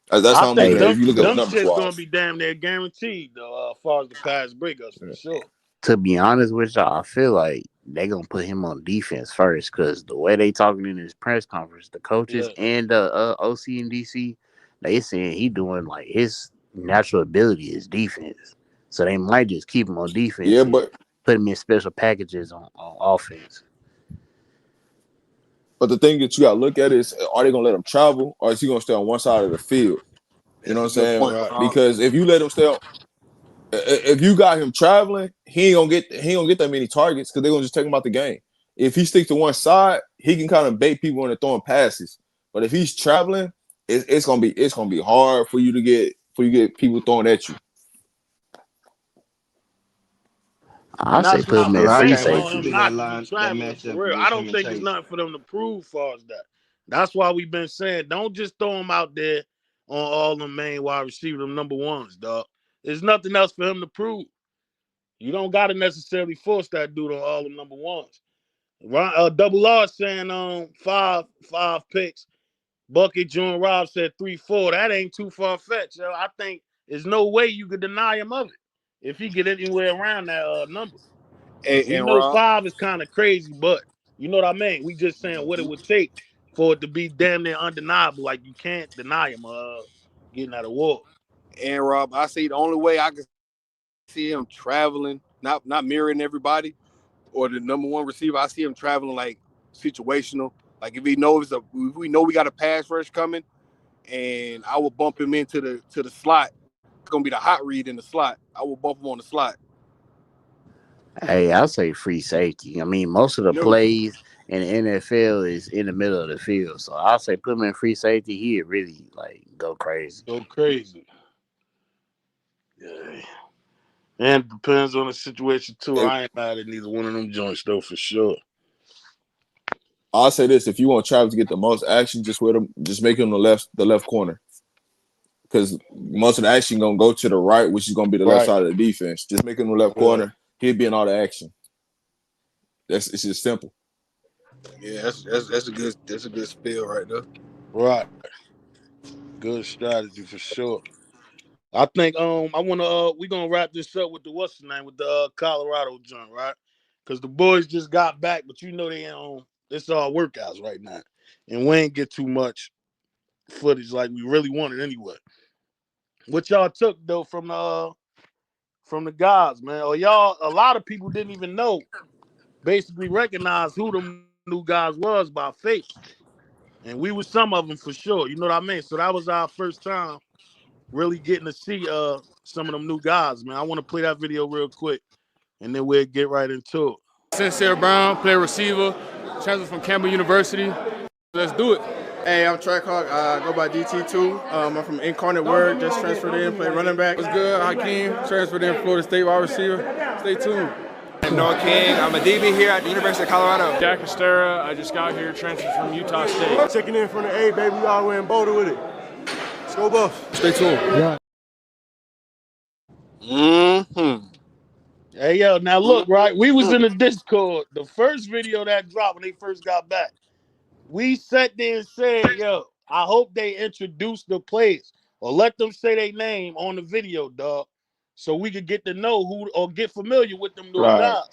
J: That's
F: I
J: how I'm
F: think
J: looking at it.
F: them
J: If you look at
F: them
J: numbers
F: shit's gonna
J: wise.
F: be damn near guaranteed though, as far as the pass breakups for sure.
I: To be honest with y'all, I feel like they gonna put him on defense first because the way they talking in his press conference, the coaches
F: Yeah.
I: and the OC and DC, they saying he doing like his natural ability is defense. So they might just keep him on defense
J: Yeah,
I: and
J: but
I: put him in special packages on offense.
J: the thing that you gotta look at is, are they gonna let him travel or is he gonna stay on one side of the field? You know
O: That's
J: what
O: a
J: I'm
O: good
J: saying?
O: point,
F: Right.
O: Rob.
J: Because if you let him stay on, if you got him traveling, he ain't gonna get that many targets because they're gonna just take him out the game. If he sticks to one side, he can kind of bait people into throwing passes. But if he's traveling, it's gonna be hard for you to get people throwing at you.
I: I
F: And
I: say
F: that's
I: put
F: why
I: him
F: we
I: at
P: bro, I
I: free
F: betting
P: can't wait
F: on
P: to
F: him
P: see
I: safety.
P: that
F: not to be
P: line, that
F: traveling for
P: matchup
F: real. I
P: between
F: don't
P: him and
F: think it's
P: Tate.
F: nothing for them to prove far as that. That's why we've been saying don't just throw him out there on all the main wide receiver, them number ones, dog. There's nothing else for him to prove. You don't gotta necessarily force that dude on all the number ones. Double R saying five picks. Bucket June Rob said 3-4. That ain't too far fetched, yo. I think there's no way you could deny him of it if he get anywhere around that number. We
O: And
F: know
O: Rob,
F: 5 is kind of crazy, but you know what I mean. We just saying what it would take for it to be damn near undeniable. Like you can't deny him getting that award.
O: I say the only way I can see him traveling, not mirroring everybody, or the number one receiver. I see him traveling like situational. Like if we know we got a pass rush coming, and I will bump him into the slot. It's gonna be the hot read in the slot. I will bump him on the slot.
I: Hey, I'll say free safety. I mean, most of the
O: No,
I: plays in the NFL is in the middle of the field. So I'll say put him in free safety. He'd really like go crazy.
F: Go crazy. Yeah. And it depends on the situation too.
J: And
F: I ain't mad at neither one of them joints though for sure.
J: I'll say this: if you want Travis to get the most action, just make him the left corner, because most of the action gonna go to the right, which is gonna be the left
F: Right.
J: side of the defense. Just make him the left corner. He'll be in all the action. It's just simple.
O: yeah, that's a good spill right there.
F: Right. Good strategy for sure. I think I wanna we gonna wrap this up with with the Colorado joint, right? Because the boys just got back, but you know they it's all workouts right now. And we ain't get too much footage like we really wanted anyway. What y'all took though from the guys, man? Or y'all, a lot of people didn't even know, basically recognize who them new guys was by face. And we were some of them for sure. You know what I mean? So that was our first time really getting to see some of them new guys, man. I want to play that video real quick and then we'll get right into it.
Q: Sincere Brown, play receiver, transfer from Campbell University. Let's do it.
R: Hey, I'm Trackhawk. I go by DT2. I'm from Incarnate Word. Just transferred in, play running back.
Q: What's good? Hakeem, transferred in Florida State wide receiver. Stay tuned.
S: I'm Noah King. I'm a DB here at the University of Colorado.
T: Jack Estera. I just got here, transferred from Utah State.
U: Checking in from the A, baby. We all the way in Boulder with it. Let's go, Buff.
Q: Stay tuned. Yeah.
F: Mm-hmm. Hey, yo, now look, right? We was in the Discord. The first video that dropped when they first got back. We sat there and said, yo, I hope they introduce the players or let them say their name on the video, dog, so we could get to know who or get familiar with them new guys.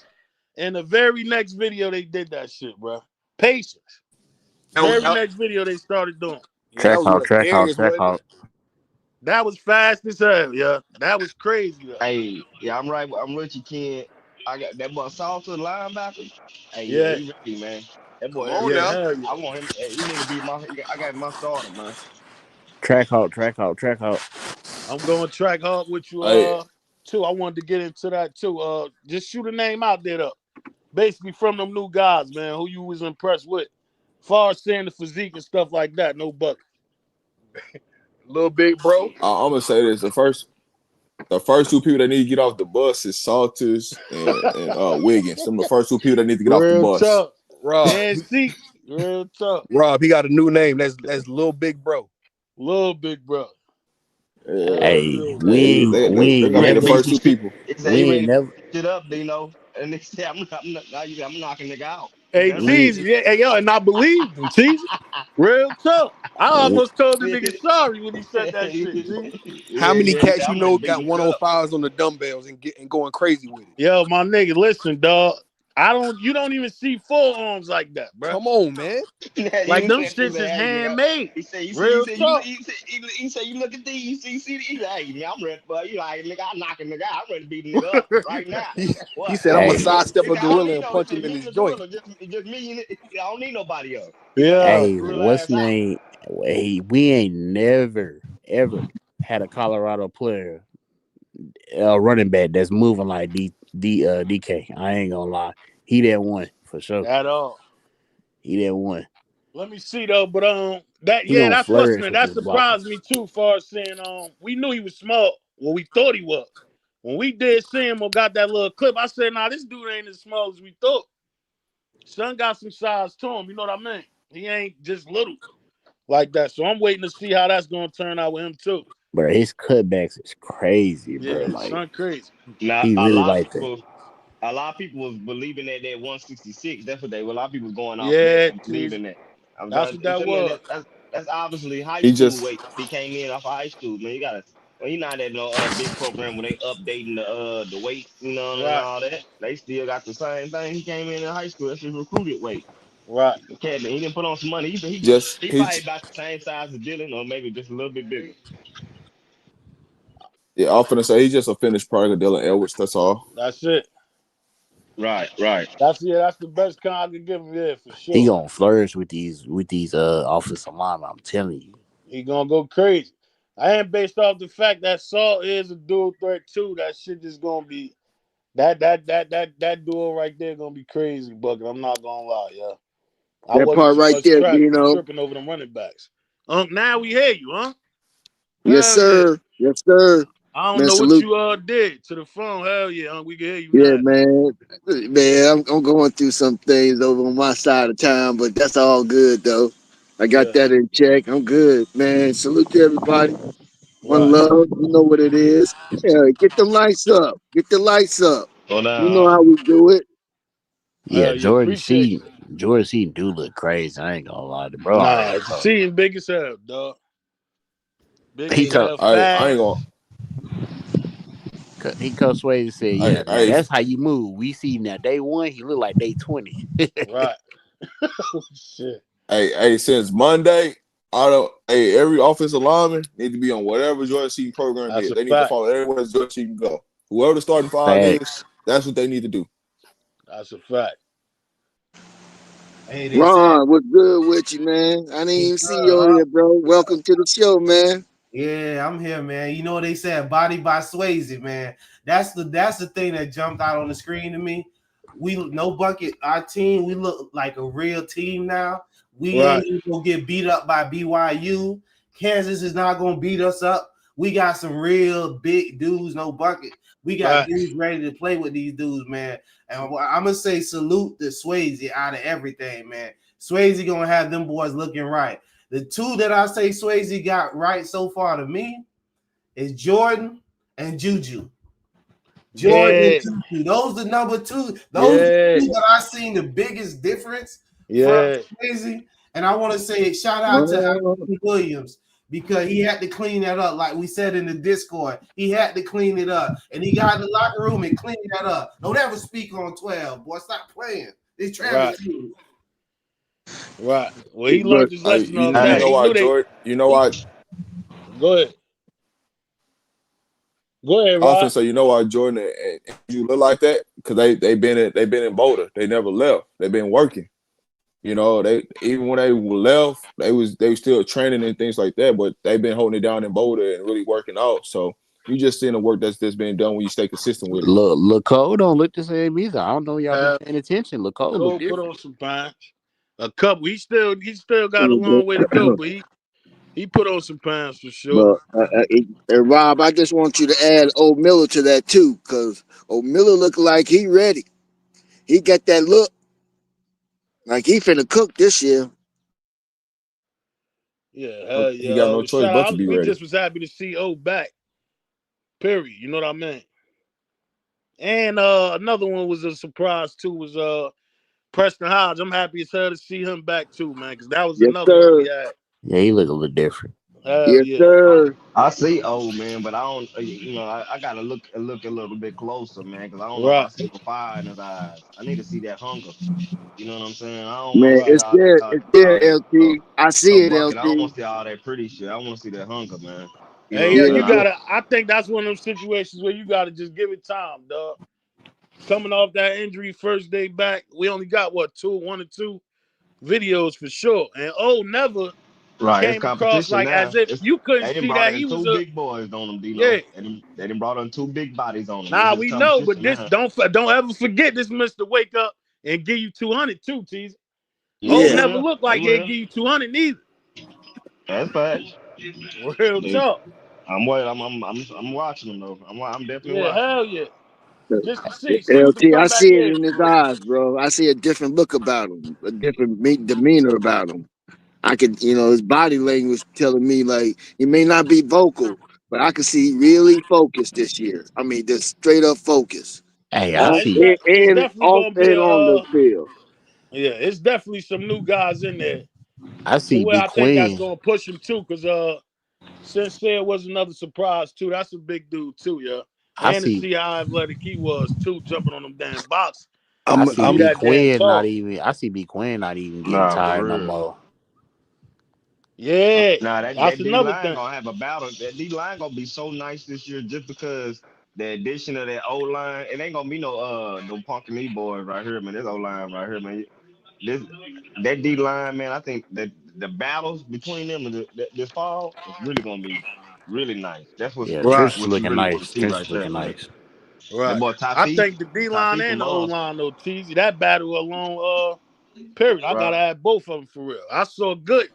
F: And the very next video, they did that shit, bro. Patience. Next video they started doing.
I: Track out.
F: That was fast as hell, yeah. That was crazy. Though.
P: Hey, yeah, I'm right. I'm with you, kid. I got that boy Saul to the linebacker. Hey,
F: yeah,
P: he ready, man. That boy,
F: I
P: want him. He need to be I got my starter, man.
I: Track out.
F: I'm going track hard with you, too. I wanted to get into that too. Just shoot a name out there, though. Basically from them new guys, man. Who you was impressed with? Far as saying the physique and stuff like that, no bucket.
O: Little big bro.
J: I'm gonna say this: the first two people that need to get off the bus is Salters and Wiggins. Some of the first two people that need to get off the bus.
F: Tough.
O: Rob.
F: Real tough.
O: Rob, he got a new name. That's Little Big Bro.
F: Little Big Bro.
I: Hey, we ain't
J: never the first two people.
P: We ain't never shit up, you know. And they say I'm knocking nigga out.
F: Hey, Teasy, hey, yo, and I believed him, Teasy. Real tough. I almost told the nigga sorry when he said that shit.
O: How many cats you know got 105s on the dumbbells and going crazy with it?
F: Yo, my nigga, listen, dog. You don't even see full arms like that, bro.
O: Come on, man.
F: Like them shits is handmade.
P: He say,
F: real tough.
P: He say, you look at these, you see, he's like, hey, man, I'm ready, but you like, nigga, I'm knocking nigga out. I'm ready to beat the nigga up right now.
O: He said, I'm gonna sidestep a gorilla and punch him in his joint.
P: Just me, I don't need nobody else.
F: Yeah.
I: Hey, what's name? Hey, we ain't never ever had a Colorado player, running back that's moving like DK. I ain't gonna lie. He that one for sure.
F: At all.
I: He that one.
F: Let me see though, but that's listening. That surprised me too. Far as saying we knew he was small. Well, we thought he was. When we did see him or got that little clip, I said, nah, this dude ain't as small as we thought. Son got some size to him. You know what I mean? He ain't just little like that. So I'm waiting to see how that's gonna turn out with him too.
I: Bro, his cutbacks is crazy, bro.
F: Yeah,
I: like,
F: son crazy.
P: Now,
I: he really like that.
P: A lot of people was believing that 166. That's what a lot of people was going off.
F: Yeah,
P: believing that.
F: That's what that was.
P: That's obviously high
J: He
P: school
J: just
P: weight. He came in off of high school, man. You gotta. Well, you're not at no big program where they updating the weights, and
F: Right,
P: all that. They still got the same thing. He came in high school. That's his recruited weight.
F: right.
P: Okay, he didn't put on some money.
J: just
P: He
J: he
P: probably about the same size as Dylan, or maybe just a little bit bigger.
J: yeah. I'm finna say he's just a finished product of Dylan Edwards. That's all.
F: That's it.
P: Right, right.
F: That's the best kind I can give him. Yeah, for
I: He
F: sure.
I: gonna flourish with these offensive linemen. I'm telling you.
F: He gonna go crazy. I ain't based off the fact that Saul is a dual threat too. That shit just gonna be that duo right there gonna be crazy, Bucket. I'm not gonna lie, yeah. I
A: That
F: wasn't
A: part
F: too
A: right
F: much
A: there, Dino.
F: tripping over them running backs. Now we hear you, huh?
A: Yes,
F: Hell yeah.
A: sir. Yes, sir.
F: I don't
A: Man,
F: know what
A: salute.
F: you did to the phone. Hell yeah, we can hear you
A: Yeah,
F: now.
A: man. Man, I'm going through some things over on my side of town, but that's all good though. I got
F: Yeah,
A: that in check. I'm good, man. Salute to everybody. One
F: right.
A: love. You know what it is. Yeah, get the lights up. Get the lights up.
P: Hold
A: You know
P: on.
A: how we do it.
I: Yeah,
F: Hell yeah, appreciate you.
I: Jordan C do look crazy. I ain't gonna lie, the bro
F: Nah,
I: already told.
F: seeing big as hell, dog. Big
I: He
F: as
I: told
F: hell,
J: I ain't
F: fast.
J: gonna.
I: he Coach Sway said,
J: I
I: "Yeah, now
J: I
I: that's how you move." We see now day one, he look like day 20.
F: Right. Oh, shit.
J: Since Monday, I don't. Hey, every offensive lineman need to be on whatever Jordan Seaton program
F: That's
J: is.
F: a
J: They need to
F: fact.
J: follow everywhere Jordan Seaton go. Whoever the starting five is,
I: Facts.
J: that's what they need to do.
F: That's a fact.
K: Hey, they said
A: Ron, what's good with you, man? I didn't
K: it's
A: even see
K: good,
A: you
K: huh?
A: here, bro. Welcome to the show, man.
K: Yeah, I'm here, man. You know what they said, body by Swayze, man. That's the thing that jumped out on the screen to me. We no bucket, our team, we look like a real team now. We
F: Right.
K: ain't even gonna get beat up by BYU. Kansas is not gonna beat us up. We got some real big dudes, no bucket. We got
F: Facts.
K: dudes ready to play with these dudes, man. And I'm gonna say salute to Swayze out of everything, man. Swayze gonna have them boys looking right. The two that I say Swayze got right so far to me is Jordan and Juju. Jordan
F: Yeah.
K: and Juju. Those are number two. Those are the
F: Yeah.
K: two that I seen the biggest difference from
F: Yeah.
K: Swayze. And I want to say shout out to
A: Oh,
K: Anthony Williams because he had to clean that up. Like we said in the Discord, he had to clean it up. And he got in the locker room and cleaned that up. Don't ever speak on 12, boy. Stop playing. It's
F: Right.
K: Travis Hughes.
F: Right. Well, he
A: but
F: learned his lesson off
J: You
F: that.
J: know
P: Hey,
F: He
J: why
F: knew they.
J: Jordan? You know
F: He
J: why?
F: go ahead. Go ahead,
J: I often
F: Rob.
J: say, you know why Jordan and you look like that? Because they been in Boulder. They never left. They've been working. You know, they even when they left, they was still training and things like that. But they've been holding it down in Boulder and really working out. So you just seeing the work that's being done when you stay consistent with it.
I: Look, Cole don't look the same either. I don't know y'all been paying attention. Look, Cole look
F: Cole put
I: different.
F: on some pounds. A couple. He still got a long way to go, but he put on some pounds for sure.
A: but Rob, I just want you to add Old Miller to that too, because Old Miller look like he ready. He got that look like he finna cook this year.
F: Yeah, hell
J: He got
F: yeah.
J: no choice
F: Shout
J: but to
F: out.
J: be
F: We
J: ready.
F: just was happy to see O back. Period. You know what I mean? And another one was a surprise too. Was Preston Hodge. I'm happy as hell to see him back too, man, because that was
A: Yes,
F: another one we
A: sir.
F: had.
I: Yeah, he look a little different.
F: Hell
A: Yes,
F: yeah.
A: sir.
P: I see old man, but I don't. I gotta look a little bit closer, man, because I don't know if I
F: Right.
P: see no fire in his eyes. I need to see that hunger. You know what I'm saying? I don't want
A: Man,
P: to
F: Right.
P: see
A: it's there. It's there,
P: all that
A: LT. I see it,
P: bucket. I don't
A: LT.
P: want to see all that pretty shit. I want to see that hunger, man. You know
F: Hey,
P: what I'm
F: yeah,
P: saying?
A: Yeah,
F: you gotta. I think that's one of those situations where you gotta just give it time, dog. Coming off that injury, first day back, we only got what one or two videos for sure, and never
P: Right, it's
F: came across
P: competition
F: like as
P: now.
F: if
P: It's
F: you couldn't
P: they done
F: see
P: brought
F: that
P: in
F: he was
P: two
F: a
P: big boys on them,
F: yeah.
P: Dino. They done brought in two big bodies on them. This
F: Nah,
P: is
F: we know, but
P: competition
F: this
P: now.
F: don't ever forget this Mister Wake Up and give you 200 too, tease.
P: Yeah,
F: Oh,
P: they
A: yeah.
F: never
P: will.
F: looked
P: They
F: like he'd
P: will.
F: give you 200 neither.
P: That's facts.
F: Real
P: They,
F: talk.
P: I'm watching them though. I'm definitely
F: Yeah,
P: watching them.
F: hell yeah. Just to see him
A: LT, I
F: come back
A: see it
F: in
A: in his
F: for real.
A: eyes, bro. I see a different look about him, a different demeanor about him. I could, his body language telling me like he may not be vocal, but I can see really focused this year. I mean, just straight up focus,
I: Hey, I
F: Nah,
A: off
F: it's
I: see.
F: de- it's
A: and
F: definitely
A: off
F: gonna be
A: and
F: a
A: on the field.
F: yeah, it's definitely some new guys in there.
I: I
F: To
I: see
F: where
I: B
F: I think that's
I: Quinn.
F: gonna push him too, because Sincere was another surprise too. That's a big dude too, yeah.
I: I
F: And to
I: see
F: see how athletic he was too, jumping on them damn box
I: I
K: I'm
F: to
I: see
F: be
I: B
K: I'm
F: that damn
I: Quinn not
F: tall.
I: even I see B Quinn not even getting
P: Nah,
I: tired
P: for
I: no
P: real.
I: more.
F: Yeah,
P: Nah, that,
F: that's
P: that D
F: another
P: line
F: thing.
P: gonna have a battle. That D line gonna be so nice this year just because the addition of that O line. It ain't gonna be no punk knee boys right here, man. This O line right here, man. This that D line, man. I think that the battles between them and this fall is really gonna be really nice. That's
I: Yeah,
F: Right,
I: trench is
P: what you
I: looking
P: really want to
I: nice.
P: see
I: Trench
P: right
I: is
P: there,
I: looking
P: man.
I: nice.
P: That
F: right.
P: boy
F: I think the D line
P: Tafi
F: and
P: from
F: the O
P: Mars.
F: line though, Teasy, that battle alone, period. I gotta
P: Right.
F: add both of them for real. I saw Good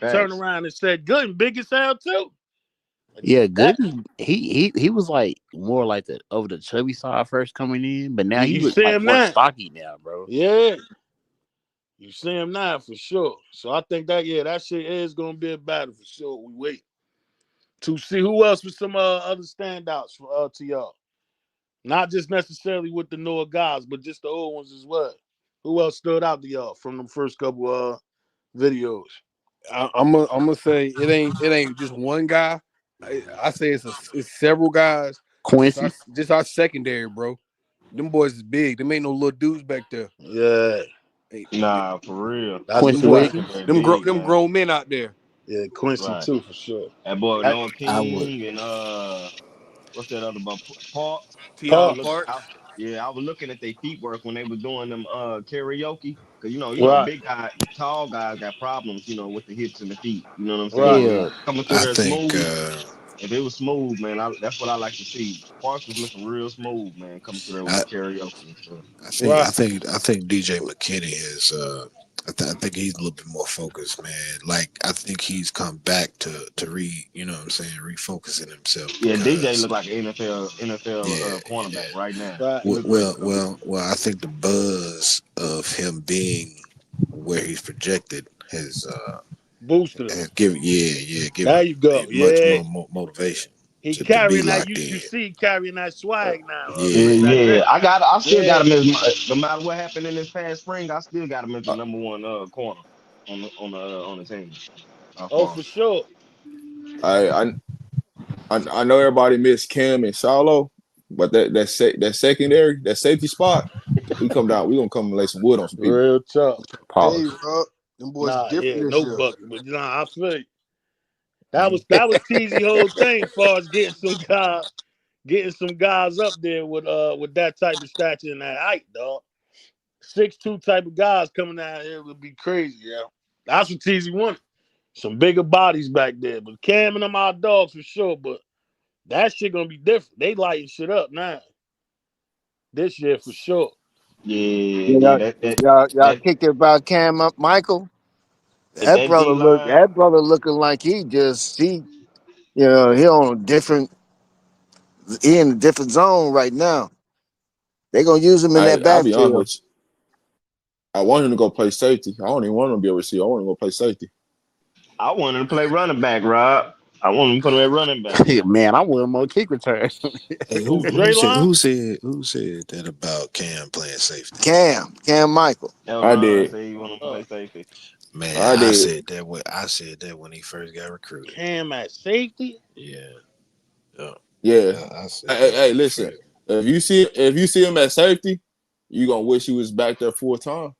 F: turn
P: Thanks.
F: around and said Good and big as hell too.
I: Yeah,
F: That
I: Gooden. He was like more like the over the chubby side first coming in, but now he
F: you
I: looks
F: see
I: like
F: him
I: more
F: now.
I: stocky now, bro.
F: Yeah, you see him now for sure. So I think that shit is gonna be a battle for sure. We wait to see who else with some other standouts for to y'all. Not just necessarily with the newer guys, but just the old ones as well. Who else stood out to y'all from the first couple videos?
O: I'm gonna say it ain't just one guy. I say it's several guys.
I: Quincy.
O: Just our secondary, bro. Them boys is big. Them ain't no little dudes back there.
F: Yeah,
O: Hey,
P: Nah, for real.
F: that's a
O: them
I: Quincy
O: boys,
F: fact.
I: Wiggins.
P: Secondary big,
O: them
P: man.
O: grown men out there.
F: Yeah, Quincy
P: Right.
F: too for sure.
P: That boy
F: That,
P: Noah
H: I would.
P: King and what's that other boy? Park. I was
O: Tiana
F: Park,
P: looking.
O: Parks.
P: Yeah, I was looking at their feet work when they was doing them karaoke. Cause
F: right,
P: big guy, tall guys got problems, with the hips and the feet. You know what I'm saying?
F: right.
P: But if
I: Yeah,
P: it coming through
H: I
P: there
H: think.
P: smooth, if it was smooth, man, that's what I like to see. Parks was looking real smooth, man, coming through there with
H: I,
P: the karaoke and stuff.
H: I think.
F: Right.
H: I think DJ McKinney is. I think he's a little bit more focused, man. Like I think he's come back to you know what I'm saying, refocusing himself
P: Yeah, DJ
H: because
P: look like an NFL
H: yeah, yeah.
P: cornerback right now.
F: Right.
P: He look great, bro.
H: I think the buzz of him being where he's projected
F: Boosted him.
H: has given given
F: There
H: him
F: you go.
H: much
F: Yeah.
H: more motivation
F: He
H: to be
F: carrying that.
H: locked
F: You
H: in.
F: see, carrying that swag now.
H: Yeah,
P: Yeah,
F: Chris, that
P: yeah.
F: thing.
P: I still
F: Yeah.
P: got him as no matter what happened in this past spring. I still got him as the
J: I,
P: number one corner on the team by
F: Oh,
P: far.
F: for sure.
J: I I know everybody missed Cam and Shallow, but that secondary, that safety spot, we come down. We gonna come and lay some wood on some people.
F: Real tough.
O: Hey,
I: pause.
O: Rob, them boys
F: Nah,
O: different
F: yeah,
O: this
F: no
O: year.
F: bucket. But I feel you. That was TZ whole thing, as far as getting some guys up there with that type of stature and that height, dog. 6'2" type of guys coming out here would be crazy, yeah. That's what TZ wanted. Some bigger bodies back there. But Cam and them our dogs for sure. But that shit gonna be different. They lighting shit up now. This year for sure.
P: Yeah,
A: Yeah,
P: yeah.
A: y'all
P: That
A: kicked it about Cam up, Michael. That
P: that
A: brother
P: D
A: look.
P: line.
A: That brother looking like he on a different. He in a different zone right now. They gonna use him in that
J: I'll be honest
A: backfield.
J: with you. I want him to go play safety. I don't even want him to be a receiver. I want him to go play safety.
P: I wanted to play running back, Rob. I want him to put him at running back.
I: Man, I want more kick returns.
H: Hey,
F: Who
H: who
F: Dre
H: said
F: line?
H: that about Cam playing safety?
A: Cam Michael.
J: I
P: Elron
J: did.
P: said he want him to play safety.
H: Man,
J: I did.
H: I said that when he first got recruited.
F: Cam at safety?
H: Yeah, yeah.
J: Yeah.
H: I said
J: Hey,
H: that when
J: hey,
H: he
J: listen.
H: first.
J: If you see him at safety, you gonna wish he was back there full time.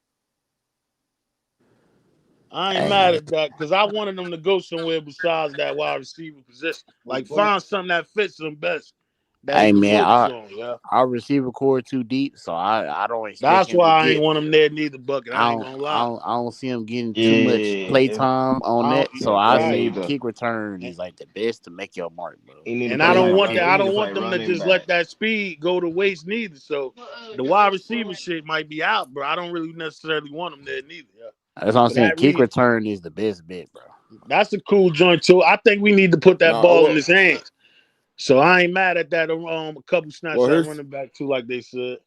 F: I ain't
I: Hey,
F: mad at that because I wanted them to go somewhere besides that wide receiver position. Like find something that fits them best that he
I: hey,
F: can
I: man,
F: focus on, yeah.
I: our receiver core too deep, so I don't expect
F: That's
I: him to
F: why I ain't
I: get.
F: want him there neither, Bucket. I ain't gonna lie.
I: I don't see him getting too much
P: Yeah,
I: play time on
F: I don't,
I: that. So I
P: me
F: right.
I: say
P: neither.
I: kick return
F: And,
I: is like the best to make your mark, bro.
P: He need to
F: and
P: play
F: I don't
P: like
F: want
P: run.
F: that.
P: He
F: I
P: need to
F: don't
P: play
F: want them to
P: running
F: just
P: back.
F: let that speed go to waste neither. So the wide receiver shit might be out, bro. I don't really necessarily want him there neither, yeah.
I: That's what I'm
F: For
I: saying.
F: that
I: Kick
F: reason.
I: return is the best bet, bro.
F: That's a cool joint too. I think we need to put that
J: Nah,
F: ball in
J: well,
F: his hands. So I ain't mad at that. A couple snaps
J: well,
F: at
J: here's
F: running back too, like they said,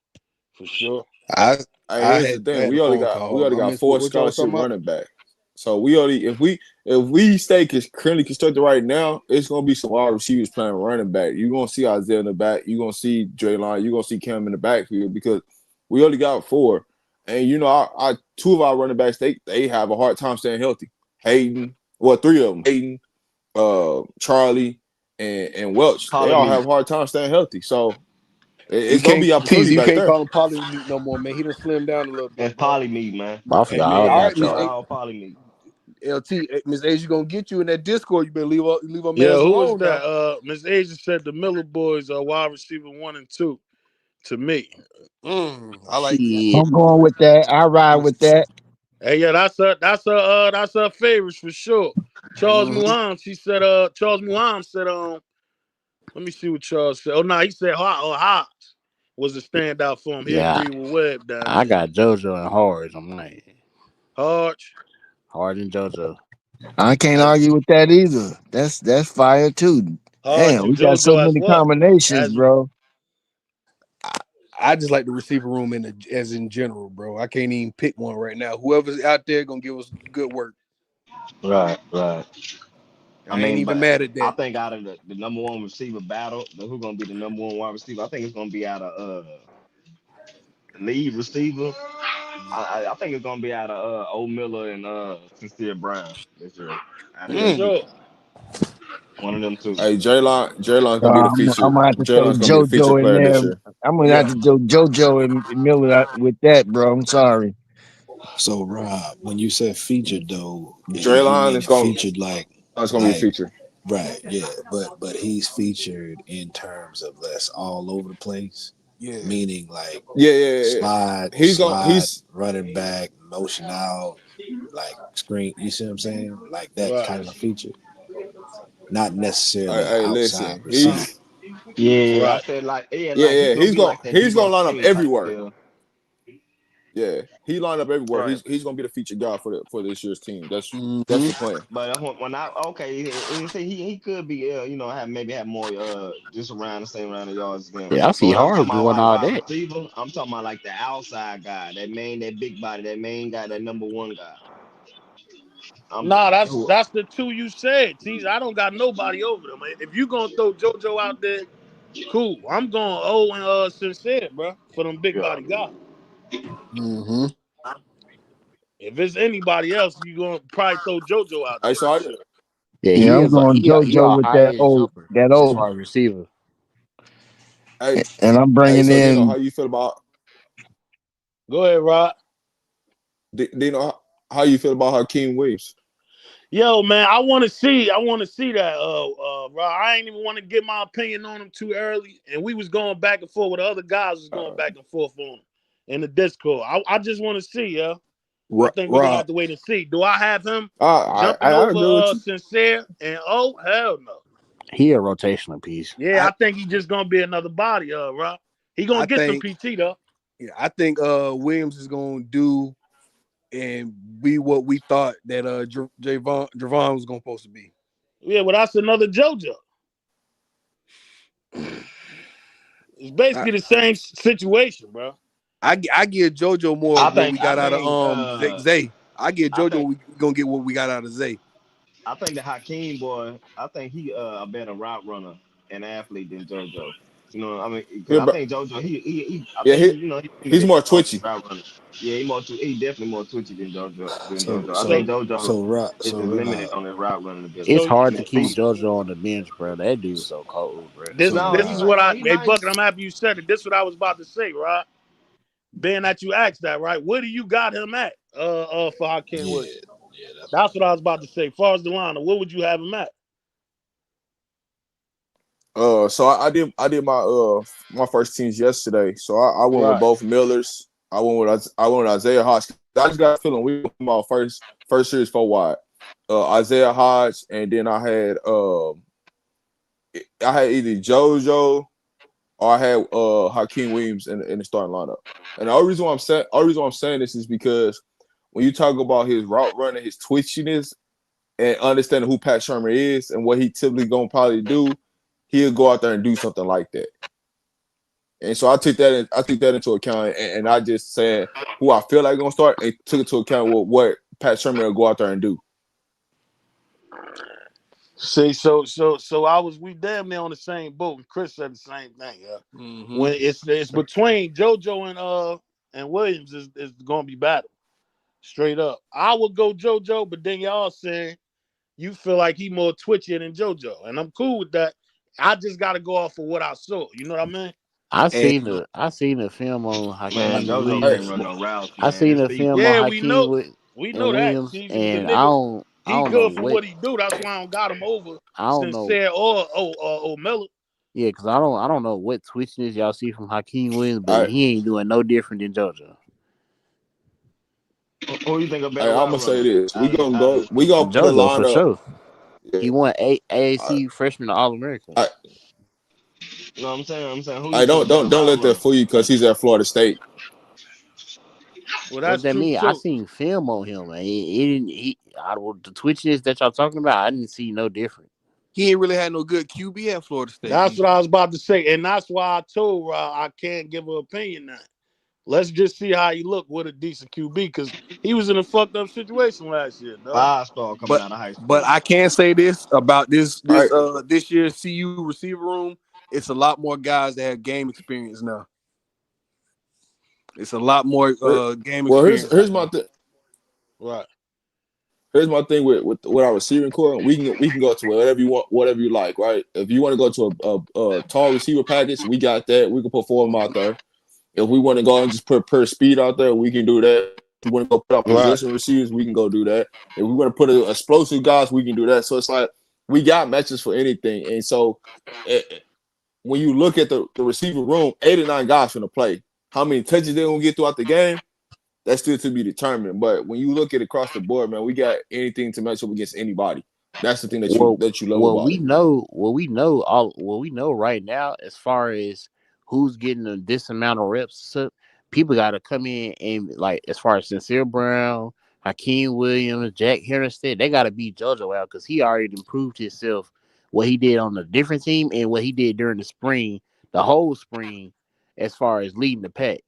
F: for sure.
O: I
J: Hey,
O: I
J: here's the
O: had I
J: thing.
O: had a
J: We only
O: phone
J: got we
O: call.
J: only
O: I
J: got
O: missed
J: four
O: what y'all was
J: scholarship
O: talking about.
J: running back. So we only if we stay currently constructed right now, it's gonna be some wide receivers playing running back. You're gonna see Isaiah in the back. You're gonna see Draylon. You're gonna see Cam in the backfield because we only got four. And our two of our running backs, they have a hard time staying healthy. Hayden, well, three of them, Hayden, Charlie, and Welch. They
O: Polly
J: all
O: meat.
J: have a hard time staying healthy. So
B: You
J: it's gonna
B: can't
J: be opportunity
B: TZ, you
J: back
B: can't
J: there.
B: call him poly meat no more, man. He done slimmed down a little
P: That's
B: bit, bro.
P: poly meat, man.
I: I
P: Hey
I: forgot all
P: man,
B: All
I: about
B: right,
P: it's
B: Miss
I: y'all.
B: A,
P: all poly meat.
B: LT, Miss A, you gonna get you in that Discord. You better leave her
F: Yeah,
B: man's
F: who is
B: alone now.
F: that? Miss Asia said the Miller boys are wide receiver 1 and 2 to me.
B: I like that.
I: Shit.
A: I'm going with that. I ride with that.
F: Hey, yeah, that's her favorites for sure. Charles Muhammad, Charles Muhammad said, let me see what Charles said. Oh no, he said Hodge was a standout for him. He
I: Yeah,
F: agreed with Webb down
I: I
F: there.
I: got JoJo and Hard. I'm like
F: Hodge.
I: Hard and JoJo.
A: I can't
F: That's
A: argue with that either. That's fire too.
F: Hodge
A: Damn,
F: and
A: we got so
F: JoJo as
A: many
F: what?
A: combinations,
F: As
A: bro.
B: I just like the receiver room as in general, bro. I can't even pick one right now. Whoever's out there gonna give us good work.
P: Right. I
B: I ain't
P: mean,
B: even
P: but
B: mad at
P: I
B: that.
P: think out of the number one receiver battle, who's gonna be the number one wide receiver? I think it's gonna be out of the lead receiver. I think it's gonna be out of Old Miller and Sincere Brown this year. Out of
F: for
P: them two,
F: sure.
P: one of them two.
J: Hey, Jaylon's gonna be the
A: I'm
J: feature.
A: gonna have to throw
J: Jaylon's gonna be the feature
A: JoJo in
J: player
A: there.
J: this year.
A: I'm gonna have
B: Yeah.
A: to throw JoJo and Miller out with that, bro. I'm sorry.
H: So Rob, when you said featured though, you
J: Jaylon
H: mean
J: is gonna
H: featured
J: is gonna be a
H: like
J: feature.
H: right, yeah. But he's featured in terms of less all over the place.
B: Yeah.
H: Meaning like
J: Yeah.
H: slide,
J: He's
H: running back, motion out, like screen. You see what I'm saying? Like that
F: Right.
H: kind of feature. Not necessarily
J: hey,
H: outside
J: listen,
H: receiver.
P: Yeah, I
F: Right.
P: said like like he
J: yeah,
P: gonna be like that
J: he's gonna
P: Debo
J: line up
P: Samuel type
J: everywhere.
P: deal.
J: Yeah, he lined up everywhere.
B: Right.
J: He's gonna be the featured guy for this year's team. That's
B: Mm-hmm.
J: the plan.
P: But when I okay, he say he could be have more just around the same round of yards as them.
I: Yeah, I
P: But
I: see
P: when I'm
I: Hard
P: talking about
I: doing
P: like
I: all
P: wide
I: that.
P: receiver, I'm talking about like the outside guy, that big body, that main guy, that number one guy.
F: Nah,
P: Who
F: that's the two you said. Tease, I don't got nobody over them. If you gonna throw JoJo out there, cool. I'm going and Sincere, bro, for them big
P: yeah.
F: body guys.
B: Mm-hmm.
F: If it's anybody else, you gonna probably throw JoJo out
J: Hey,
F: there
J: so
F: for
J: I
F: sure.
I: Yeah,
A: Yeah, I'm going
I: he
A: JoJo
I: a
A: with
I: high
A: that
I: end
A: old
I: jumper as
A: that
I: far as receiver.
J: hey
A: and I'm
J: hey
A: bringing
J: so Dino, how
A: in.
J: you feel about
F: Go ahead, Rod.
J: Dino? How you feel about Hakeem Williams?
F: Yo, man, I want to see that. Rod. I ain't even want to get my opinion on him too early, and we was going back and forth with the other guys was going back and forth on him in the Discord. I just want to see, yeah. I think we're gonna
B: Rob,
F: have to wait and see. Do I have him
J: I
F: jumping over
J: agree with you.
F: Sincere? And oh hell no.
I: He a rotational piece.
F: Yeah, I think he's just gonna be another body, Rob. He gonna
B: I
F: get some
B: think
F: PT though.
B: I think Williams is gonna do and be what we thought that Javon was gonna supposed to be.
F: Yeah, well, that's another JoJo. It's
B: I,
F: basically the same situation, bro.
B: I give JoJo more
P: I
B: of what
P: think
B: we
P: I
B: got out
P: think
B: of Zay. I give
P: I
B: JoJo
P: think
B: we gonna get what we got out of Zay.
P: I think the Hakeem boy, I think he a better route runner and athlete than JoJo. You know, I mean, because
J: Yeah,
P: I
J: but
P: think JoJo, I
J: yeah,
P: think he one of
J: he's
P: the
J: more
P: strongest
J: twitchy.
P: route runners. Yeah, he definitely more twitchy than
H: So
P: JoJo. I
H: so
P: think
F: So
P: JoJo
H: so
P: is just limited
H: Rob.
P: on his route running ability.
I: It's
F: so
P: I
I: hard to
P: mean,
I: keep
P: speed.
I: JoJo on the bench, bro. That dude's so cold, bro.
F: this
H: So
P: No,
F: this
P: he
F: is
H: Rob.
F: what
P: no,
F: I
P: he
F: hey
P: nice.
F: Bucket, I'm happy you said it. This is what I was about to say, right? Being that you asked that, right? Where do you got him at? For Hakeem
H: Yeah,
F: Williams.
H: yeah, that's
F: That's what I was about to say. As far as the line, where would you have him at?
J: So I did my first teams yesterday. So I went with
F: Right.
J: both Millers. I went with Isaiah Hodge. I just got a feeling we went about first series 4 wide. Isaiah Hodge, and then I had either JoJo or I had Hakeem Williams in the starting lineup. And the only reason why I'm saying this is because when you talk about his route running, his twitchiness, and understanding who Pat Shermer is and what he typically gonna probably do, he'll go out there and do something like that. And so I took that into account, and I just said who I feel like gonna start, and took into account what Pat Shermer will go out there and do.
F: See, we damn near on the same boat, and Chris said the same thing. Yeah.
B: Mm-hmm.
F: When it's between JoJo and Williams is gonna be battle. Straight up. I would go JoJo, but then y'all saying you feel like he more twitchy than JoJo. And I'm cool with that. I just got to go off of what I saw. You know what I mean?
I: I
O: And
I: seen the film on
P: Man,
I: Hakeem
P: JoJo can't
I: Williams.
P: run no routes,
I: I
P: man.
I: seen
P: His
I: the
P: feet
I: film
P: weak.
I: on
F: Yeah,
I: Hakeem
F: we
I: and
F: know that.
I: Williams,
F: See, the
I: and
F: nigga,
I: I
F: he
I: don't know
F: good for
I: what
F: what he do. That's why I don't got him over
I: I don't know.
F: Sincere or Miller.
I: Yeah, because I don't know what twitchiness y'all see from Hakeem Williams, but
J: All right,
I: he ain't doing no different than JoJo.
P: Who you think a
J: all
P: better
J: right, I'm
P: route
J: gonna say
P: runner
J: this.
P: out of the
J: We
P: two?
J: gonna put a
I: JoJo for
J: lineup.
I: sure.
J: Yeah,
I: He won
J: all right,
I: AAC freshman All American.
J: all right.
P: You know what I'm saying, who
J: All
P: you
J: right,
P: think a better
J: don't
P: route
J: let that
P: runner?
J: fool you because he's at Florida State.
F: Well,
I: What
F: that's
I: that
F: true
I: mean? I
F: too.
I: seen film on him, man. He didn't. Out of the twitchiness that y'all talking about, I didn't see no different.
O: he ain't really had no good QB at Florida State
F: That's
O: either.
F: what I was about to say. And that's why I told Rob I can't give an opinion now. Let's just see how he look with a decent QB because he was in a fucked up situation last year, dog.
P: 5-star coming
O: But
P: out of high
O: but
P: school.
O: I can say this about
J: All right,
O: this year's CU receiver room. It's a lot more guys that have game experience now. It's a lot more
J: here-
O: game
J: well
O: experience
J: here's
O: out
J: my
O: there.
J: thing.
F: Right.
J: Here's my thing with our receiving core. We can go to whatever you want, whatever you like, right? If you want to go to a tall receiver package, we got that. We can put 4 of them out there. If we want to go and just put per speed out there, we can do that. If we want to go put out
F: Right.
J: position receivers, we can go do that. If we want to put explosive guys, we can do that. So it's like we got matches for anything. And so when you look at the receiver room, 8 or 9 guys finna play. How many touches they're gonna get throughout the game? That's still to be determined. But when you look at across the board, man, we got anything to match up against anybody. That's the thing that
I: Well,
J: you love about it.
I: what we know right now, as far as who's getting this amount of reps, so people got to come in and like as far as Sincere Brown, Hakeem Williams, Jack Hennessy, they got to beat JoJo out because he already improved himself. What he did on a different team and what he did during the spring, the whole spring, as far as leading the pack.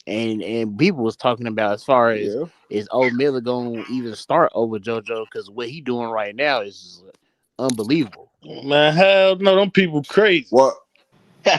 I: And people was talking about as far as
J: Yeah.
I: is Old Miller going to even start over JoJo because what he doing right now is unbelievable.
F: Man, hell no, them people crazy.
J: Well,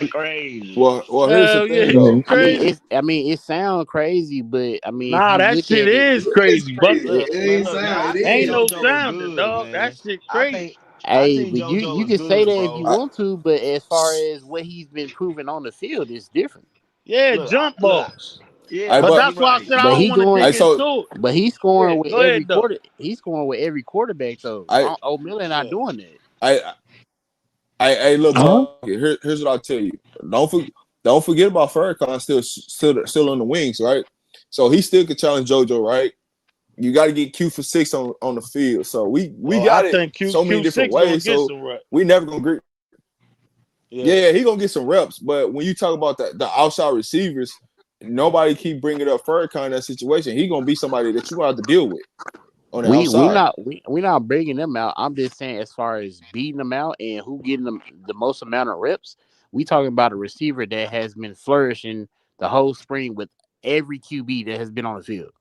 P: Crazy.
J: here's the
F: Hell yeah,
J: thing
F: you
J: though.
F: crazy.
I: I mean, it sounds crazy, but I mean, if
F: Nah,
I: you
F: that
I: look
F: shit
I: at it,
F: is crazy, Buster.
P: Look,
K: It
P: man,
K: ain't
P: look, man.
K: sound.
P: I
K: It
P: think
F: Ain't
K: is.
F: no
P: JoJo was
F: sounding,
P: good,
F: dog. That
P: man.
F: shit
P: I
F: crazy.
P: think I
I: hey,
P: think
I: but
P: JoJo
I: you
P: was
I: can say
P: good,
I: that if you
P: bro.
I: want to, but as far as what he's been proving on the field, it's different.
F: Yeah,
P: Look,
F: jump balls.
P: yeah,
F: But
J: But
P: he
F: that's why I
P: right.
F: said I
I: But
F: don't
I: he
F: want to
I: going,
F: dig
J: so
F: into it.
I: but he's scoring
F: Yeah,
I: with
F: go
I: every
F: ahead though.
I: quarter. He's scoring with every quarterback though.
J: I
I: Old Miller not
F: Yeah.
I: doing that.
J: I I look,
E: Huh?
J: Buck. Here's what I'll tell you. Don't forget about Farrakhan still on the wings, right? So he still could challenge JoJo, right? You got to get Q for 6 on the field. So we
F: Oh, I
J: got it
F: think
J: so many different
F: Q6 gonna
J: ways.
F: get
J: So
F: some rep.
J: we never gonna agree.
F: Yeah.
J: Yeah, he gonna get some reps. But when you talk about the outside receivers, nobody keep bringing up Farrakhan in that situation. He gonna be somebody that you gonna have to deal with on the outside.
I: We not bringing them out. I'm just saying as far as beating them out and who getting them the most amount of reps. We talking about a receiver that has been flourishing the whole spring with every QB that has been on the field,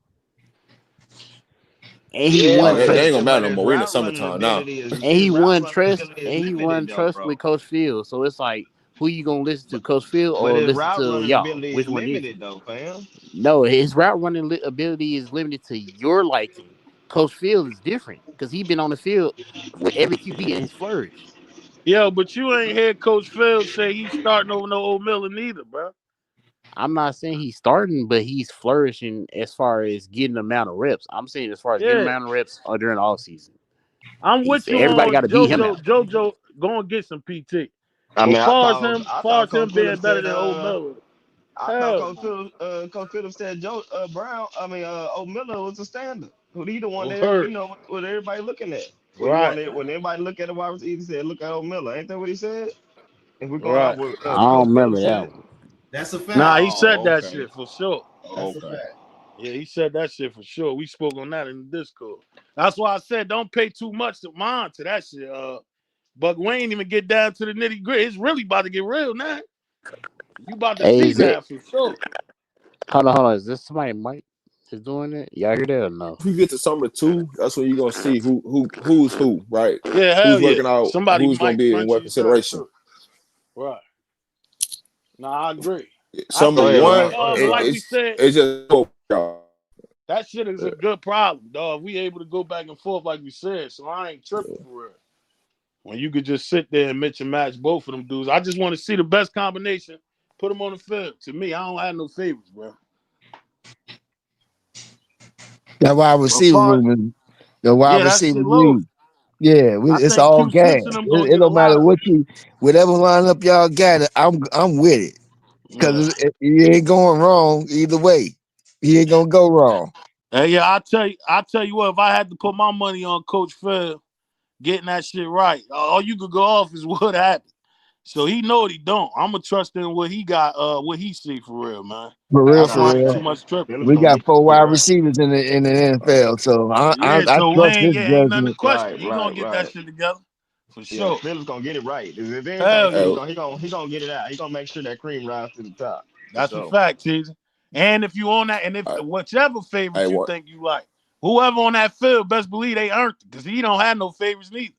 I: and he
P: Yeah,
J: Oh,
I: won
P: but
J: that
I: trust.
J: ain't gonna matter no
P: his
J: more. We in the
P: route running
J: summertime now.
P: ability is
I: And
P: his
I: he
P: route
I: won
P: running
I: trust.
P: ability is
I: And he
P: limited
I: won
P: though,
I: trust
P: bro.
I: with Coach Field. So it's like, who you gonna listen to,
P: But
I: Coach Field
P: but
I: or
P: his
I: listen
P: route
I: to
P: running
I: y'all?
P: ability
I: Which
P: is
I: one is it?
P: limited though, fam.
I: No, his route running ability is limited to your liking. Coach Field is different because he been on the field with every QB and his flourish.
F: Yo, but you ain't heard Coach Phil say he's starting over no old Miller neither, bro.
I: I'm not saying he's starting, but he's flourishing as far as getting the amount of reps. I'm saying as far as getting the
F: Yeah.
I: amount of reps during the all season.
F: I'm with you
I: Everybody got
F: on
I: to beat him out.
F: JoJo gonna get some PT.
P: I
F: But
P: mean, I
F: far
P: thought
F: as him
P: Coach
F: being
P: Phillips
F: better
P: said
F: than old Miller,
P: I thought
F: hell no.
P: Coach Phillips said Joe Brown. I mean, Old Miller was a standard. Who he the one there? You
F: Word.
P: know what everybody looking at? When you
F: Right.
P: want it, when everybody look at the wide receiver, he said, "Look at Old Miller." Ain't that what he said? If we're going off
F: Right.
P: what
I: I
P: Coach
I: don't remember
P: Phillips
I: that
P: said.
I: one.
K: That's a
F: Nah,
K: fact.
F: he said
P: Oh,
F: that
P: okay.
F: shit for sure.
K: That's a
P: Okay.
K: fact.
F: Yeah, he said that shit for sure. We spoke on that in the Discord. That's why I said don't pay too much to mind to that shit. Buck Wayne even get down to the nitty gritty. It's really about to get real now. You about to
I: Hey,
F: see
I: is it?
F: that for sure.
I: Hold on. Is this somebody Mike is doing it? Y'all hear that or no?
J: If we get to summer 2, that's when you're gonna see who's who, right?
F: Yeah, hell
J: Who's
F: yeah.
J: working out,
F: Somebody
J: who's gonna
F: might
J: be in
F: punch
J: what
F: you something
J: consideration.
F: too. Right. Nah, I agree. I
J: Summer
P: Go
F: think
P: ahead,
F: it'll
J: one,
F: be
P: Ron. Go ahead,
F: but
J: it,
F: like
P: Ron.
F: we said,
J: it's just
F: That shit is a good problem, dog. We able to go back and forth like we said, so I ain't tripping for real. When you could just sit there and mix and match both of them dudes. I just want to see the best combination. Put them on the field. To me, I don't have no favorites, bro.
A: That wide receiver room, the wide
F: Yeah, that
A: receiver
F: shit loaded.
A: room. Yeah,
F: I
A: it's
F: think
A: all
F: Q
A: gas.
F: Simpson them gonna
A: It
F: get a
A: don't
F: lot
A: matter
F: of.
A: whatever lineup y'all got. I'm with it because you ain't going wrong either way. You ain't gonna go wrong.
F: Hey, yeah, I tell you what. If I had to put my money on Coach Phil getting that shit right, all you could go off is what happened. So he know what he don't. I'm gonna trust in what he got, what he see for real, man.
A: For real,
F: That's
A: for
F: why I ain't too
A: real.
F: much tripping.
A: We got 4 wide receivers in the NFL, so
F: Yeah,
A: I
F: so
A: trust his
F: ain't nothing to
A: judgment.
F: question. He gonna get that shit together for
P: Yeah,
F: sure.
P: Phillips gonna get it right. If anything,
F: Hell
P: so
F: yeah,
P: he gonna get it out. He gonna make sure that cream rises to the top for
F: that's a
P: sure.
F: fact, Teaser. And if you on that, and if whichever favorite you think you like, whoever on that field, best believe they earned it because he don't have no favorites neither.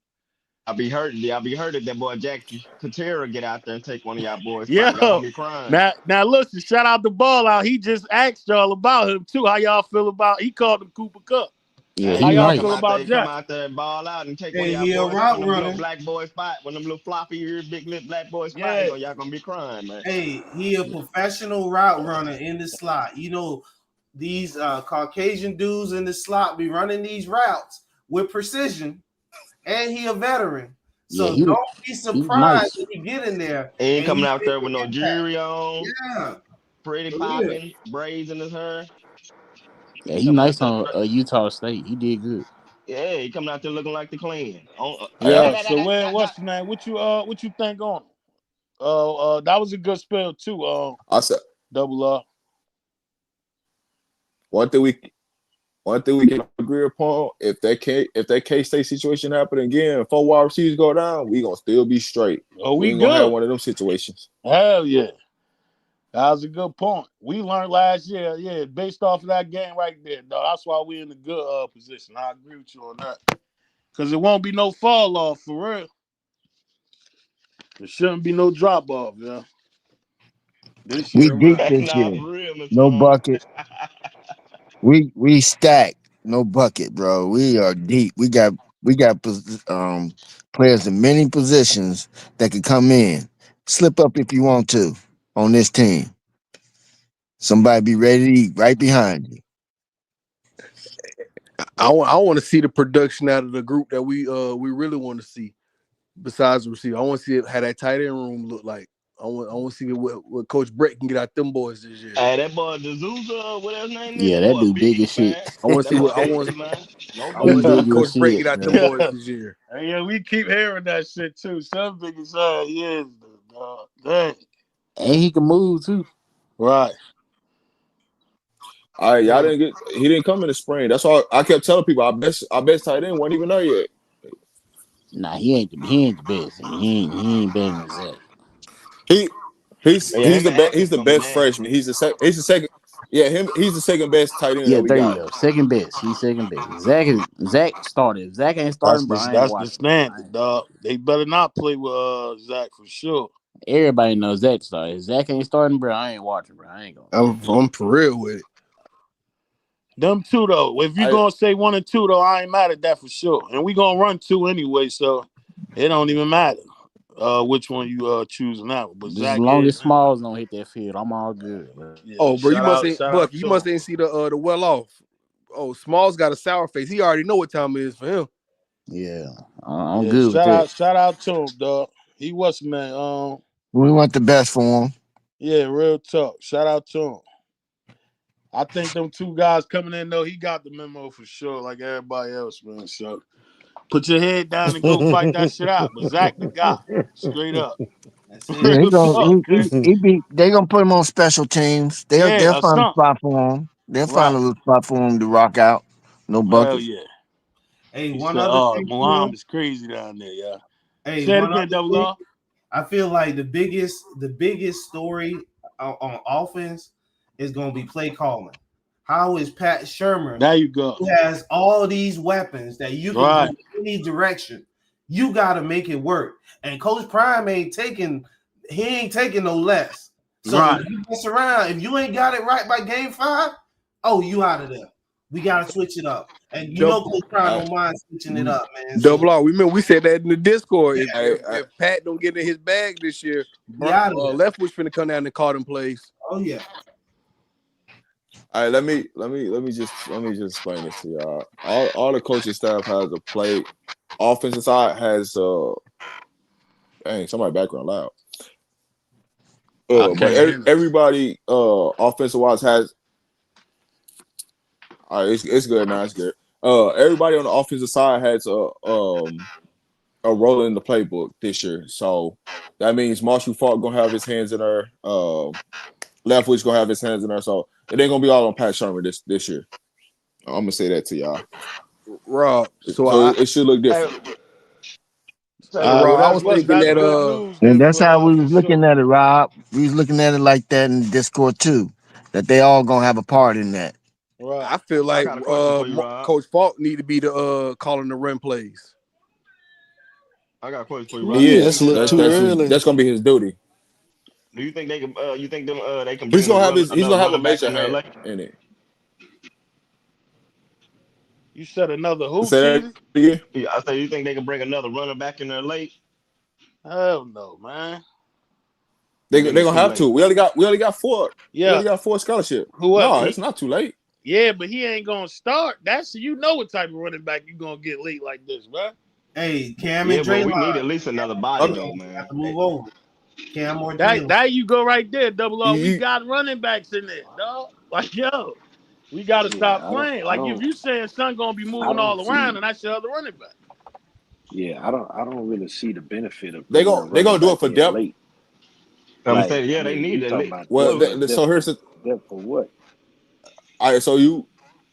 P: I'll be hurt if that boy Jack Katera get out there and take one of y'all boys'
F: Yeah.
P: spot. Y'all gonna be crying.
F: Now listen, shout out the ball out. He just asked y'all about him too. How y'all feel about? He called him Cooper Cup.
I: Yeah,
F: How
I: he
F: y'all
I: nice.
F: feel about
P: Come
F: Jack?
P: out there and ball out and take one of
K: Hey,
P: y'all
K: he a
P: boys, one
K: route
P: of them little
K: runner.
P: black boy spot, one of them little floppy ears, big lip black boy spot.
F: Yeah.
P: Y'all gonna be crying, man.
K: Hey, he a professional route runner in the slot. You know, these Caucasian dudes in the slot be running these routes with precision, and he a veteran.
I: Yeah,
K: So don't be
I: he's
K: surprised
I: nice.
K: if you get in there
P: He ain't
K: and
P: coming
K: he
P: out
K: make
P: there with no
K: an impact.
P: jewelry on,
K: Yeah,
P: pretty
K: for real.
P: popping, braids in his hair.
I: Yeah,
P: He
I: he
P: coming out
I: nice
P: there.
I: on Utah State. He did good.
P: Yeah, he coming out there looking like the clan.
F: Yeah. So what's the name? What you think on? That was a good spell too.
J: I said
F: double up.
J: one thing we can agree upon: if that K-State situation happen again, 4 wide receivers go down, we gonna still be straight.
F: Oh,
J: We
F: we
J: ain't gonna have
F: good.
J: one of them situations.
F: Hell yeah. That was a good point. We learned last year, yeah, based off of that game right there, dog. That's why we in a good position. I agree with you on that. Because it won't be no fall off for real. There shouldn't be no drop off, yeah. This
A: We
F: year
A: deep
F: around.
A: this year. No bucket. We stacked. No bucket, bro. We are deep. We got players in many positions that can come in. Slip up if you want to on this team. Somebody be ready to eat right behind you.
B: I want to see the production out of the group that we really want to see. Besides the receiver, I want to see how that tight end room look like. I want to see what Coach Brett can get out them boys this year.
P: Hey, that boy D'Souza, whatever his name is,
I: Yeah,
P: that
I: that
P: boy
I: dude big
P: big,
I: as shit.
P: man.
B: I want to
P: That
B: see
P: boy
B: what
P: big, man. No
B: I want to see what
I: He big
P: bullshit.
I: as
B: Coach Brett
I: shit,
B: get out them
I: man.
B: boys this year.
F: Yeah, we keep hearing that shit too. Some niggas say, yeah, dog. Dang.
I: And he can move too.
F: Right.
J: All right, y'all he didn't come in the spring. That's why I kept telling people our best tight end wasn't even there yet.
I: Nah, he ain't the best. He ain't better than Zach.
J: He's
P: Yeah, him and
J: he's
P: Atkins
J: the
P: gonna be
J: best
P: nasty.
J: freshman. He's the second. Yeah, he's the second best tight end
I: Yeah,
J: that we
I: there you
J: got.
I: go. Second best. He's second best. Zach started. If Zach ain't
F: That's
I: starting, bro, I ain't
F: the
I: watching.
F: standard, dog. They better not play with Zach for sure.
I: Everybody knows Zach started. If Zach ain't starting, bro, I ain't watching, bro. I ain't gonna.
B: I'm for real with it.
F: Them two though. If you gonna say 1 and 2 though, I ain't mad at that for sure. And we gonna run 2 anyway, so it don't even matter which one you choosing now. But
I: Just as
F: Zach
I: long
F: is,
I: as Smalls don't hit that field, I'm all good, bro.
F: yeah,
B: Oh, bro, you must ain't
F: shout
B: Buck.
F: out
B: You
F: to
B: must
F: him.
B: ain't see the well off. Oh, Smalls got a sour face. He already know what time it is for him.
I: Yeah, I'm
F: Yeah,
I: good with that.
F: shout out to him, dog. He was man.
A: We want the best for him.
F: Yeah, real talk. Shout out to him. I think them two guys coming in though, he got the memo for sure, like everybody else, man. So put your head down and go fight that shit out. But Zach the guy, straight up.
K: That's it.
A: Yeah,
F: Real talk, man.
A: they gonna put him on special teams.
F: Yeah,
A: They'll
F: or
A: find a
F: something.
A: spot for him. They'll find
F: Right.
A: a little spot for him to rock out. No
F: Hell
A: bucket.
F: yeah.
K: Hey,
F: He
K: one
F: said,
K: other
F: "Oh,
K: thing,
F: Muhammad is crazy down there, yeah."
K: Hey,
F: Say it
K: one
F: again,
K: other
F: Double
K: thing.
F: R.
K: I feel like the biggest story on offense is going to be play calling. How is Pat Shermer,
F: There you go,
K: who has all these weapons that you can go
F: right?
K: in any direction? You got to make it work. And Coach Prime ain't taking no less. So
F: Right.
K: if you mess around, if you ain't got it right by game 5, oh, you out of there. We gotta switch it up. And you know
B: Double,
K: Coach Prime don't mind switching it up, man. So
B: double R. We remember we said that in the Discord.
K: yeah,
B: If Pat don't get in his bag this year,
K: he out of there.
B: Leftwich finna come down and call them plays.
K: Oh yeah.
J: All right, let me just explain this to y'all. All the coaching staff has a play. Offensive side has dang, somebody background loud. But everybody offensive wise has. All right, it's good now. It's good. Everybody on the offensive side has a role in the playbook this year. So that means Marshall Falk gonna have his hands in there. Leftwich gonna have his hands in there. So it ain't gonna be all on Pat Shermer this year. I'm gonna say that to y'all.
B: Rob,
J: so it should look different.
B: Rob, I was thinking that
A: and that's how we was looking at it, Rob. We was looking at it like that in Discord too, that they all gonna have a part in that.
B: I feel like Coach Falk need to be the calling the run plays.
P: I got a question for you, Rob.
J: He is. That's gonna be his duty.
P: Do you think they can? You think them? They can?
J: He's gonna have a major hand in it.
F: You said another who?
J: Say that again?
P: Yeah, I said you think they can bring another runner back in there late?
F: Hell no, man.
J: They gonna have to. We only got 4.
F: Yeah,
J: we only got 4 scholarships. It's not too late.
F: Yeah, but he ain't gonna start. That's what type of running back you gonna get late like this, bro.
K: Hey, Cam and Draymond.
P: We need at least another body though, man.
K: Have to move over. Cam or
F: that you go right there, double R. We got running backs in there, dog. Like yo, we gotta stop playing. Like if you saying son gonna be moving all around, and that's your other running back.
H: Yeah, I don't really see the benefit of
J: they gonna do it for depth.
H: Late.
P: I'm saying they need that.
J: Well, so here's the
H: depth for what?
J: All right, so you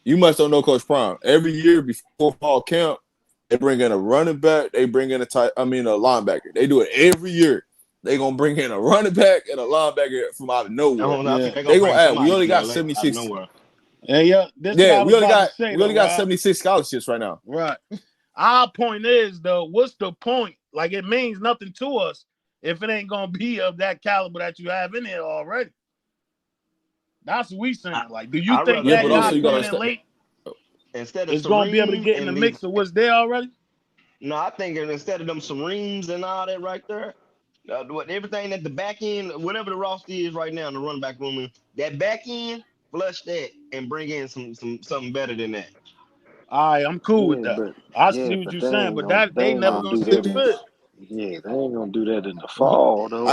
J: must don't know Coach Prime. Every year before fall camp, they bring in a running back. They bring in a linebacker. They do it every year. They gonna bring in a running back and a linebacker from out of nowhere. They gonna add. We only got 76.
F: We
J: only got 76 scholarships right now.
F: Right. Our point is though, what's the point? Like it means nothing to us if it ain't gonna be of that caliber that you have in here already. That's what we saying. Like, do you think that guy coming in late
P: instead of
F: is gonna be able to get in the mix of what's there already?
P: No, I think instead of them Serenes and all that right there, everything at the back end, whatever the roster is right now in the running back room, that back end, flush that and bring in something better than that.
F: All right, I'm cool with that. I see what you're saying, but that they never gonna see the fit.
H: Yeah, they ain't gonna do that in the fall though.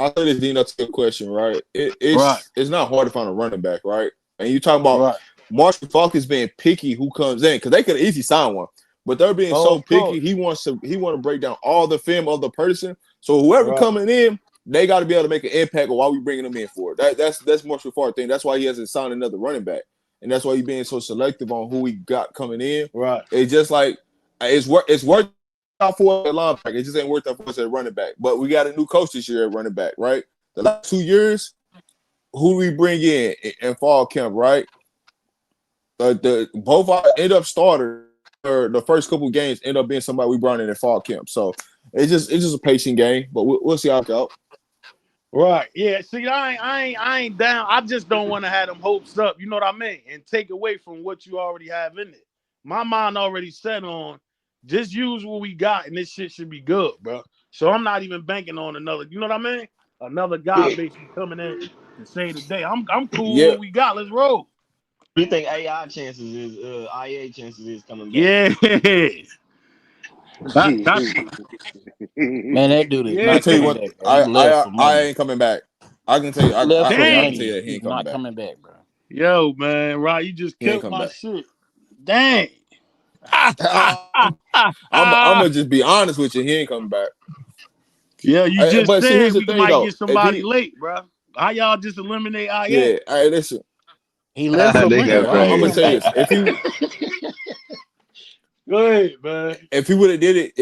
J: I'll say this, Dino, to your question, right? It's not hard to find a running back, right? And you talking about Marshall Falk is being picky who comes in because they could easily sign one, but they're being so picky. He wants to break down all the film of the person. So whoever coming in, they got to be able to make an impact. While we bringing them in for it, that's Marshall Falk thing. That's why he hasn't signed another running back, and that's why he's being so selective on who he got coming in.
F: Right?
J: It's just like it's worth out for a linebacker. It just ain't worth out for us at running back. But we got a new coach this year at running back, right? The last 2 years, who we bring in fall camp, right? Both end up starters. The first couple of games end up being somebody we brought in fall camp. So it's just a patient game, but we'll see how it goes.
F: Right. Yeah. See, I ain't down. I just don't want to have them hopes up. You know what I mean? And take away from what you already have in it. My mind already set on just use what we got, and this shit should be good, bro. So I'm not even banking on another. You know what I mean? Another guy basically coming in to say today. I'm cool with what we got. Let's roll.
P: Do you think IA chances is coming back?
F: Yeah.
I: Man, that dude is not
J: tell you
I: coming
J: what,
I: back.
J: I ain't coming back. I can tell you. I can tell you he ain't
I: not coming back, bro.
F: Yo, man, right? You just killed my shit. Dang.
J: I'm gonna just be honest with you. He ain't coming back.
F: Yeah, you just
J: but
F: said
J: here's the
F: we
J: thing,
F: might
J: though.
F: get somebody late, bro. How y'all just eliminate IA?
J: Yeah, hey, listen.
I: He left.
J: I'm gonna say this. If he
F: go ahead, man.
J: If he would have did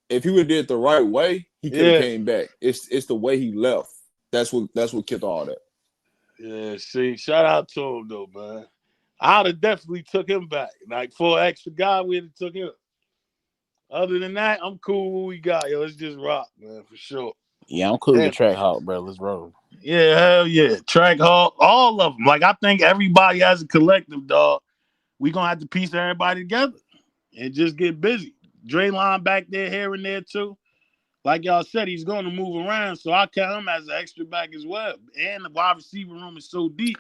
J: it the right way, he could have came back. It's the way he left. That's what killed all that.
F: Yeah, see, shout out to him though, man. I'd have definitely took him back. Like for an extra guy, we'd have took him. Other than that, I'm cool with what we got. Yo, let's just rock, man, for sure.
I: Yeah, I'm cool with Track Hawk, bro. Let's roll.
F: Yeah, hell yeah. Track Hall, all of them. Like I think everybody as a collective, dog. We gonna have to piece everybody together and just get busy. Draymond back there, here and there too. Like y'all said, he's going to move around, so I count him as an extra back as well. And the wide receiver room is so deep,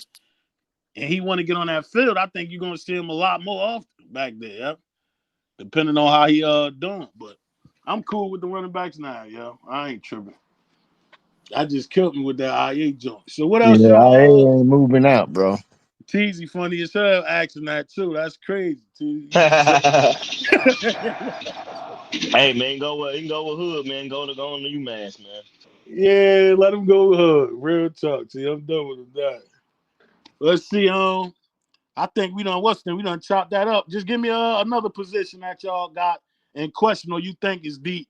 F: and he want to get on that field. I think you're gonna see him a lot more often back there, yeah? Depending on how he doing. But I'm cool with the running backs now, yo. I ain't tripping. I just killed me with that IA joint. So what else,
A: Yeah, I
F: y'all?
A: ain't moving out, bro.
F: Teasy funny as hell asking that too. That's crazy, Teasy.
P: Hey man, you can go with Hood, man. Go on the UMass, man.
F: Yeah, let him go hug. Real talk. See, I'm done with that. Let's see. I think we done we done chopped that up. Just give me another position that y'all got in question or you think is deep.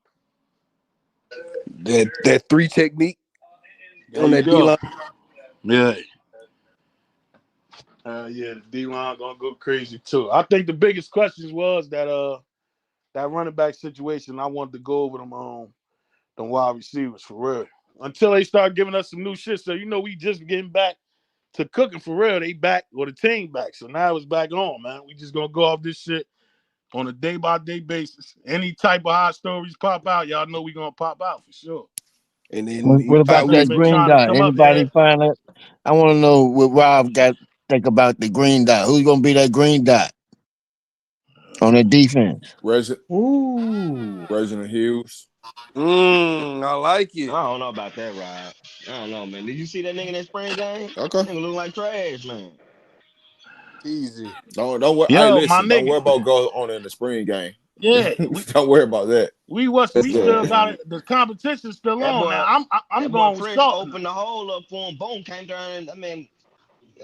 B: That three technique
F: There
B: on
F: you
B: that D
F: go.
B: line.
F: Yeah. Yeah, the D line gonna go crazy too. I think the biggest questions was that running back situation. I wanted to go over them wide receivers for real. Until they start giving us some new shit. So we just getting back to cooking for real. They back or the team back. So now it's back on, man. We just gonna go off this shit on a day-by-day basis. Any type of hot stories pop out, y'all know we gonna pop out for sure.
B: And then
A: What
F: I
A: about
F: know you've
A: that
F: been
A: green
F: trying to
A: dot?
F: come up
A: Anybody
F: here.
A: find it? I want to know what Rob got think about the green dot. Who's gonna be that green dot on the defense?
B: Ooh.
J: Reginald Hughes.
B: I like
P: I
B: it.
P: don't know about that, Rod. I don't know, man. Did you see that nigga in that spring game?
J: Okay.
P: Nigga look like trash, man.
B: Easy.
J: Don't worry. Hey,
F: Yo, my
J: listen. Don't
F: nigga.
J: worry about going on in the spring game.
F: Yeah,
J: Don't worry about that.
F: we still got
P: Man,
F: it. The competition's still
P: that
F: on now.
P: boy,
F: I'm
P: that boy
F: going with
P: Fresh
F: Salt.
P: opened the hole up for him. Boom came down. And, I mean,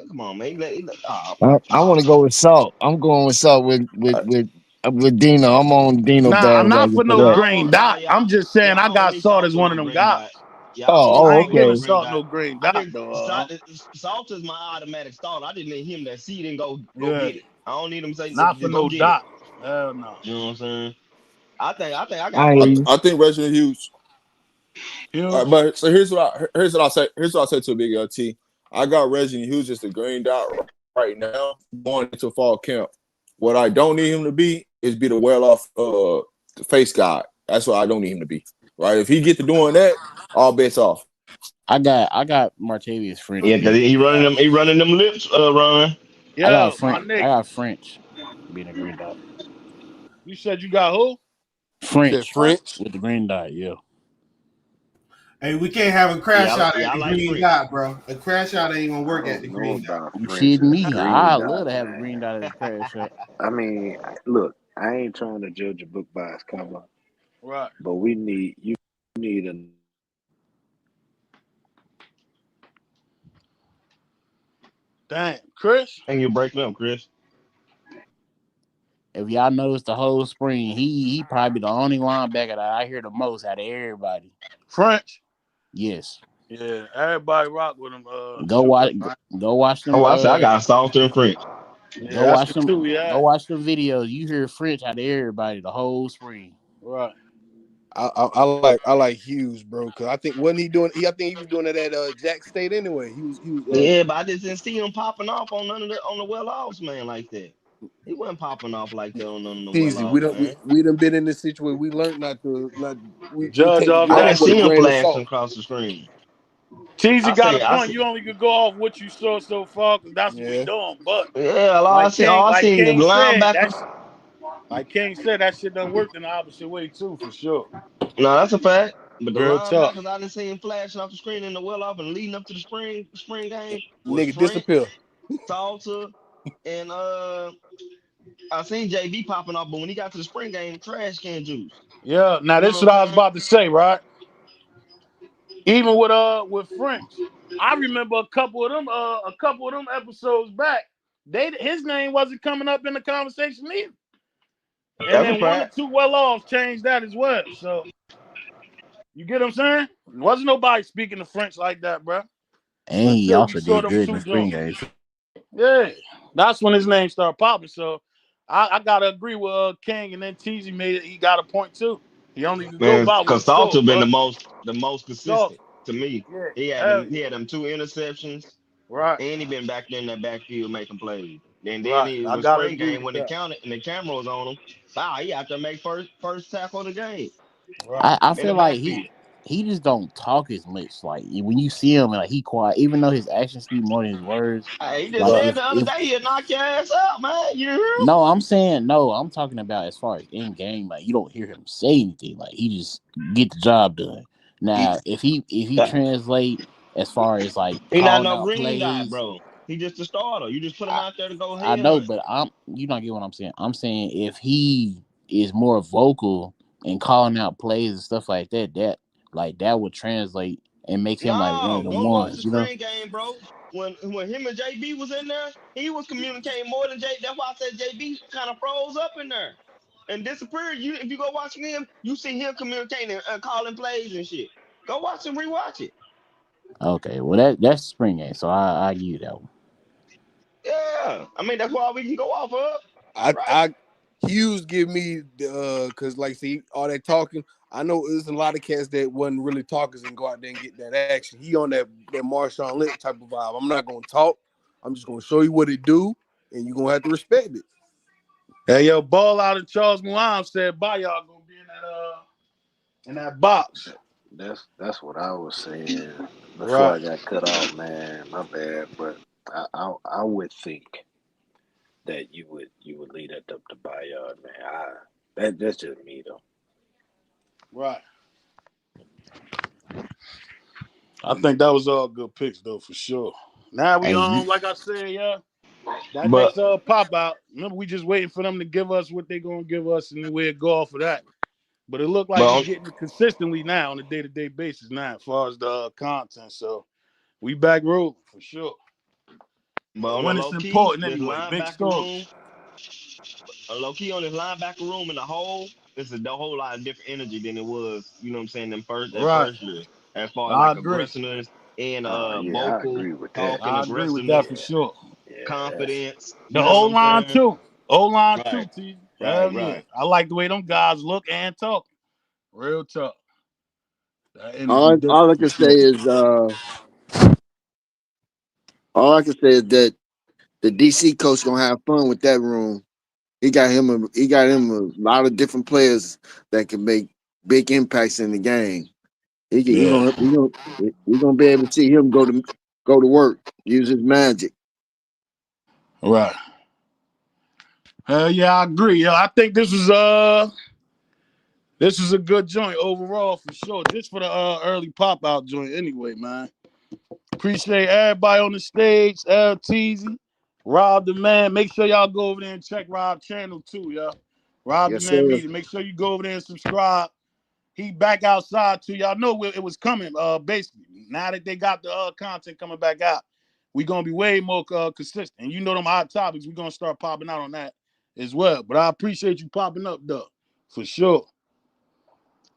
P: come on, man. Oh my
A: I want to
P: god.
A: go with Salt. I'm going with Salt with Dino. I'm on Dino
F: Nah, I'm not
A: bandwagon
F: for
A: for
F: no
A: that.
F: green
P: Nah,
F: dot. I'm just saying I
P: y'all don't
F: got
P: need
F: Salt
P: Salt
F: as
P: to
F: one of
P: no
F: them
P: green
F: guys.
P: dot. Y'all don't need
A: Oh,
F: I
A: oh,
F: ain't
P: Salt to no
F: giving
A: okay.
P: green
F: Salt
P: dot.
F: no green
P: I
F: dot
P: just
F: though.
P: Salt is my automatic start. I just need him to see it and go
F: Yeah,
P: get it. I don't need him to say
F: not for
P: just go
F: no
P: get it.
F: dot. Hell no.
P: You know what I'm saying? I got
A: I hear
J: I,
P: faith.
A: you.
J: I think Reginald Hughes.
F: Hughes.
J: But so here's what I say. Here's what I say to Big LT. I got Reginald Hughes just a green dot right now going into fall camp. What I don't need him to be is be the well off face guy. That's what I don't need him to be. Right? If he get to doing that, all bets off.
I: I got Martavius French
P: Yeah, cause
I: being a
P: he
I: green dot.
P: running them lips, Ron.
F: Yo, my
I: I
F: nigga.
I: got French being a green dot.
F: You said you got who?
B: You said
I: French
B: French.
I: with the green dot, yeah.
K: Hey, we can't have a crash
P: Yeah,
K: out at
P: I
K: the
P: like
K: green
P: French.
K: dot, bro. A crash out ain't gonna
D: I
K: work at
D: don't
K: the
D: know
K: green dot.
D: about
I: You
D: French
I: kidding
D: as a
I: me? I
D: green
I: love
D: dot,
I: to have a green
D: man.
I: dot as a crash out.
D: I mean, look, I ain't trying to judge a book by its cover,
F: Right.
D: but you need a
F: Damn, Chris.
P: And you breaking up, Chris.
I: If y'all notice the whole spring, he probably the only linebacker that I hear the most out of everybody.
F: French.
I: Yes.
F: Yeah, everybody rock with him.
I: Go
F: Shooter.
I: watch go watch them
P: Oh, I said I got Salter and French.
F: Yeah, that's the two.
I: go
F: Yeah.
I: watch the videos. You hear French out of everybody the whole spring.
F: Right.
B: I like Hughes, bro, because I think wasn't he doing? I think he was doing it at Jack State anyway. He was.
P: Yeah, but I just didn't see him popping off on none of the well offs, man, like that. He wasn't popping off like that on none of the well
B: Easy. We
P: offs,
B: don't
P: man.
B: we done been in this situation. We learned not to we
F: Judge
B: take the
F: off
P: I
B: guys
F: that
P: didn't
B: with a
P: see
F: shit.
P: him
B: grain of
P: flashing
B: salt.
P: across the screen.
F: Cheesy got a
P: I
F: point.
P: see.
F: You only could go off what you saw so far because that's what we
B: Yeah.
F: doing. But
P: Yeah, all
F: like
P: I seen the
F: King said,
P: linebacker.
F: that shit done worked in the opposite way too, for sure.
P: No, that's a fact. But the
F: Real tough.
P: linebackers I didn't see him flashing off the screen in the well off and leading up to the spring game was
B: Nigga
P: French,
B: disappear.
P: Salter, and I seen JV popping off, but when he got to the spring game, trash can juice.
F: Yeah. Now
P: You know
F: this
P: what
F: is
P: I'm
F: what I was
P: saying?
F: about to say, right? Even with French, I remember a couple of them episodes back. His name wasn't coming up in the conversation either. And
P: That's a
F: then one or
P: fact.
F: two well offs changed that as well. So you get what I'm saying? Wasn't nobody speaking the French like that, bro.
I: And he
F: Until you
I: also
F: saw
I: did
F: them
I: good in
F: two
I: the spring
F: joints.
I: game.
F: Yeah. That's when his name started popping. So I gotta agree with King, and then Teasy made it. He got a point too. He only could go
P: Man,
F: by what he
P: cause
F: saw,
P: Salter been
F: but
P: the most
F: Salt,
P: consistent. To me,
F: Yeah,
P: he had
F: hell
P: them.
F: yeah.
P: He had them 2 interceptions,
F: Right,
P: and he been back there in that backfield making plays. And then
F: right.
P: it
F: I
P: was
F: gotta
P: spring
F: agree
P: game
F: with
P: when it
F: that.
P: counted and the camera was on him. Wow, he out there make first tackle of the game
F: Right.
I: I
P: in the
I: feel like
P: backfield.
I: he just don't talk as much. Like when you see him, like he quiet, even though his actions speak more than his words.
P: Hey, he just
I: Like
F: Right.
P: said the other
I: if
P: day he'll knock your ass out, man. You hear him?
I: no, I'm saying no. I'm talking about as far as in game. Like you don't hear him say anything. Like he just get the job done.
P: He,
I: Now if he translate as far as like
P: he not
I: calling
P: no
I: out
P: green guy,
I: plays,
P: bro. He just a starter. You just put him
I: I
P: out there to go
I: I
P: head
I: know,
P: hunt.
I: but I'm you don't get what I'm saying. I'm saying if he is more vocal and calling out plays and stuff like that, that would translate and make him like one of
P: No,
I: the
P: go watch the
I: ones. You know?
P: spring game, bro. When him and JB was in there, he was communicating more than J. That's why I said JB kind of froze up in there and disappeared. You if you go watching him, you see him communicating and calling plays and shit. Go watch and rewatch it.
I: Okay, well that's spring game, so I give you that one.
P: Yeah, I mean that's why we can go off of, right?
B: I Hughes give me cause like see all that talking. I know there's a lot of cats that wasn't really talkers and go out there and get that action. He on that Marshawn Lynch type of vibe. I'm not gonna talk. I'm just gonna show you what it do, and you're gonna have to respect it.
F: Hey, yo, ball out of Charles Mulam said, bye, y'all gonna be in that box.
H: That's what I was saying before
F: Right.
H: I got cut off, man. My bad, but I would think that you would lead that up to Bayard, man. That's just me though.
F: Right. I think that was all good picks though, for sure. Now we
I: Hey,
F: like I said, yeah. That
P: But
F: next pop out. Remember, we just waiting for them to give us what they gonna give us, and we'll go off of that. But it looked like we
P: but
F: getting it consistently now on a day-to-day basis now, as far as the content. So we back rolling for sure.
P: but
F: And
P: on the
F: when it's
P: low key,
F: important
P: this
F: anyway, big
P: linebacker room,
F: stories.
P: low key on this linebacker room in the whole, it's a whole lot of different energy than it was. You know what I'm saying? That
F: Right.
P: first year, as far as
F: I
P: like
F: agree.
P: aggressiveness and
H: Oh yeah, I
P: vocal
H: agree with that.
P: talking,
F: I agree with that
P: aggressiveness,
F: for
H: Yeah,
F: sure.
H: yeah.
P: confidence.
F: The
P: You know
F: O
P: what I'm
F: line
P: saying?
F: too. O line
P: Right,
F: too, T.
P: right,
F: Hell yeah.
P: right.
F: I like the way them guys look and talk. Real talk. That energy
A: All
F: different
A: I
F: for
A: can say
F: sure.
A: is the DC coach gonna have fun with that room. He got him a lot of different players that can make big impacts in the game. He can, he
F: Yeah.
A: gonna he gonna we gonna be able to see him go to work, use his magic.
F: Right. Hell yeah, I agree. Yeah, I think this is a good joint overall for sure. Just for the early pop out joint anyway, man. Appreciate everybody on the stage. LTZ, Rob the Man. Make sure y'all go over there and check Rob's channel too, y'all. Rob the
A: Yes,
F: Man
A: sir.
F: Media. Make sure you go over there and subscribe. He back outside too. Y'all know it was coming. Basically, now that they got the content coming back out, we gonna be way more consistent. And you know them hot topics, we gonna start popping out on that as well. But I appreciate you popping up though, for sure.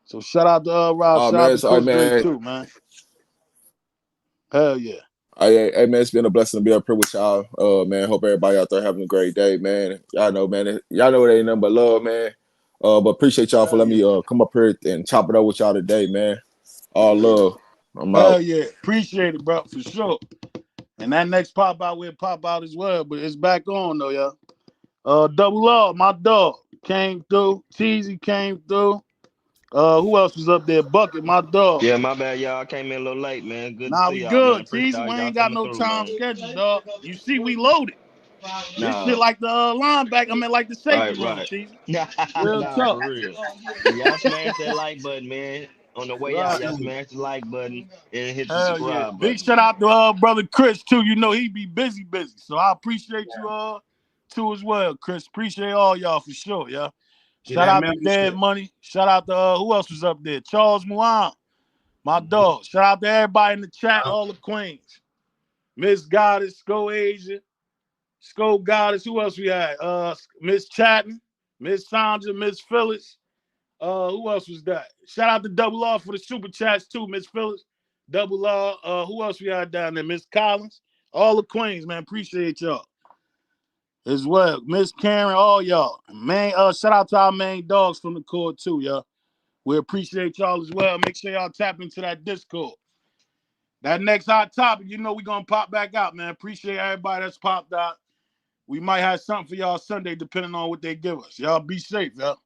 F: So shout out to Rob,
J: Oh
F: shout out
J: man,
F: to
J: sorry
F: Coach Gray
J: man.
F: too, man. Hell yeah.
J: Hey man, it's been a blessing to be up here with y'all. Man, hope everybody out there having a great day, man. Y'all know, man. Y'all know it ain't nothing but love, man. But appreciate y'all for
F: Hell
J: letting
F: yeah.
J: me come up here and chop it up with y'all today, man. All love. I'm out.
F: Hell yeah. Appreciate it, bro, for sure. And that next pop out will pop out as well, but it's back on though, y'all. Double R, my dog, came through. Cheesy came through. Who else was up there? Bucket, my dog.
P: Yeah, my bad, y'all. I came in a little late, man. Good to
F: Nah,
P: see
F: we
P: y'all, man.
F: good,
P: Appreciate
F: Cheesy. We
P: y'all
F: ain't got
P: coming
F: no
P: through,
F: time
P: man.
F: schedule, dog. You see, we loaded. This shit
P: Nah,
F: like the linebacker. I mean, like the safety
P: right,
F: room,
P: right.
F: Cheesy.
P: Nah,
F: Real
P: nah,
F: talk.
P: for real. And y'all smash that like button, man. On the way out,
F: Right.
P: y'all smash the like button and hit the
F: Hell yeah.
P: subscribe
F: Big
P: button,
F: shout
P: man.
F: out to brother Chris too. You know he be busy. So I appreciate you too as well, Chris. Appreciate all y'all for sure, yeah.
K: Get
F: Shout
K: that
F: out to Dead
K: membership.
F: Money. Shout out to who else was up there? Charles Mulan, my dog. Shout out to everybody in the chat, all the queens. Miss Goddess, Sko Asia, Sko Goddess. Who else we had? Miss Chatton, Miss Sandra, Miss Phyllis. Who else was that? Shout out to Double R for the super chats too, Miss Phyllis. Double R. Who else we had down there? Miss Collins. All the queens, man. Appreciate y'all as well. Miss Karen, all y'all. Man, shout out to our main dogs from the court too, y'all. We appreciate y'all as well. Make sure y'all tap into that Discord. That next hot topic, you know we're going to pop back out, man. Appreciate everybody that's popped out. We might have something for y'all Sunday depending on what they give us. Y'all be safe, y'all.